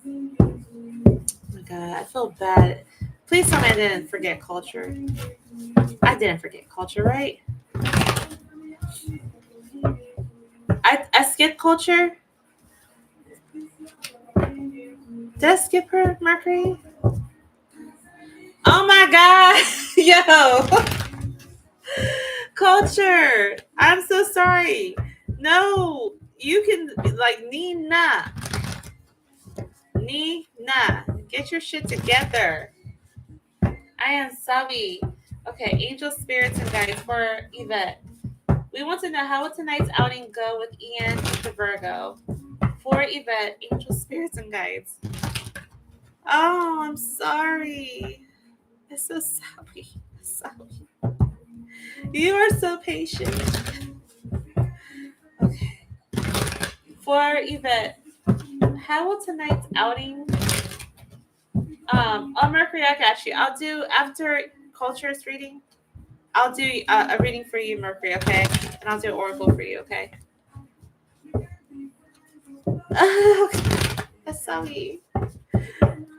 Oh my God, I feel bad. Please tell me I didn't forget culture. I didn't forget culture, right? I skipped culture. Did I skip her, Mercury? Oh my God. Yo. Culture. I'm so sorry. No, you can like Nina. Nina. Get your shit together. I am sorry. Okay, angel spirits and guides for Yvette. We want to know how will tonight's outing go with Ian the Virgo. For Yvette, angel spirits and guides. Oh, I'm sorry. I'm so sorry. Sorry. You are so patient. Okay. For Yvette, how will tonight's outing? Oh, Mercury, I got you. I'll do after culture's reading. I'll do a reading for you, Mercury, okay? And I'll do an oracle for you, okay? That's so neat.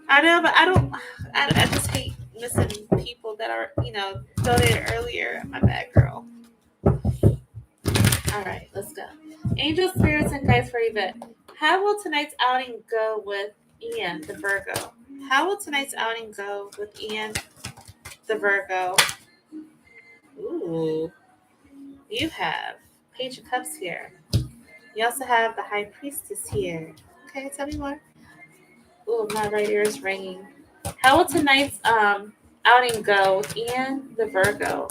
I know, but I don't. I just hate missing people that are, donated earlier. My bad, girl. All right, let's go. Angel spirits and guides for Yvette. How will tonight's outing go with Ian, the Virgo? How will tonight's outing go with Ian, the Virgo? Ooh, you have Page of Cups here. You also have the High Priestess here. Okay, tell me more. Ooh, my right ear is ringing. How will tonight's outing go with Ian, the Virgo?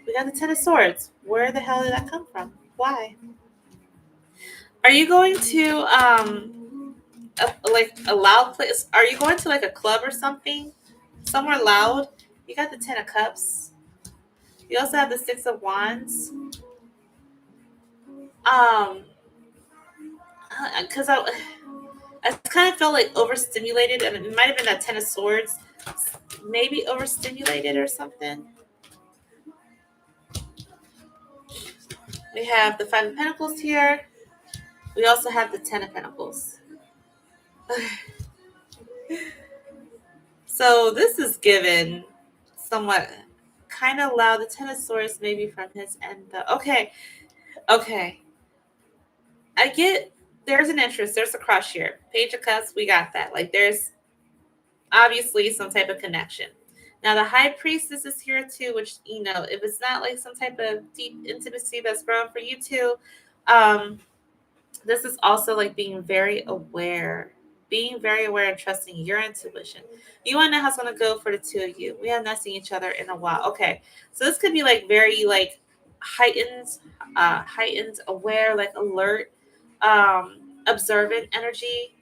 We got the Ten of Swords. Where the hell did that come from? Why? Are you going to a loud place? Are you going to like a club or something? Somewhere loud? You got the Ten of Cups. You also have the Six of Wands. Because I kind of felt like overstimulated, and it might have been that Ten of Swords, maybe overstimulated or something. We have the Five of Pentacles here. We also have the Ten of Pentacles. So this is given somewhat kind of loud. The Ten of Swords maybe from his end though. Okay. I get there's an interest. There's a crush here. Page of Cups, we got that. Like there's obviously some type of connection. Now the High Priestess is here too, which if it's not like some type of deep intimacy that's growing for you too, this is also like being very aware and trusting your intuition. You want to know how it's going to go for the two of you. We have not seen each other in a while. Okay, so this could be like very like heightened, aware, like alert, observant energy.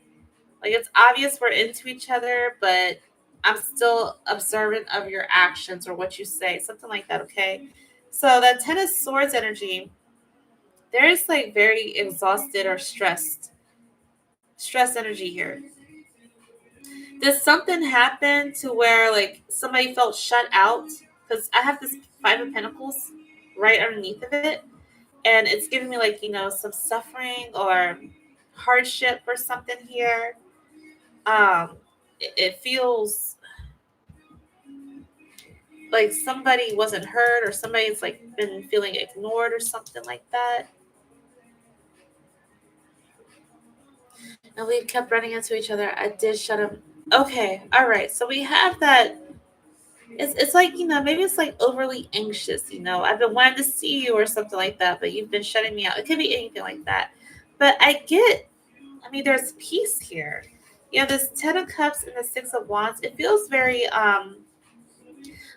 Like it's obvious we're into each other, but I'm still observant of your actions or what you say, something like that. Okay, so that Ten of Swords energy, there's like very exhausted or stress energy here. Did something happen to where like somebody felt shut out? Because I have this Five of Pentacles right underneath of it, and it's giving me like some suffering or hardship or something here. It feels like somebody wasn't heard or somebody's like been feeling ignored or something like that. And we kept running into each other. I did shut him. Okay, all right. So we have that. It's like maybe it's like overly anxious. I've been wanting to see you or something like that, but you've been shutting me out. It could be anything like that. But I mean, there's peace here. This Ten of Cups and the Six of Wands. It feels very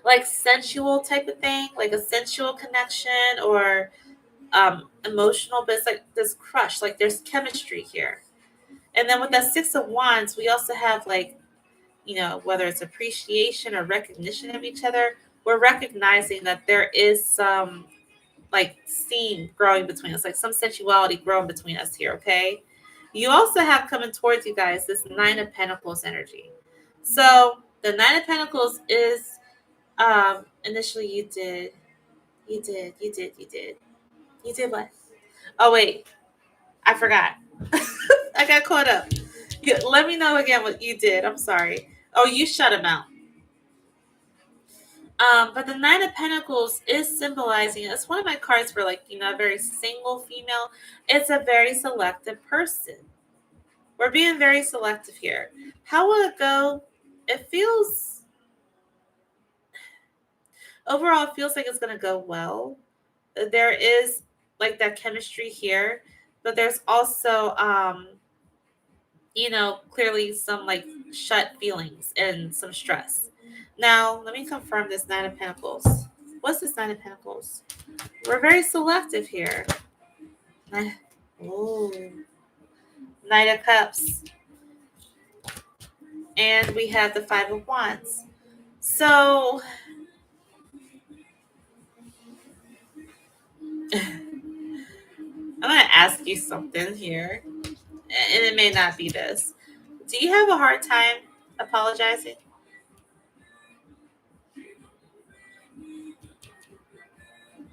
like sensual type of thing, like a sensual connection or emotional. But it's like this crush. Like there's chemistry here. And then with that Six of Wands, we also have like whether it's appreciation or recognition of each other, we're recognizing that there is some like steam growing between us, like some sensuality growing between us here, okay? You also have coming towards you guys this Nine of Pentacles energy. So the Nine of Pentacles is initially you did what? Oh wait, I forgot. I got caught up. Let me know again what you did. I'm sorry. Oh, you shut him out. But the Nine of Pentacles is symbolizing, it's one of my cards for like, a very single female. It's a very selective person. We're being very selective here. How will it go? It feels, overall, it feels like it's going to go well. There is like that chemistry here, but there's also, clearly some like shut feelings and some stress. Now, let me confirm this Nine of Pentacles. What's this Nine of Pentacles? We're very selective here. Oh, Knight of Cups. And we have the Five of Wands. So, I'm going to ask you something here. And it may not be this. Do you have a hard time apologizing?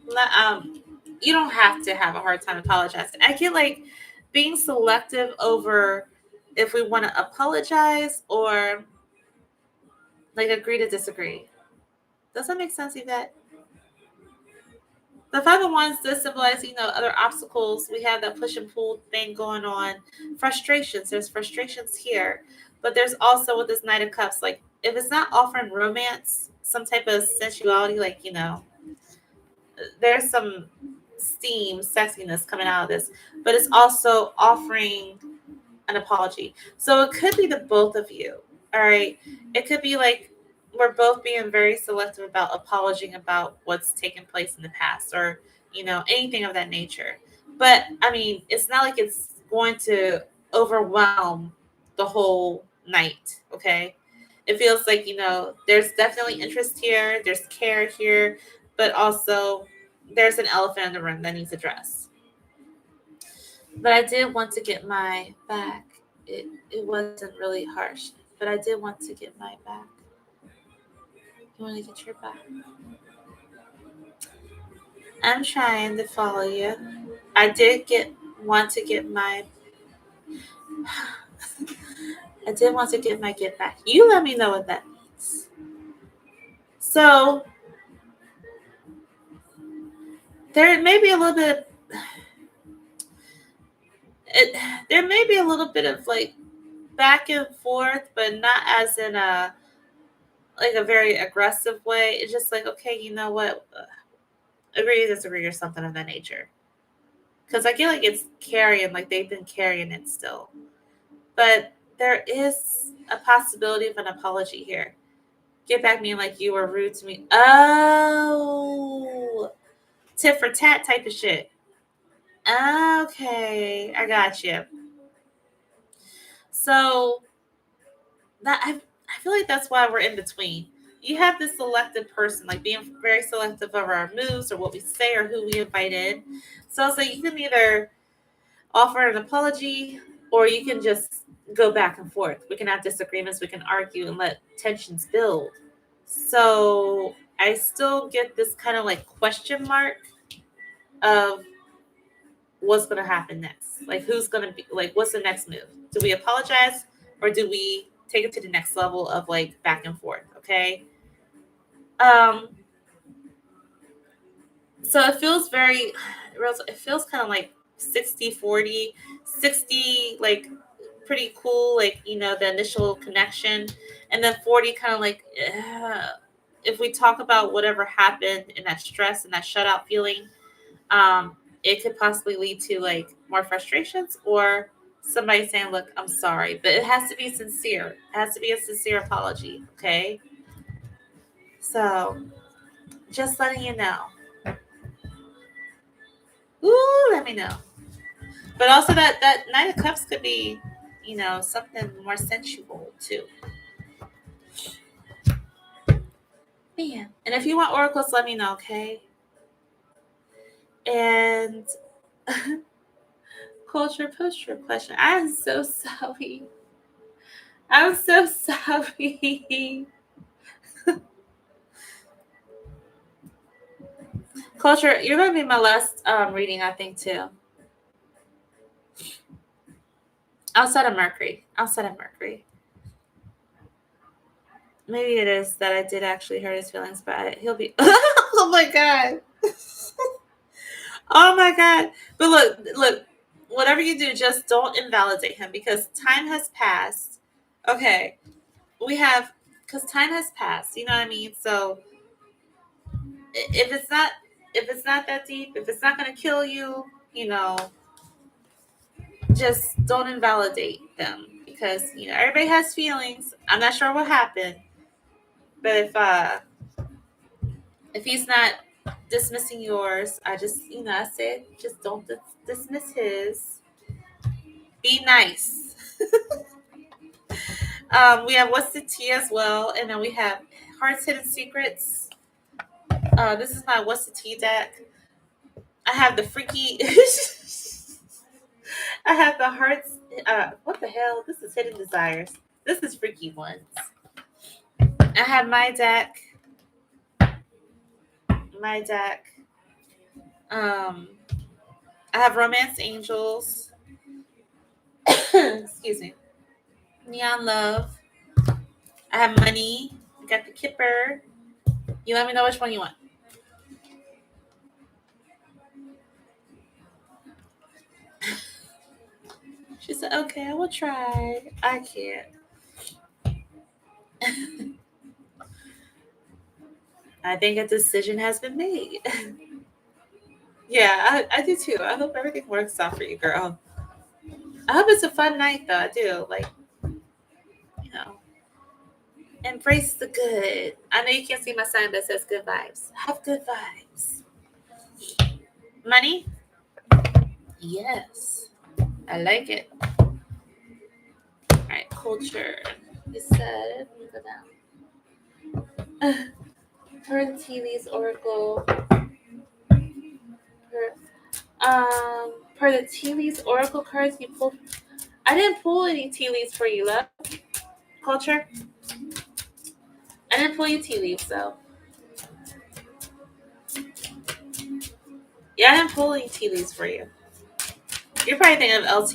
You don't have to have a hard time apologizing. I get like being selective over if we want to apologize or like agree to disagree. Does that make sense, Yvette? The 501s does symbolize, other obstacles. We have that push and pull thing going on. Frustrations. There's frustrations here. But there's also with this Knight of Cups, like if it's not offering romance, some type of sensuality, like, there's some steam, sexiness coming out of this, but it's also offering an apology. So it could be the both of you. All right. It could be like we're both being very selective about apologizing about what's taken place in the past or, anything of that nature. But I mean, it's not like it's going to overwhelm the whole night. Okay. It feels like, there's definitely interest here, there's care here, but also there's an elephant in the room that needs addressed. But I did want to get my back. It wasn't really harsh, but I did want to get my back. You want to get your back? I'm trying to follow you. I did want to get my. I did want to get my get back. You let me know what that means. So there may be a little bit of there may be a little bit of like back and forth, but not as in a very aggressive way. It's just like, okay, you know what? Agree to disagree or something of that nature. Because I feel like it's carrying, like they've been carrying it still. But there is a possibility of an apology here. Get back meaning like you were rude to me. Oh, tit for tat type of shit. Okay, I got you. So that I feel like that's why we're in between. You have this selective person, like being very selective over our moves or what we say or who we invite in. So it's like you can either offer an apology or you can just go back and forth. We can have disagreements, we can argue and let tensions build. So I still get this kind of like question mark of what's going to happen next. Like who's going to be like, what's the next move? Do we apologize or do we take it to the next level of like back and forth? Okay. Um, so it feels it feels kind of like 60-40, 60 like pretty cool, like, the initial connection. And then 40 kind of like, if we talk about whatever happened in that stress and that shutout feeling, it could possibly lead to like more frustrations or somebody saying, look, I'm sorry, but it has to be sincere. It has to be a sincere apology. Okay. So just letting you know. Ooh, let me know. But also that Knight of Cups could be, something more sensual too. Man. And if you want oracles, let me know, okay? And culture post your question. I'm so sorry. I'm so sorry. Culture, you're gonna be my last reading, I think, too. Outside of Mercury. Outside of Mercury. Maybe it is that I did actually hurt his feelings, but he'll be. Oh my god. Oh my god. But look. Whatever you do, just don't invalidate him because time has passed. Okay, we have because time has passed. You know what I mean? So if it's not that deep, if it's not going to kill you, just don't invalidate them because everybody has feelings. I'm not sure what happened, but if he's not dismissing yours, I just I say just don't dismiss his. Be nice. We have What's the Tea as well, and then we have Heart's Hidden Secrets. This is my What's the Tea deck. I have the freaky. I have the Hearts. What the hell? This is Hidden Desires. This is Freaky Ones. I have my deck. My deck. Um, I have romance angels. Excuse me. Neon love. I have money. I got the kipper. You let me know which one you want. She said, okay, I will try. I can't. I think a decision has been made. Yeah, I do too. I hope everything works out for you, girl. I hope it's a fun night, though. I do. Like, you know, embrace the good. I know you can't see my sign that says good vibes. Have good vibes. Money? Yes. I like it. All right, culture. You said, let me go down. Per the tea leaves oracle. Per the tea leaves oracle cards you pulled. I didn't pull any tea leaves for you, love. Culture. I didn't pull you tea leaves though. Yeah, I didn't pull any tea leaves for you. You're probably thinking of LT.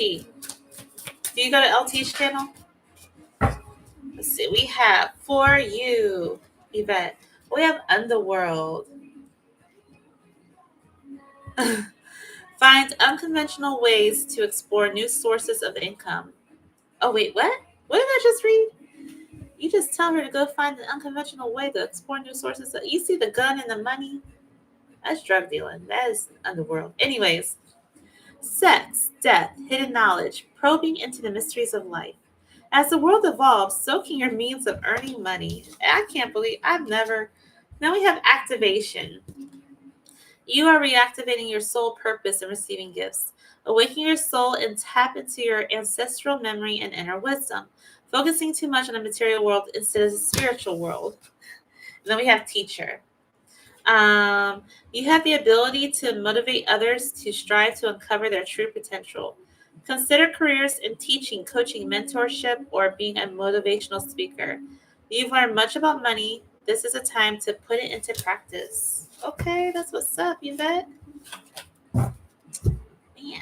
Do you go to LT's channel? Let's see. We have for you, Yvette. We have Underworld. Find unconventional ways to explore new sources of income. Oh wait, what? What did I just read? You just tell her to go find an unconventional way to explore new sources. You see the gun and the money? That's drug dealing. That is underworld. Anyways, sex, death, hidden knowledge, probing into the mysteries of life. As the world evolves, so can your means of earning money. I can't believe I've never. Now we have activation. You are reactivating your soul purpose and receiving gifts. Awaken your soul and tap into your ancestral memory and inner wisdom. Focusing too much on the material world instead of the spiritual world. And then we have teacher. You have the ability to motivate others to strive to uncover their true potential. Consider careers in teaching, coaching, mentorship, or being a motivational speaker. You've learned much about money. This is a time to put it into practice. Okay, that's what's up, Yvette. Yeah.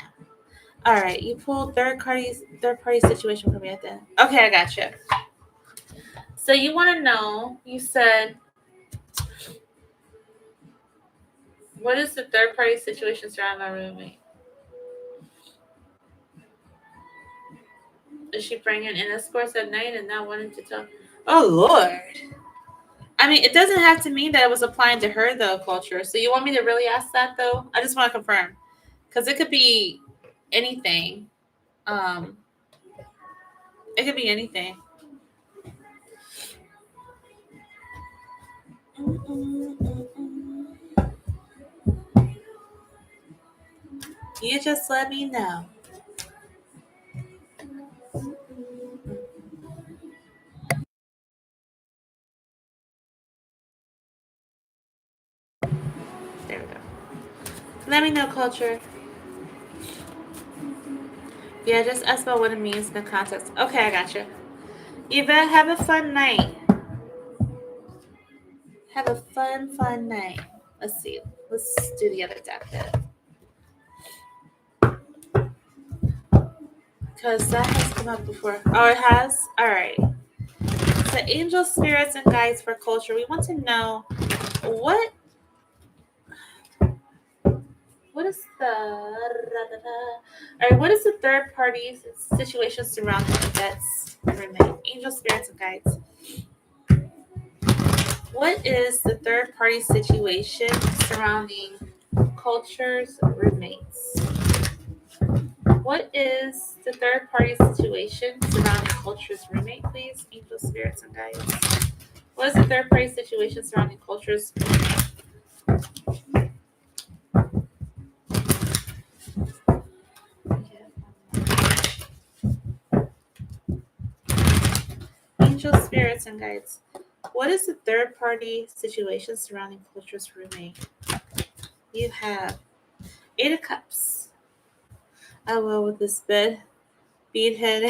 All right, you pulled third party situation for me at the end. Okay, I got you. So you want to know? You said, what is the third party situation surrounding my roommate? Is she bringing in escorts at night and not wanting to talk? Oh Lord. I mean, it doesn't have to mean that it was applying to her though, culture. So you want me to really ask that though? I just want to confirm, because it could be anything. Um, it could be anything. You just let me know. There we go. Let me know, culture. Yeah, just ask about what it means in the context. Okay, I got you. Yvette, have a fun night. Have a fun night. Let's see. Let's do the other deck then. Because that has come up before. Oh, it has? All right. So, angel spirits and guides for culture. We want to know what is the all right? What is the third party situation surrounding Yvette's roommate? Angel spirits and guides. What is the third party situation surrounding culture's roommates? What is the third party situation surrounding culture's roommate, please? Angel spirits and guides. What is the third party situation surrounding culture's roommate? Angel spirits and guides. What is the third party situation surrounding culture's roommate? You have Eight of Cups. I will with this bed. Bead head.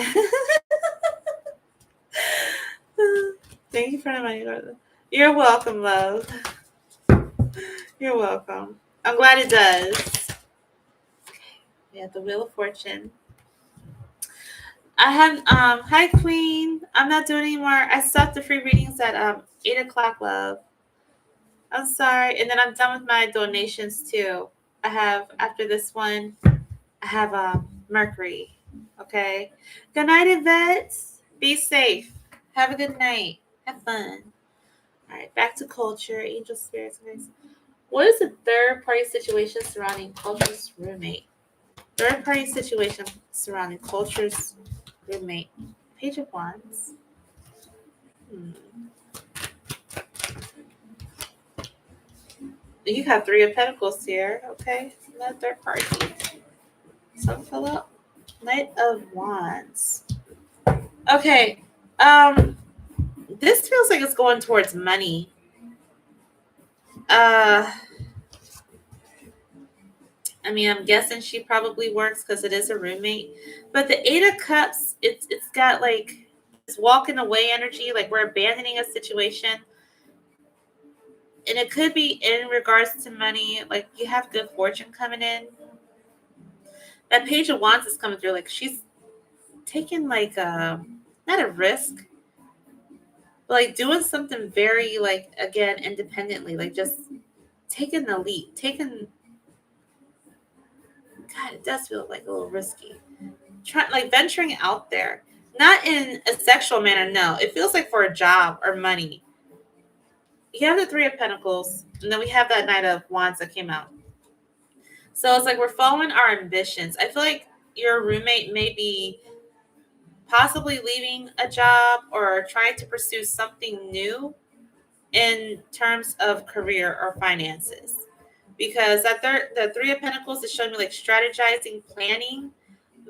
Thank you for reminding me. You're welcome, love. You're welcome. I'm glad it does. Yeah, the Wheel of Fortune. I have hi Queen. I'm not doing anymore. I stopped the free readings at 8 o'clock, love. I'm sorry. And then I'm done with my donations too. I have after this one, I have Mercury. Okay. Good night, Yvette. Be safe. Have a good night. Have fun. All right, back to culture, angel spirits. Guys. What is the third party situation surrounding culture's roommate? Third party situation surrounding culture's roommate. Page of Wands. Hmm. You have Three of Pentacles here. Okay, not third party. Some fill up. Knight of Wands. Okay. This feels like it's going towards money. Uh, I mean, I'm guessing she probably works because it is a roommate. But the Eight of Cups, it's got like this walking away energy, like we're abandoning a situation. And it could be in regards to money, like you have good fortune coming in. That Page of Wands is coming through, like she's taking like not a risk, but like doing something very like again independently, like just taking the leap, taking God, it does feel like a little risky. Trying like venturing out there. Not in a sexual manner, no. It feels like for a job or money. You have the Three of Pentacles, and then we have that Knight of Wands that came out. So it's like we're following our ambitions. I feel like your roommate may be possibly leaving a job or trying to pursue something new in terms of career or finances. Because the Three of Pentacles is showing me like strategizing, planning,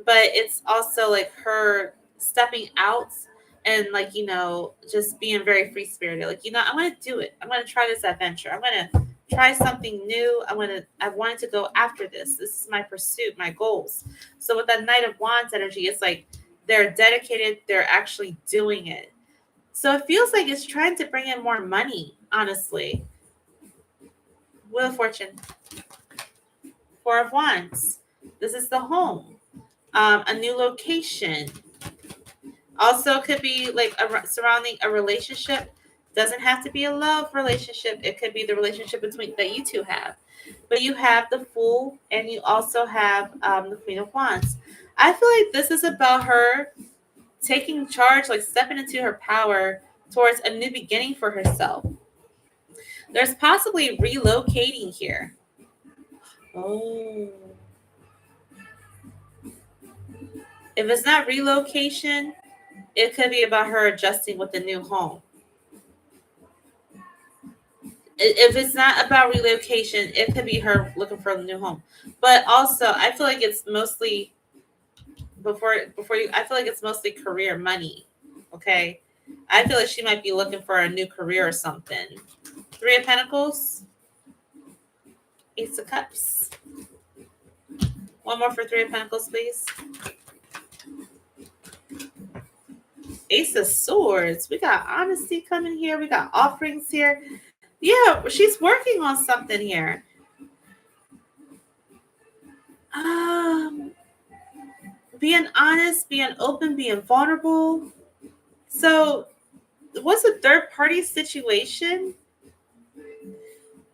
but it's also like her stepping out and like just being very free spirited, like I'm gonna do it, I'm gonna try this adventure, I'm gonna try something new, I wanted to go after this is my pursuit, my goals. So with that Knight of Wands energy, it's like they're dedicated, they're actually doing it. So it feels like it's trying to bring in more money, honestly. Wheel of Fortune, Four of Wands, this is the home, a new location. Also, could be like surrounding a relationship. Doesn't have to be a love relationship. It could be the relationship between that you two have. But you have the Fool, and you also have the Queen of Wands. I feel like this is about her taking charge, like stepping into her power towards a new beginning for herself. There's possibly relocating here. Oh. If it's not relocation, it could be about her adjusting with the new home. If it's not about relocation, it could be her looking for a new home. But also, I feel like it's mostly before you. I feel like it's mostly career money. Okay, I feel like she might be looking for a new career or something. Three of Pentacles, Ace of Cups. One more for Three of Pentacles, please. Ace of Swords. We got honesty coming here. We got offerings here. Yeah, she's working on something here. Um, Being honest, being open, being vulnerable. So, what's a third party situation?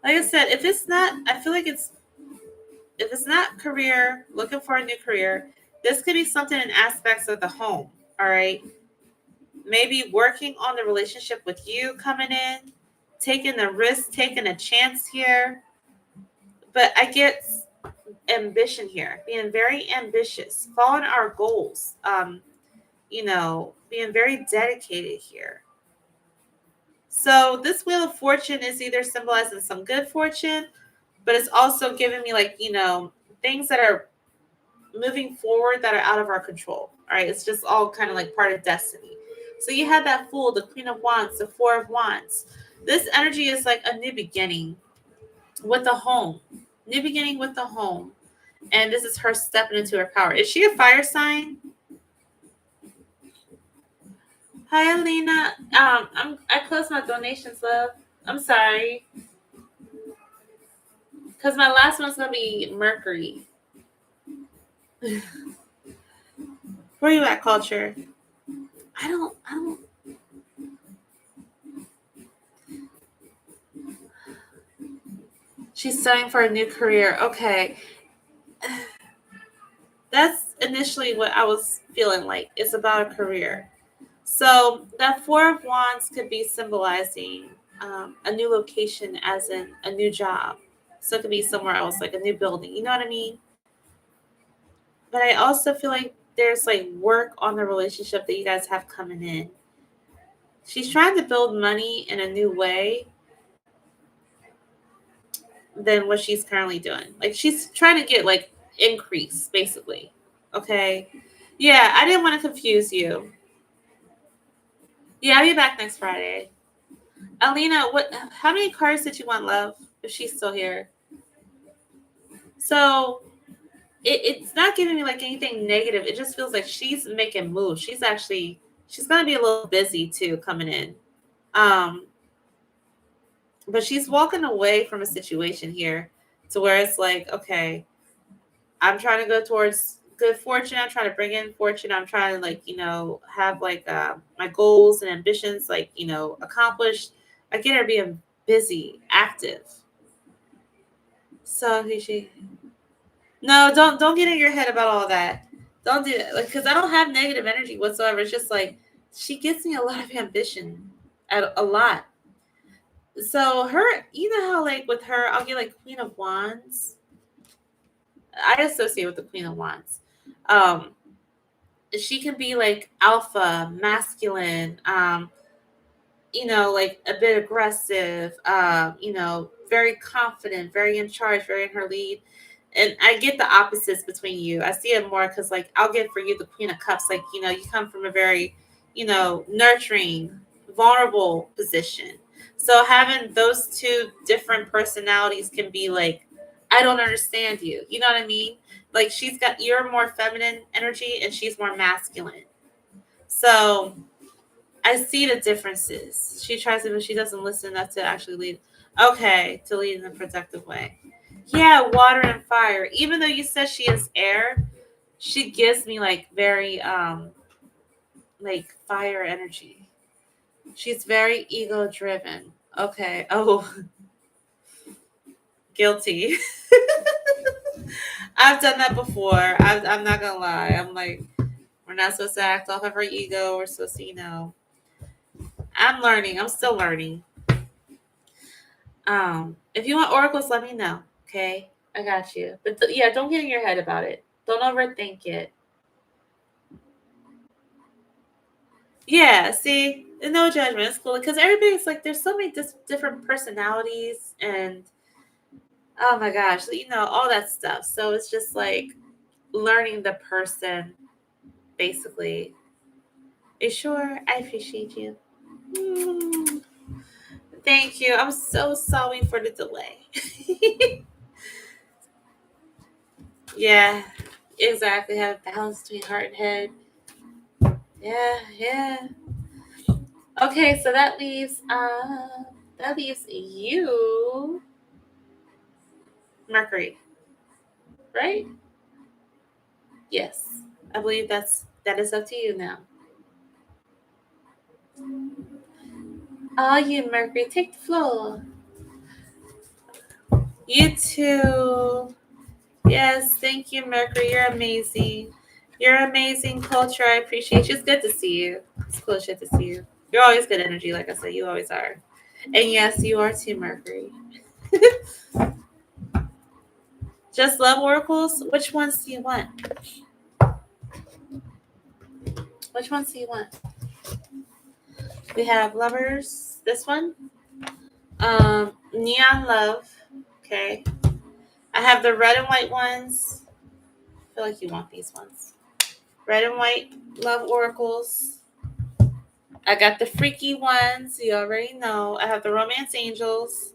Like I said, if it's not, I feel like if it's not career, looking for a new career, this could be something in aspects of the home. All right. Maybe working on the relationship with you coming in, taking the risk, taking a chance here. But I get ambition here, being very ambitious, following our goals, being very dedicated here. So this Wheel of Fortune is either symbolizing some good fortune, but it's also giving me like, things that are moving forward that are out of our control. All right. It's just all kind of like part of destiny. So you have that Fool, the Queen of Wands, the Four of Wands. This energy is like a new beginning with the home. New beginning with the home. And this is her stepping into her power. Is she a fire sign? Hi, Alina. I closed my donations, love. I'm sorry. Because my last one's gonna be Mercury. Where you at, culture? I don't. She's studying for a new career. Okay. That's initially what I was feeling like. It's about a career. So that Four of Wands could be symbolizing a new location, as in a new job. So it could be somewhere else, like a new building. You know what I mean? But I also feel like there's like work on the relationship that you guys have coming in. She's trying to build money in a new way than what she's currently doing. Like she's trying to get like increase, basically. Okay. Yeah, I didn't want to confuse you. Yeah, I'll be back next Friday. Alina, what? How many cards did you want, love? If she's still here, so it's not giving me like anything negative. It just feels like she's making moves. She's gonna be a little busy too coming in. Um, but she's walking away from a situation here to where it's like, okay, I'm trying to go towards good fortune. I'm trying to bring in fortune. I'm trying to like, have like my goals and ambitions like, accomplished. I get her being busy, active. So who's she? No, don't get in your head about all that. Don't do it. Like, because I don't have negative energy whatsoever. It's just like she gives me a lot of ambition, at a lot. So her, you know how like with her, I'll get like Queen of Wands. I associate with the Queen of Wands. Um, she can be like alpha, masculine, like a bit aggressive, very confident, very in charge, very in her lead. And I get the opposites between you. I see it more because, like, I'll get for you the Queen of Cups. Like, you come from a very, nurturing, vulnerable position. So having those two different personalities can be like, I don't understand you. You know what I mean? Like, you're more feminine energy and she's more masculine. So I see the differences. She tries to, but she doesn't listen enough to actually lead. Okay, to lead in a productive way. Yeah, water and fire. Even though you said she is air, she gives me like very like fire energy. She's very ego driven. Okay. Oh, guilty. I've done that before. I'm not gonna lie. I'm like, we're not supposed to act off of our ego. We're supposed to, I'm learning. I'm still learning. If you want oracles, let me know. Okay, I got you. But yeah, don't get in your head about it. Don't overthink it. Yeah, see, no judgment. It's cool because everybody's like, there's so many different personalities, and oh my gosh, all that stuff. So it's just like learning the person, basically. You sure? I appreciate you. Mm, thank you. I'm so sorry for the delay. Yeah, exactly. Have a balance between heart and head. Yeah, yeah. Okay, so that leaves you, Mercury, right? Yes. I believe that is up to you now. You, Mercury, take the floor. You too. Yes, thank you, Mercury. You're amazing. You're amazing, culture. I appreciate you. It's good to see you. It's cool shit to see you. You're always good energy, like I said. You always are. And yes, you are too, Mercury. Just love oracles? Which ones do you want? Which ones do you want? We have lovers. This one. Neon love. Okay. I have the red and white ones. I feel like you want these ones. Red and white love oracles. I got the freaky ones. You already know. I have the romance angels.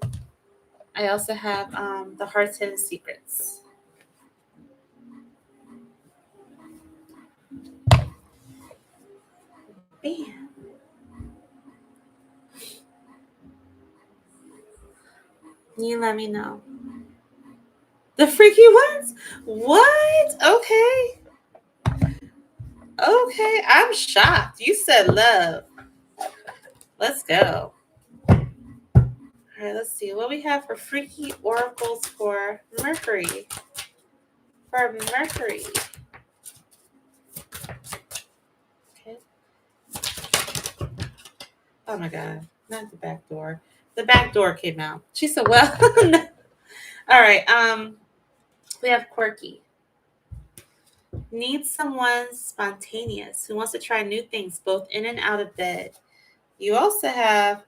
I also have the heart's hidden secrets. Bam. You let me know. The freaky ones? What? Okay. Okay. I'm shocked. You said love. Let's go. All right, let's see what we have for freaky oracles for Mercury. For Mercury. Okay. Oh my God. Not the back door. The back door came out. She said, well, no. All right. We have quirky. Needs someone spontaneous who wants to try new things both in and out of bed. You also have,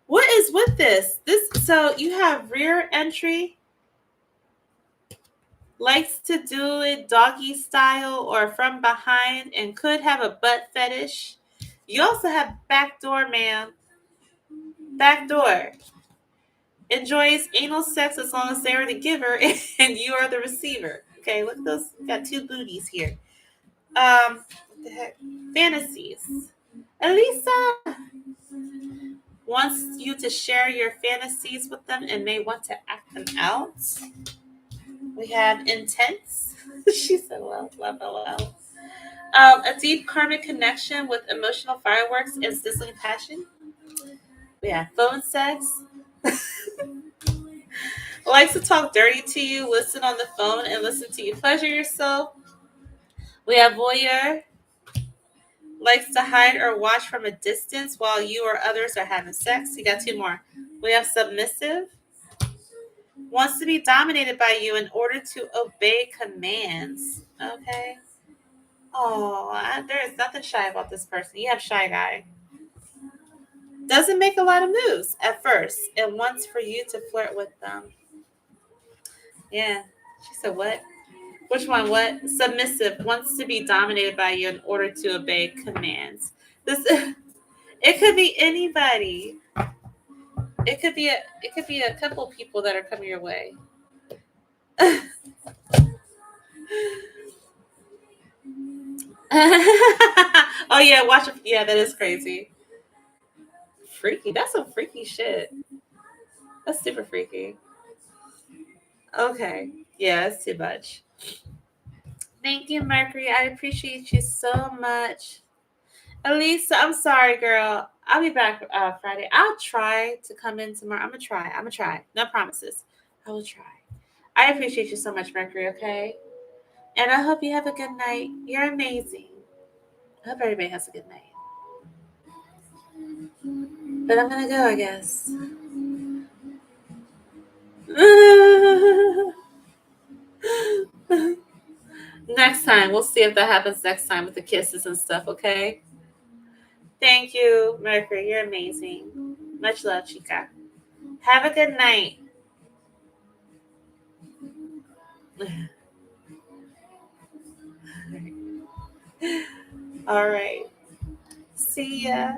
what is with this? So you have rear entry, likes to do it doggy style or from behind, and could have a butt fetish. You also have backdoor man. Backdoor. Enjoys anal sex as long as they are the giver and you are the receiver. Okay, look at those. Got two booties here. What the heck? Fantasies. Elisa wants you to share your fantasies with them and may want to act them out. We have intense. She said, well, lol. A deep karmic connection with emotional fireworks and sizzling passion. We have phone sex. Likes to talk dirty to you, listen on the phone, and listen to you pleasure yourself. We have voyeur. Likes to hide or watch from a distance while you or others are having sex. You got two more. We have submissive. Wants to be dominated by you in order to obey commands. Okay. Oh, there is nothing shy about this person. You have shy guy. Doesn't make a lot of moves at first and wants for you to flirt with them. Yeah. She said, what? Which one? What? Submissive wants to be dominated by you in order to obey commands. This it could be anybody. It could be a couple people that are coming your way. Oh yeah, watch it. Yeah, that is crazy. Freaky. That's some freaky shit. That's super freaky. Okay. Yeah, it's too much. Thank you, Mercury. I appreciate you so much. Elisa, I'm sorry, girl. I'll be back Friday. I'll try to come in tomorrow. I'm gonna try. No promises. I will try. I appreciate you so much, Mercury, okay? And I hope you have a good night. You're amazing. I hope everybody has a good night. But I'm gonna go, I guess. Next time, we'll see if that happens next time with the kisses and stuff, okay? Thank you, Mercury. You're amazing. Much love, Chica. Have a good night. All right. See ya.